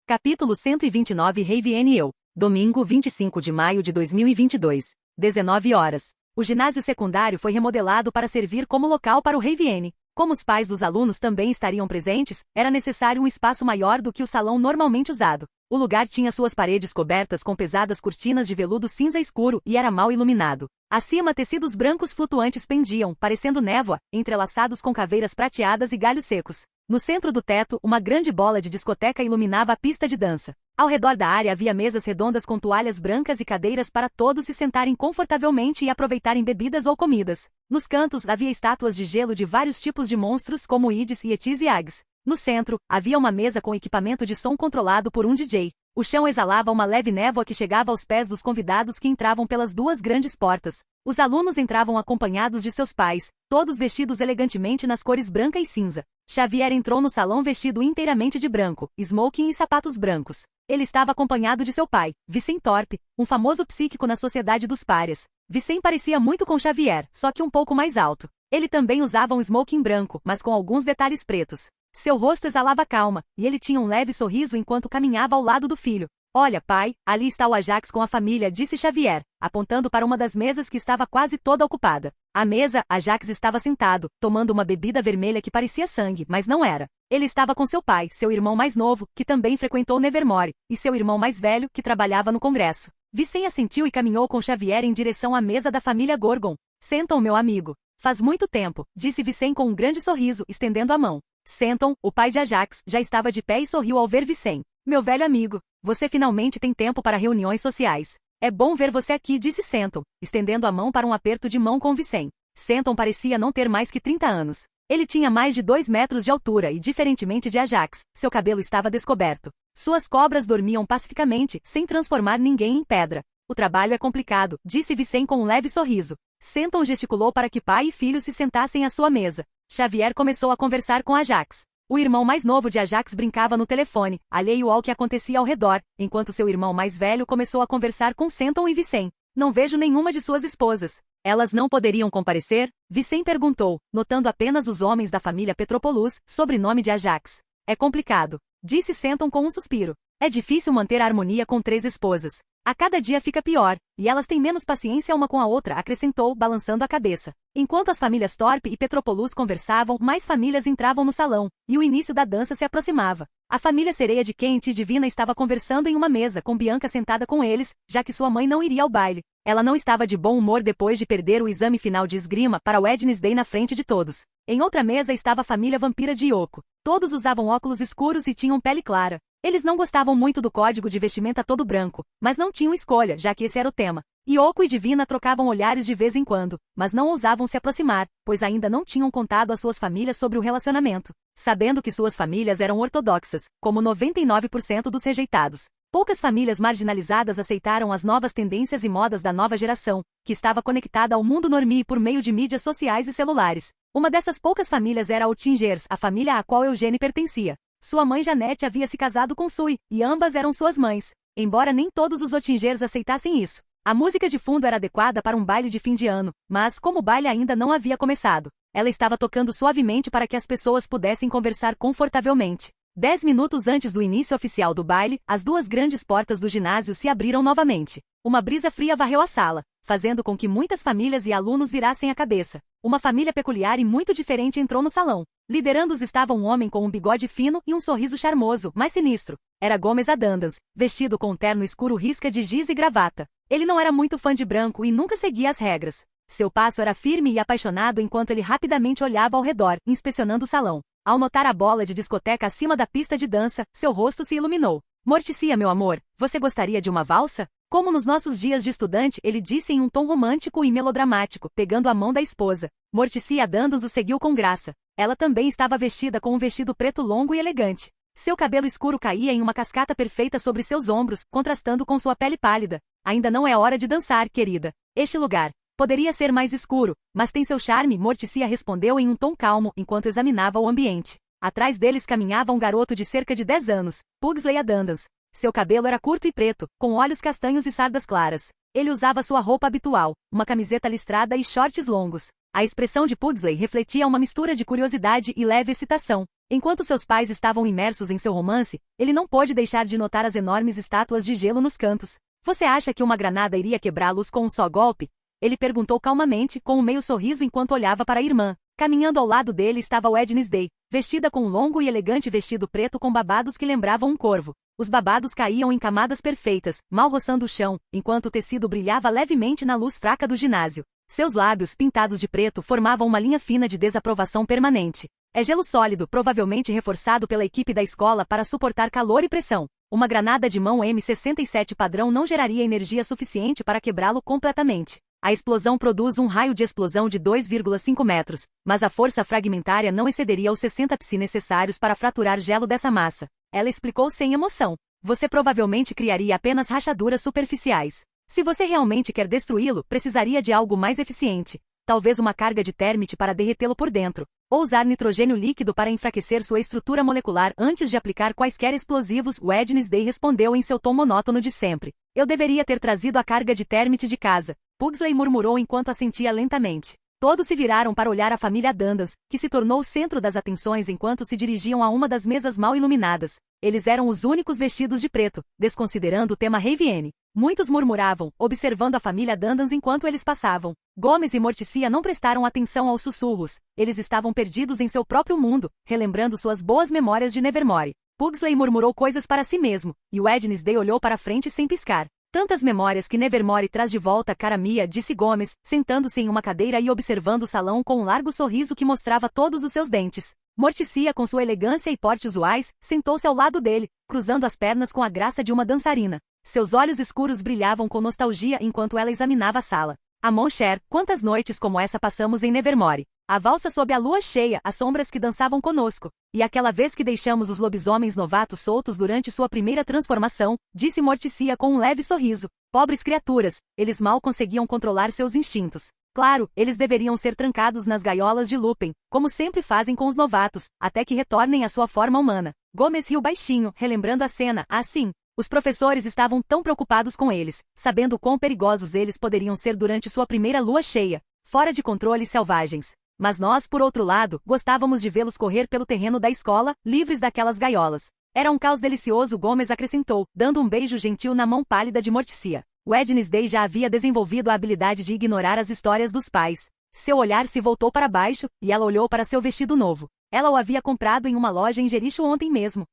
Capítulo 129 Rivienne e eu. Domingo 25 de maio de 2022. 19 horas. O ginásio secundário foi remodelado para servir como local para o Rivienne. Como os pais dos alunos também estariam presentes, era necessário um espaço maior do que o salão normalmente usado. O lugar tinha suas paredes cobertas com pesadas cortinas de veludo cinza escuro e era mal iluminado. Acima, tecidos brancos flutuantes pendiam, parecendo névoa, entrelaçados com caveiras prateadas e galhos secos. No centro do teto, uma grande bola de discoteca iluminava a pista de dança. Ao redor da área havia mesas redondas com toalhas brancas e cadeiras para todos se sentarem confortavelmente e aproveitarem bebidas ou comidas. Nos cantos havia estátuas de gelo de vários tipos de monstros como Idis, Yetis e Ags. No centro, havia uma mesa com equipamento de som controlado por um DJ. O chão exalava uma leve névoa que chegava aos pés dos convidados que entravam pelas 2 grandes portas. Os alunos entravam acompanhados de seus pais, todos vestidos elegantemente nas cores branca e cinza. Xavier entrou no salão vestido inteiramente de branco, smoking e sapatos brancos. Ele estava acompanhado de seu pai, Vicen Thorpe, um famoso psíquico na sociedade dos párias. Vicen parecia muito com Xavier, só que um pouco mais alto. Ele também usava um smoking branco, mas com alguns detalhes pretos. Seu rosto exalava calma, e ele tinha um leve sorriso enquanto caminhava ao lado do filho. Olha, pai, ali está o Ajax com a família, disse Xavier, apontando para uma das mesas que estava quase toda ocupada. À mesa, Ajax estava sentado, tomando uma bebida vermelha que parecia sangue, mas não era. Ele estava com seu pai, seu irmão mais novo, que também frequentou Nevermore, e seu irmão mais velho, que trabalhava no Congresso. Vicen assentiu e caminhou com Xavier em direção à mesa da família Gorgon. Sentam, meu amigo. Faz muito tempo, disse Vicen com um grande sorriso, estendendo a mão. Senton, o pai de Ajax, já estava de pé e sorriu ao ver Vicen. Meu velho amigo, você finalmente tem tempo para reuniões sociais. É bom ver você aqui, disse Senton, estendendo a mão para um aperto de mão com Vicen. Senton parecia não ter mais que 30 anos. Ele tinha mais de 2 metros de altura e, diferentemente de Ajax, seu cabelo estava descoberto. Suas cobras dormiam pacificamente, sem transformar ninguém em pedra. O trabalho é complicado, disse Vicen com um leve sorriso. Senton gesticulou para que pai e filho se sentassem à sua mesa. Xavier começou a conversar com Ajax. O irmão mais novo de Ajax brincava no telefone, alheio ao que acontecia ao redor, enquanto seu irmão mais velho começou a conversar com Senton e Vicen. Não vejo nenhuma de suas esposas. Elas não poderiam comparecer? Vicen perguntou, notando apenas os homens da família Petropoulos, sobrenome de Ajax. É complicado, disse Senton com um suspiro. É difícil manter a harmonia com 3 esposas. A cada dia fica pior, e elas têm menos paciência uma com a outra, acrescentou, balançando a cabeça. Enquanto as famílias Thorpe e Petropoulos conversavam, mais famílias entravam no salão, e o início da dança se aproximava. A família Sereia de Kent e Divina estava conversando em uma mesa com Bianca sentada com eles, já que sua mãe não iria ao baile. Ela não estava de bom humor depois de perder o exame final de esgrima para Wednesday na frente de todos. Em outra mesa estava a família vampira de Yoko. Todos usavam óculos escuros e tinham pele clara. Eles não gostavam muito do código de vestimenta todo branco, mas não tinham escolha, já que esse era o tema. Yoko e Divina trocavam olhares de vez em quando, mas não ousavam se aproximar, pois ainda não tinham contado às suas famílias sobre o relacionamento. Sabendo que suas famílias eram ortodoxas, como 99% dos rejeitados. Poucas famílias marginalizadas aceitaram as novas tendências e modas da nova geração, que estava conectada ao mundo normie por meio de mídias sociais e celulares. Uma dessas poucas famílias era a Oettingers, a família à qual Eugene pertencia. Sua mãe Janete havia se casado com Sue, e ambas eram suas mães. Embora nem todos os Oettingers aceitassem isso. A música de fundo era adequada para um baile de fim de ano, mas como o baile ainda não havia começado, ela estava tocando suavemente para que as pessoas pudessem conversar confortavelmente. 10 minutos antes do início oficial do baile, as 2 grandes portas do ginásio se abriram novamente. Uma brisa fria varreu a sala, fazendo com que muitas famílias e alunos virassem a cabeça. Uma família peculiar e muito diferente entrou no salão. Liderando-os estava um homem com um bigode fino e um sorriso charmoso, mas sinistro. Era Gomes Adandans, vestido com um terno escuro risca de giz e gravata. Ele não era muito fã de branco e nunca seguia as regras. Seu passo era firme e apaixonado enquanto ele rapidamente olhava ao redor, inspecionando o salão. Ao notar a bola de discoteca acima da pista de dança, seu rosto se iluminou. Morticia, meu amor, você gostaria de uma valsa? Como nos nossos dias de estudante, ele disse em um tom romântico e melodramático, pegando a mão da esposa. Morticia Adandans o seguiu com graça. Ela também estava vestida com um vestido preto longo e elegante. Seu cabelo escuro caía em uma cascata perfeita sobre seus ombros, contrastando com sua pele pálida. Ainda não é hora de dançar, querida. Este lugar poderia ser mais escuro, mas tem seu charme, Morticia respondeu em um tom calmo, enquanto examinava o ambiente. Atrás deles caminhava um garoto de cerca de 10 anos, Pugsley Adandans. Seu cabelo era curto e preto, com olhos castanhos e sardas claras. Ele usava sua roupa habitual, uma camiseta listrada e shorts longos. A expressão de Pugsley refletia uma mistura de curiosidade e leve excitação. Enquanto seus pais estavam imersos em seu romance, ele não pôde deixar de notar as enormes estátuas de gelo nos cantos. Você acha que uma granada iria quebrá-los com um só golpe? Ele perguntou calmamente, com um meio sorriso enquanto olhava para a irmã. Caminhando ao lado dele estava Wednesday, vestida com um longo e elegante vestido preto com babados que lembravam um corvo. Os babados caíam em camadas perfeitas, mal roçando o chão, enquanto o tecido brilhava levemente na luz fraca do ginásio. Seus lábios, pintados de preto, formavam uma linha fina de desaprovação permanente. É gelo sólido, provavelmente reforçado pela equipe da escola para suportar calor e pressão. Uma granada de mão M67 padrão não geraria energia suficiente para quebrá-lo completamente. A explosão produz um raio de explosão de 2,5 metros, mas a força fragmentária não excederia os 60 psi necessários para fraturar gelo dessa massa. Ela explicou sem emoção. Você provavelmente criaria apenas rachaduras superficiais. Se você realmente quer destruí-lo, precisaria de algo mais eficiente. Talvez uma carga de termite para derretê-lo por dentro, ou usar nitrogênio líquido para enfraquecer sua estrutura molecular antes de aplicar quaisquer explosivos. Wednesday respondeu em seu tom monótono de sempre. Eu deveria ter trazido a carga de termite de casa. Pugsley murmurou enquanto assentia lentamente. Todos se viraram para olhar a família Dundas, que se tornou o centro das atenções enquanto se dirigiam a uma das mesas mal iluminadas. Eles eram os únicos vestidos de preto, desconsiderando o tema Ravienne. Muitos murmuravam, observando a família Dundas enquanto eles passavam. Gomes e Morticia não prestaram atenção aos sussurros. Eles estavam perdidos em seu próprio mundo, relembrando suas boas memórias de Nevermore. Pugsley murmurou coisas para si mesmo, e Wednesday olhou para frente sem piscar. Tantas memórias que Nevermore traz de volta, cara Mia, disse Gomes, sentando-se em uma cadeira e observando o salão com um largo sorriso que mostrava todos os seus dentes. Morticia, com sua elegância e porte usuais, sentou-se ao lado dele, cruzando as pernas com a graça de uma dançarina. Seus olhos escuros brilhavam com nostalgia enquanto ela examinava a sala. A Mon Cher, quantas noites como essa passamos em Nevermore. A valsa sob a lua cheia, as sombras que dançavam conosco. E aquela vez que deixamos os lobisomens novatos soltos durante sua primeira transformação, disse Morticia com um leve sorriso. Pobres criaturas, eles mal conseguiam controlar seus instintos. Claro, eles deveriam ser trancados nas gaiolas de Lupin, como sempre fazem com os novatos, até que retornem à sua forma humana. Gomes riu baixinho, relembrando a cena. Assim, os professores estavam tão preocupados com eles, sabendo quão perigosos eles poderiam ser durante sua primeira lua cheia, fora de controle selvagens. Mas nós, por outro lado, gostávamos de vê-los correr pelo terreno da escola, livres daquelas gaiolas. Era um caos delicioso, Gomes acrescentou, dando um beijo gentil na mão pálida de Morticia. Wednesday já havia desenvolvido a habilidade de ignorar as histórias dos pais. Seu olhar se voltou para baixo, e ela olhou para seu vestido novo. Ela o havia comprado em uma loja em Jericho ontem mesmo.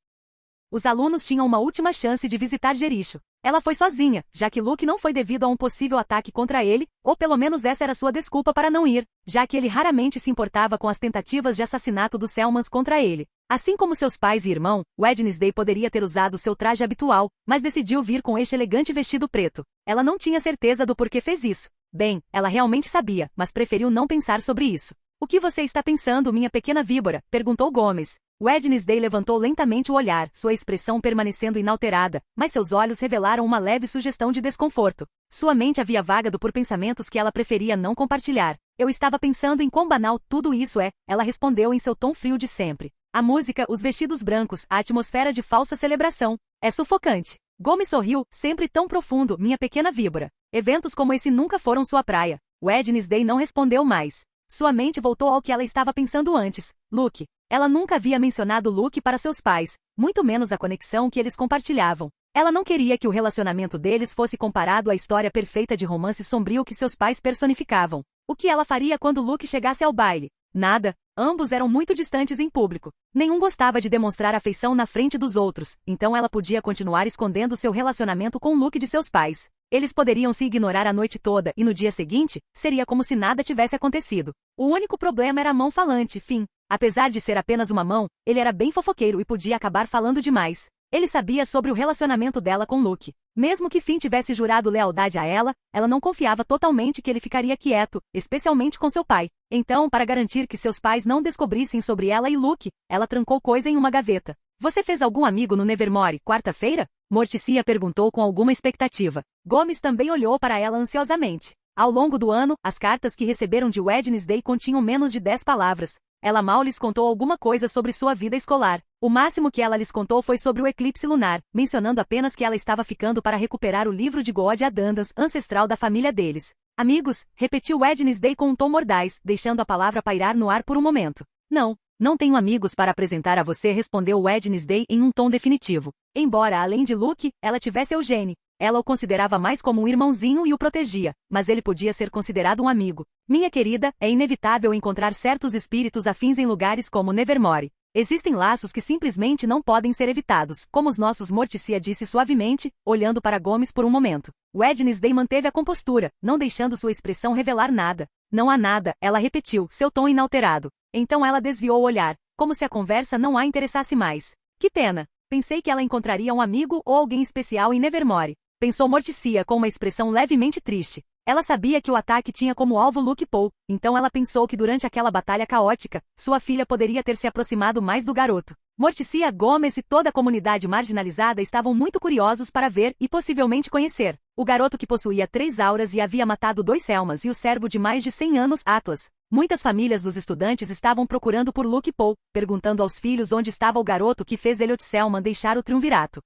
Os alunos tinham uma última chance de visitar Jericho. Ela foi sozinha, já que Luke não foi devido a um possível ataque contra ele, ou pelo menos essa era sua desculpa para não ir, já que ele raramente se importava com as tentativas de assassinato dos Selmans contra ele. Assim como seus pais e irmão, Wednesday poderia ter usado seu traje habitual, mas decidiu vir com este elegante vestido preto. Ela não tinha certeza do porquê fez isso. Bem, ela realmente sabia, mas preferiu não pensar sobre isso. O que você está pensando, minha pequena víbora? Perguntou Gomes. Wednesday levantou lentamente o olhar, sua expressão permanecendo inalterada, mas seus olhos revelaram uma leve sugestão de desconforto. Sua mente havia vagado por pensamentos que ela preferia não compartilhar. Eu estava pensando em quão banal tudo isso é, ela respondeu em seu tom frio de sempre. A música, os vestidos brancos, a atmosfera de falsa celebração. É sufocante. Gomes sorriu, sempre tão profundo, minha pequena víbora. Eventos como esse nunca foram sua praia. Wednesday não respondeu mais. Sua mente voltou ao que ela estava pensando antes. Luke. Ela nunca havia mencionado Luke para seus pais, muito menos a conexão que eles compartilhavam. Ela não queria que o relacionamento deles fosse comparado à história perfeita de romance sombrio que seus pais personificavam. O que ela faria quando Luke chegasse ao baile? Nada. Ambos eram muito distantes em público. Nenhum gostava de demonstrar afeição na frente dos outros, então ela podia continuar escondendo seu relacionamento com Luke de seus pais. Eles poderiam se ignorar a noite toda e no dia seguinte, seria como se nada tivesse acontecido. O único problema era a mão falante, Finn. Apesar de ser apenas uma mão, ele era bem fofoqueiro e podia acabar falando demais. Ele sabia sobre o relacionamento dela com Luke. Mesmo que Finn tivesse jurado lealdade a ela, ela não confiava totalmente que ele ficaria quieto, especialmente com seu pai. Então, para garantir que seus pais não descobrissem sobre ela e Luke, ela trancou coisa em uma gaveta. Você fez algum amigo no Nevermore, quarta-feira? Morticia perguntou com alguma expectativa. Gomes também olhou para ela ansiosamente. Ao longo do ano, as cartas que receberam de Wednesday continham menos de 10 palavras. Ela mal lhes contou alguma coisa sobre sua vida escolar. O máximo que ela lhes contou foi sobre o eclipse lunar, mencionando apenas que ela estava ficando para recuperar o livro de God Adandans, ancestral da família deles. Amigos, repetiu Wednesday com um tom mordaz, deixando a palavra pairar no ar por um momento. Não tenho amigos para apresentar a você, respondeu Wednesday em um tom definitivo. Embora, além de Luke, ela tivesse Eugene. Ela o considerava mais como um irmãozinho e o protegia, mas ele podia ser considerado um amigo. Minha querida, é inevitável encontrar certos espíritos afins em lugares como Nevermore. Existem laços que simplesmente não podem ser evitados, como os nossos, Morticia disse suavemente, olhando para Gomes por um momento. Wednesday manteve a compostura, não deixando sua expressão revelar nada. Não há nada, ela repetiu, seu tom inalterado. Então ela desviou o olhar, como se a conversa não a interessasse mais. Que pena. Pensei que ela encontraria um amigo ou alguém especial em Nevermore. Pensou Morticia com uma expressão levemente triste. Ela sabia que o ataque tinha como alvo Luke Poe, então ela pensou que durante aquela batalha caótica, sua filha poderia ter se aproximado mais do garoto. Morticia, Gomes e toda a comunidade marginalizada estavam muito curiosos para ver e possivelmente conhecer o garoto que possuía 3 auras e havia matado 2 Selmas e o servo de mais de 100 anos, Atlas. Muitas famílias dos estudantes estavam procurando por Luke Poe, perguntando aos filhos onde estava o garoto que fez Elliot Selman deixar o triunvirato.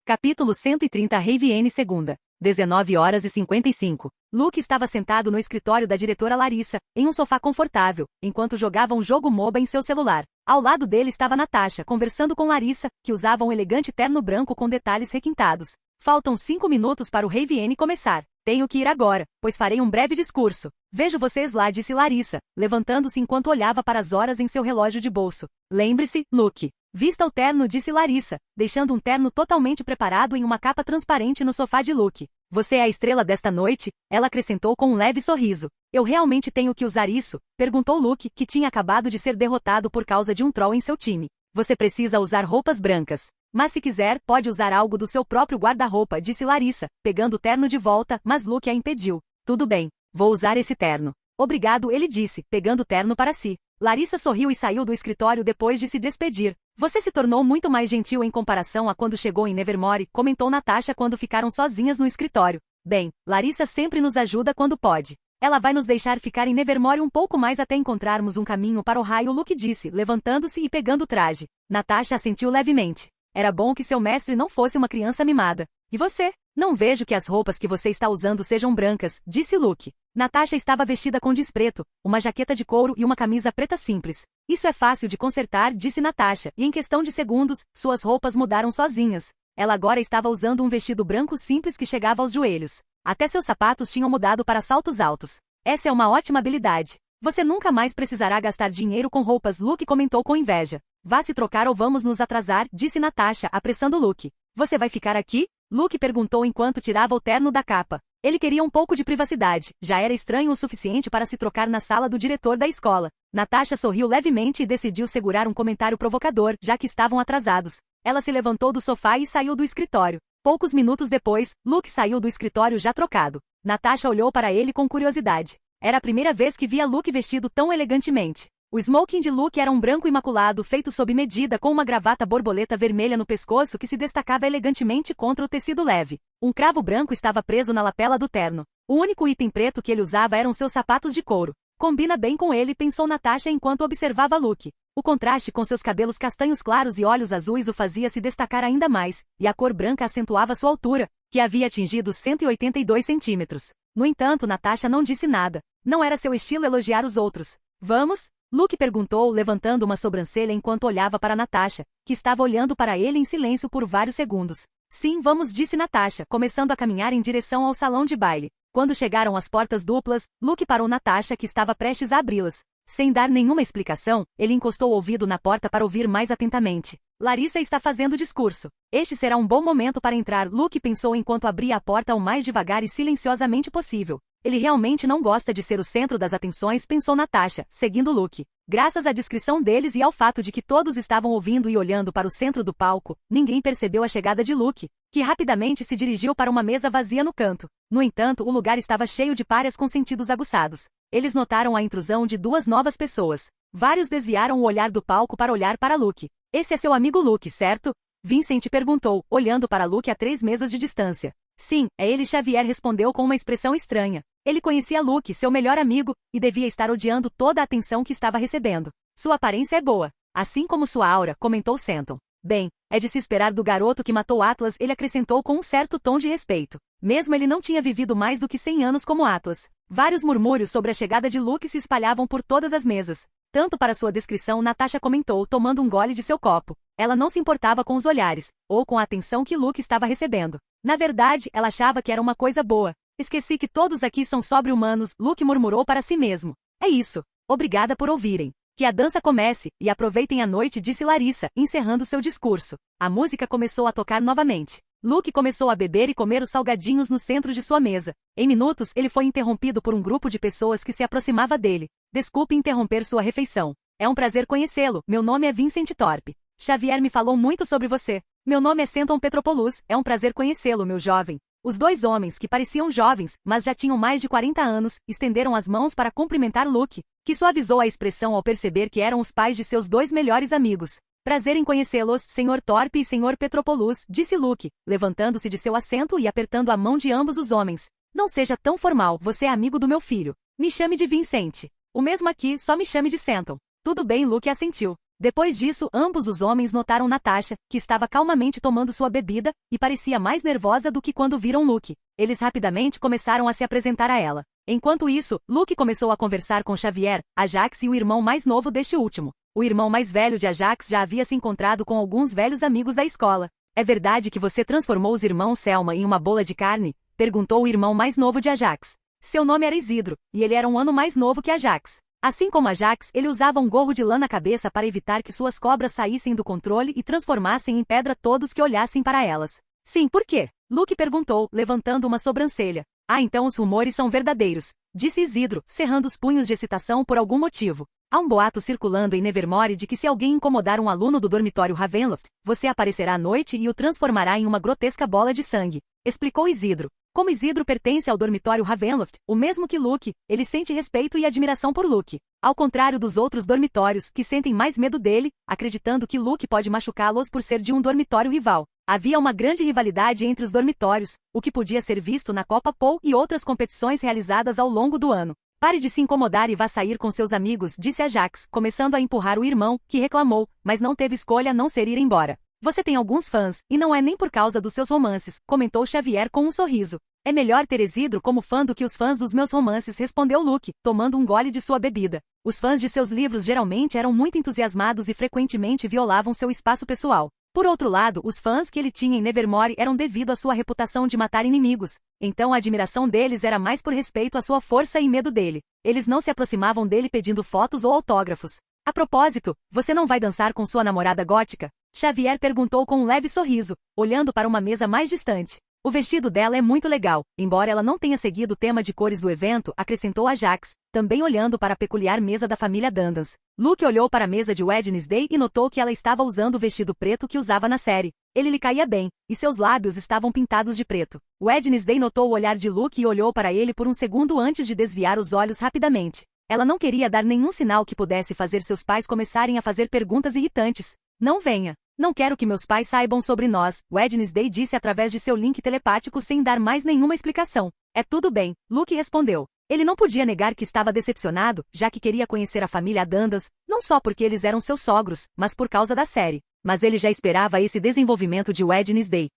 Capítulo 130 Ravienne 2ª. 19h55. Luke estava sentado no escritório da diretora Larissa, em um sofá confortável, enquanto jogava um jogo MOBA em seu celular. Ao lado dele estava Natasha, conversando com Larissa, que usava um elegante terno branco com detalhes requintados. Faltam 5 minutos para o Ravienne começar. Tenho que ir agora, pois farei um breve discurso. Vejo vocês lá, disse Larissa, levantando-se enquanto olhava para as horas em seu relógio de bolso. Lembre-se, Luke. Vista o terno, disse Larissa, deixando um terno totalmente preparado em uma capa transparente no sofá de Luke. Você é a estrela desta noite? Ela acrescentou com um leve sorriso. Eu realmente tenho que usar isso? Perguntou Luke, que tinha acabado de ser derrotado por causa de um troll em seu time. Você precisa usar roupas brancas. Mas se quiser, pode usar algo do seu próprio guarda-roupa, disse Larissa, pegando o terno de volta, mas Luke a impediu. Tudo bem, vou usar esse terno. Obrigado, ele disse, pegando o terno para si. Larissa sorriu e saiu do escritório depois de se despedir. Você se tornou muito mais gentil em comparação a quando chegou em Nevermore, comentou Natasha quando ficaram sozinhas no escritório. Bem, Larissa sempre nos ajuda quando pode. Ela vai nos deixar ficar em Nevermore um pouco mais até encontrarmos um caminho para o raio, Luke disse, levantando-se e pegando o traje. Natasha assentiu levemente. Era bom que seu mestre não fosse uma criança mimada. E você? Não vejo que as roupas que você está usando sejam brancas, disse Luke. Natasha estava vestida com despreto, uma jaqueta de couro e uma camisa preta simples. Isso é fácil de consertar, disse Natasha, e em questão de segundos, suas roupas mudaram sozinhas. Ela agora estava usando um vestido branco simples que chegava aos joelhos. Até seus sapatos tinham mudado para saltos altos. Essa é uma ótima habilidade. Você nunca mais precisará gastar dinheiro com roupas, Luke comentou com inveja. Vá se trocar ou vamos nos atrasar, disse Natasha, apressando Luke. Você vai ficar aqui? Luke perguntou enquanto tirava o terno da capa. Ele queria um pouco de privacidade, já era estranho o suficiente para se trocar na sala do diretor da escola. Natasha sorriu levemente e decidiu segurar um comentário provocador, já que estavam atrasados. Ela se levantou do sofá e saiu do escritório. Poucos minutos depois, Luke saiu do escritório já trocado. Natasha olhou para ele com curiosidade. Era a primeira vez que via Luke vestido tão elegantemente. O smoking de Luke era um branco imaculado feito sob medida com uma gravata borboleta vermelha no pescoço que se destacava elegantemente contra o tecido leve. Um cravo branco estava preso na lapela do terno. O único item preto que ele usava eram seus sapatos de couro. Combina bem com ele, pensou Natasha enquanto observava Luke. O contraste com seus cabelos castanhos claros e olhos azuis o fazia se destacar ainda mais, e a cor branca acentuava sua altura, que havia atingido 182 centímetros. No entanto, Natasha não disse nada. Não era seu estilo elogiar os outros. Vamos? Luke perguntou, levantando uma sobrancelha enquanto olhava para Natasha, que estava olhando para ele em silêncio por vários segundos. Sim, vamos, disse Natasha, começando a caminhar em direção ao salão de baile. Quando chegaram às portas duplas, Luke parou Natasha, que estava prestes a abri-las. Sem dar nenhuma explicação, ele encostou o ouvido na porta para ouvir mais atentamente. Larissa está fazendo discurso. Este será um bom momento para entrar, Luke pensou enquanto abria a porta o mais devagar e silenciosamente possível. Ele realmente não gosta de ser o centro das atenções, pensou Natasha, seguindo Luke. Graças à descrição deles e ao fato de que todos estavam ouvindo e olhando para o centro do palco, ninguém percebeu a chegada de Luke, que rapidamente se dirigiu para uma mesa vazia no canto. No entanto, o lugar estava cheio de párias com sentidos aguçados. Eles notaram a intrusão de 2 novas pessoas. Vários desviaram o olhar do palco para olhar para Luke. Esse é seu amigo Luke, certo? Vincent perguntou, olhando para Luke a 3 mesas de distância. Sim, é ele, Xavier respondeu com uma expressão estranha. Ele conhecia Luke, seu melhor amigo, e devia estar odiando toda a atenção que estava recebendo. Sua aparência é boa. Assim como sua aura, comentou Stanton. Bem, é de se esperar do garoto que matou Atlas, ele acrescentou com um certo tom de respeito. Mesmo ele não tinha vivido mais do que 100 anos como Atlas. Vários murmúrios sobre a chegada de Luke se espalhavam por todas as mesas. Tanto para sua descrição, Natasha comentou, tomando um gole de seu copo. Ela não se importava com os olhares, ou com a atenção que Luke estava recebendo. Na verdade, ela achava que era uma coisa boa. Esqueci que todos aqui são sobre-humanos, Luke murmurou para si mesmo. É isso. Obrigada por ouvirem. Que a dança comece, e aproveitem a noite, disse Larissa, encerrando seu discurso. A música começou a tocar novamente. Luke começou a beber e comer os salgadinhos no centro de sua mesa. Em minutos, ele foi interrompido por um grupo de pessoas que se aproximava dele. Desculpe interromper sua refeição. É um prazer conhecê-lo, meu nome é Vincent Thorpe. Xavier me falou muito sobre você. Meu nome é Stanton Petropoulos, é um prazer conhecê-lo, meu jovem. Os dois homens, que pareciam jovens, mas já tinham mais de 40 anos, estenderam as mãos para cumprimentar Luke, que suavizou a expressão ao perceber que eram os pais de seus dois melhores amigos. Prazer em conhecê-los, Sr. Thorpe e Sr. Petropoulos, disse Luke, levantando-se de seu assento e apertando a mão de ambos os homens. Não seja tão formal, você é amigo do meu filho. Me chame de Vincent. O mesmo aqui, só me chame de Stanton. Tudo bem, Luke assentiu. Depois disso, ambos os homens notaram Natasha, que estava calmamente tomando sua bebida, e parecia mais nervosa do que quando viram Luke. Eles rapidamente começaram a se apresentar a ela. Enquanto isso, Luke começou a conversar com Xavier, Ajax e o irmão mais novo deste último. O irmão mais velho de Ajax já havia se encontrado com alguns velhos amigos da escola. É verdade que você transformou os irmãos Selma em uma bola de carne? Perguntou o irmão mais novo de Ajax. Seu nome era Isidro, e ele era um ano mais novo que Ajax. Assim como Ajax, ele usava um gorro de lã na cabeça para evitar que suas cobras saíssem do controle e transformassem em pedra todos que olhassem para elas. Sim, por quê? Luke perguntou, levantando uma sobrancelha. Ah, então os rumores são verdadeiros, disse Isidro, cerrando os punhos de excitação por algum motivo. Há um boato circulando em Nevermore de que se alguém incomodar um aluno do dormitório Ravenloft, você aparecerá à noite e o transformará em uma grotesca bola de sangue, explicou Isidro. Como Isidro pertence ao dormitório Ravenloft, o mesmo que Luke, ele sente respeito e admiração por Luke. Ao contrário dos outros dormitórios, que sentem mais medo dele, acreditando que Luke pode machucá-los por ser de um dormitório rival. Havia uma grande rivalidade entre os dormitórios, o que podia ser visto na Copa Poe e outras competições realizadas ao longo do ano. Pare de se incomodar e vá sair com seus amigos, disse Ajax, começando a empurrar o irmão, que reclamou, mas não teve escolha a não ser ir embora. Você tem alguns fãs, e não é nem por causa dos seus romances, comentou Xavier com um sorriso. É melhor ter Isidro como fã do que os fãs dos meus romances, respondeu Luke, tomando um gole de sua bebida. Os fãs de seus livros geralmente eram muito entusiasmados e frequentemente violavam seu espaço pessoal. Por outro lado, os fãs que ele tinha em Nevermore eram devido à sua reputação de matar inimigos. Então a admiração deles era mais por respeito à sua força e medo dele. Eles não se aproximavam dele pedindo fotos ou autógrafos. A propósito, você não vai dançar com sua namorada gótica? Xavier perguntou com um leve sorriso, olhando para uma mesa mais distante. O vestido dela é muito legal, embora ela não tenha seguido o tema de cores do evento, acrescentou Ajax, também olhando para a peculiar mesa da família Dandans. Luke olhou para a mesa de Wednesday e notou que ela estava usando o vestido preto que usava na série. Ele lhe caía bem, e seus lábios estavam pintados de preto. Wednesday notou o olhar de Luke e olhou para ele por um segundo antes de desviar os olhos rapidamente. Ela não queria dar nenhum sinal que pudesse fazer seus pais começarem a fazer perguntas irritantes. Não venha. Não quero que meus pais saibam sobre nós, Wednesday disse através de seu link telepático sem dar mais nenhuma explicação. É tudo bem, Luke respondeu. Ele não podia negar que estava decepcionado, já que queria conhecer a família Dandas, não só porque eles eram seus sogros, mas por causa da série. Mas ele já esperava esse desenvolvimento de Wednesday.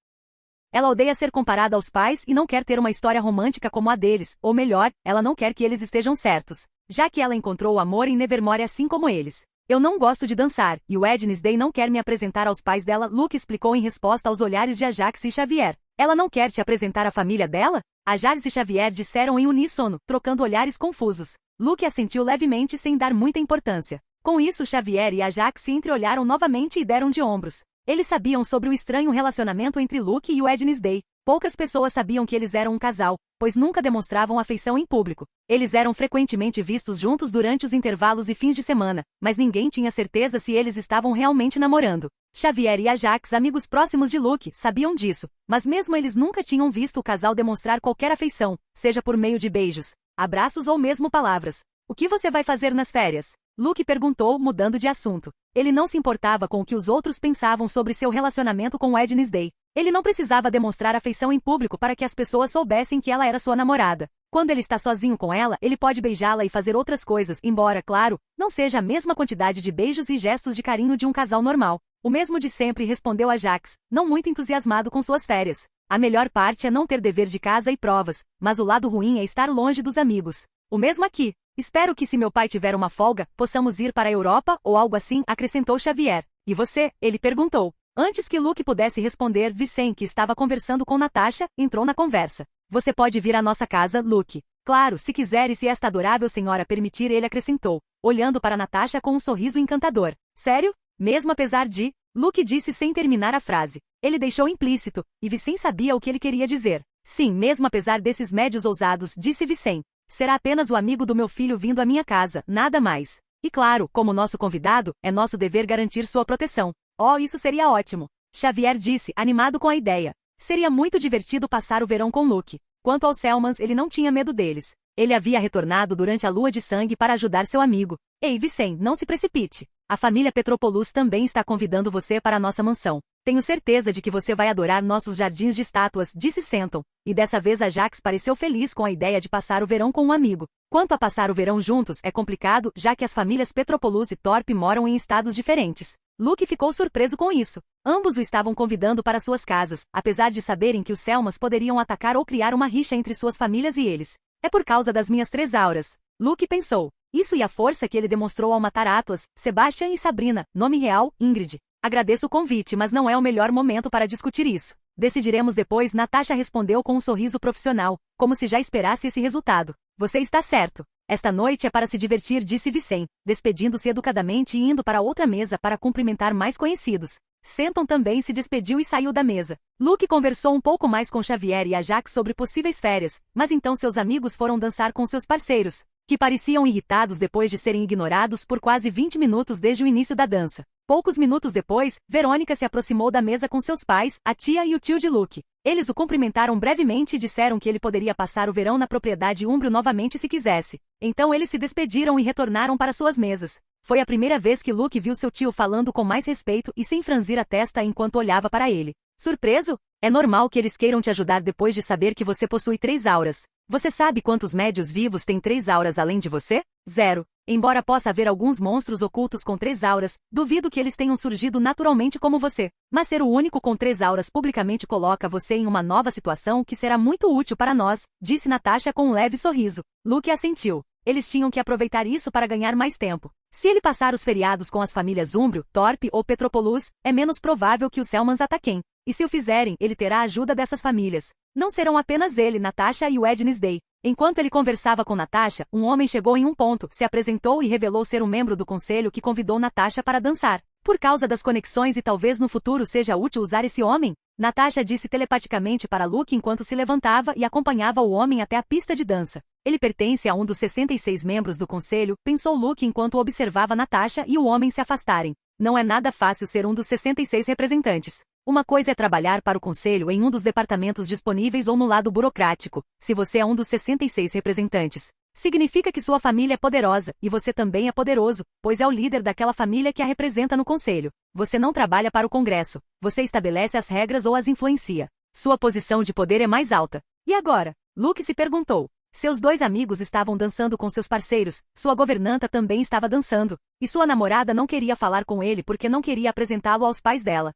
Ela odeia ser comparada aos pais e não quer ter uma história romântica como a deles, ou melhor, ela não quer que eles estejam certos, já que ela encontrou o amor em Nevermore assim como eles. Eu não gosto de dançar, e Wednesday não quer me apresentar aos pais dela, Luke explicou em resposta aos olhares de Ajax e Xavier. Ela não quer te apresentar à família dela? Ajax e Xavier disseram em uníssono, trocando olhares confusos. Luke assentiu levemente sem dar muita importância. Com isso, Xavier e Ajax se entreolharam novamente e deram de ombros. Eles sabiam sobre o estranho relacionamento entre Luke e Wednesday. Poucas pessoas sabiam que eles eram um casal, pois nunca demonstravam afeição em público. Eles eram frequentemente vistos juntos durante os intervalos e fins de semana, mas ninguém tinha certeza se eles estavam realmente namorando. Xavier e Ajax, amigos próximos de Luke, sabiam disso, mas mesmo eles nunca tinham visto o casal demonstrar qualquer afeição, seja por meio de beijos, abraços ou mesmo palavras. O que você vai fazer nas férias? Luke perguntou, mudando de assunto. Ele não se importava com o que os outros pensavam sobre seu relacionamento com Wednesday. Ele não precisava demonstrar afeição em público para que as pessoas soubessem que ela era sua namorada. Quando ele está sozinho com ela, ele pode beijá-la e fazer outras coisas, embora, claro, não seja a mesma quantidade de beijos e gestos de carinho de um casal normal. O mesmo de sempre, respondeu Ajax, não muito entusiasmado com suas férias. A melhor parte é não ter dever de casa e provas, mas o lado ruim é estar longe dos amigos. O mesmo aqui. Espero que se meu pai tiver uma folga, possamos ir para a Europa ou algo assim, acrescentou Xavier. E você? Ele perguntou. Antes que Luke pudesse responder, Vicen, que estava conversando com Natasha, entrou na conversa. Você pode vir à nossa casa, Luke. Claro, se quiser e se esta adorável senhora permitir, ele acrescentou, olhando para Natasha com um sorriso encantador. Sério? Mesmo apesar de... Luke disse sem terminar a frase. Ele deixou implícito, e Vicen sabia o que ele queria dizer. Sim, mesmo apesar desses médios ousados, disse Vicen. Será apenas o amigo do meu filho vindo à minha casa, nada mais. E claro, como nosso convidado, é nosso dever garantir sua proteção. Oh, isso seria ótimo. Xavier disse, animado com a ideia. Seria muito divertido passar o verão com Luke. Quanto aos Selmans, ele não tinha medo deles. Ele havia retornado durante a lua de sangue para ajudar seu amigo. Ei, Vicen, não se precipite. A família Petropoulos também está convidando você para a nossa mansão. Tenho certeza de que você vai adorar nossos jardins de estátuas, disse Senton. E dessa vez Ajax pareceu feliz com a ideia de passar o verão com um amigo. Quanto a passar o verão juntos, é complicado, já que as famílias Petropoulos e Thorpe moram em estados diferentes. Luke ficou surpreso com isso. Ambos o estavam convidando para suas casas, apesar de saberem que os Selmas poderiam atacar ou criar uma rixa entre suas famílias e eles. É por causa das minhas 3 auras. Luke pensou. Isso e a força que ele demonstrou ao matar Atlas, Sebastian e Sabrina, nome real, Ingrid. Agradeço o convite, mas não é o melhor momento para discutir isso. Decidiremos depois, Natasha respondeu com um sorriso profissional, como se já esperasse esse resultado. Você está certo. Esta noite é para se divertir, disse Vicen, despedindo-se educadamente e indo para outra mesa para cumprimentar mais conhecidos. Senton também se despediu e saiu da mesa. Luke conversou um pouco mais com Xavier e Ajax sobre possíveis férias, mas então seus amigos foram dançar com seus parceiros, que pareciam irritados depois de serem ignorados por quase 20 minutos desde o início da dança. Poucos minutos depois, Verônica se aproximou da mesa com seus pais, a tia e o tio de Luke. Eles o cumprimentaram brevemente e disseram que ele poderia passar o verão na propriedade Umbro novamente se quisesse. Então eles se despediram e retornaram para suas mesas. Foi a primeira vez que Luke viu seu tio falando com mais respeito e sem franzir a testa enquanto olhava para ele. Surpreso? É normal que eles queiram te ajudar depois de saber que você possui 3 auras. Você sabe quantos médios vivos têm 3 auras além de você? 0. Embora possa haver alguns monstros ocultos com 3 auras, duvido que eles tenham surgido naturalmente como você. Mas ser o único com 3 auras publicamente coloca você em uma nova situação que será muito útil para nós, disse Natasha com um leve sorriso. Luke assentiu. Eles tinham que aproveitar isso para ganhar mais tempo. Se ele passar os feriados com as famílias Umbro, Thorpe ou Petropoulos, é menos provável que os Selmans ataquem. E se o fizerem, ele terá a ajuda dessas famílias. Não serão apenas ele, Natasha e Wednesday. Enquanto ele conversava com Natasha, um homem chegou em um ponto, se apresentou e revelou ser um membro do conselho que convidou Natasha para dançar. Por causa das conexões e talvez no futuro seja útil usar esse homem? Natasha disse telepaticamente para Luke enquanto se levantava e acompanhava o homem até a pista de dança. Ele pertence a um dos 66 membros do conselho, pensou Luke enquanto observava Natasha e o homem se afastarem. Não é nada fácil ser um dos 66 representantes. Uma coisa é trabalhar para o conselho em um dos departamentos disponíveis ou no lado burocrático. Se você é um dos 66 representantes, significa que sua família é poderosa, e você também é poderoso, pois é o líder daquela família que a representa no conselho. Você não trabalha para o Congresso. Você estabelece as regras ou as influencia. Sua posição de poder é mais alta. E agora? Luke se perguntou. Seus 2 amigos estavam dançando com seus parceiros, sua governanta também estava dançando, e sua namorada não queria falar com ele porque não queria apresentá-lo aos pais dela.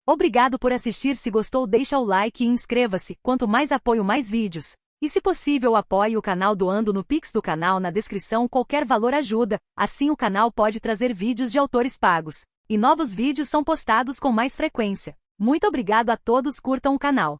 Obrigado por assistir. Se gostou, deixa o like e inscreva-se. Quanto mais apoio, mais vídeos. E se possível, apoie o canal doando no Pix do canal na descrição. Qualquer valor ajuda, assim o canal pode trazer vídeos de autores pagos. E novos vídeos são postados com mais frequência. Muito obrigado a todos, curtam o canal.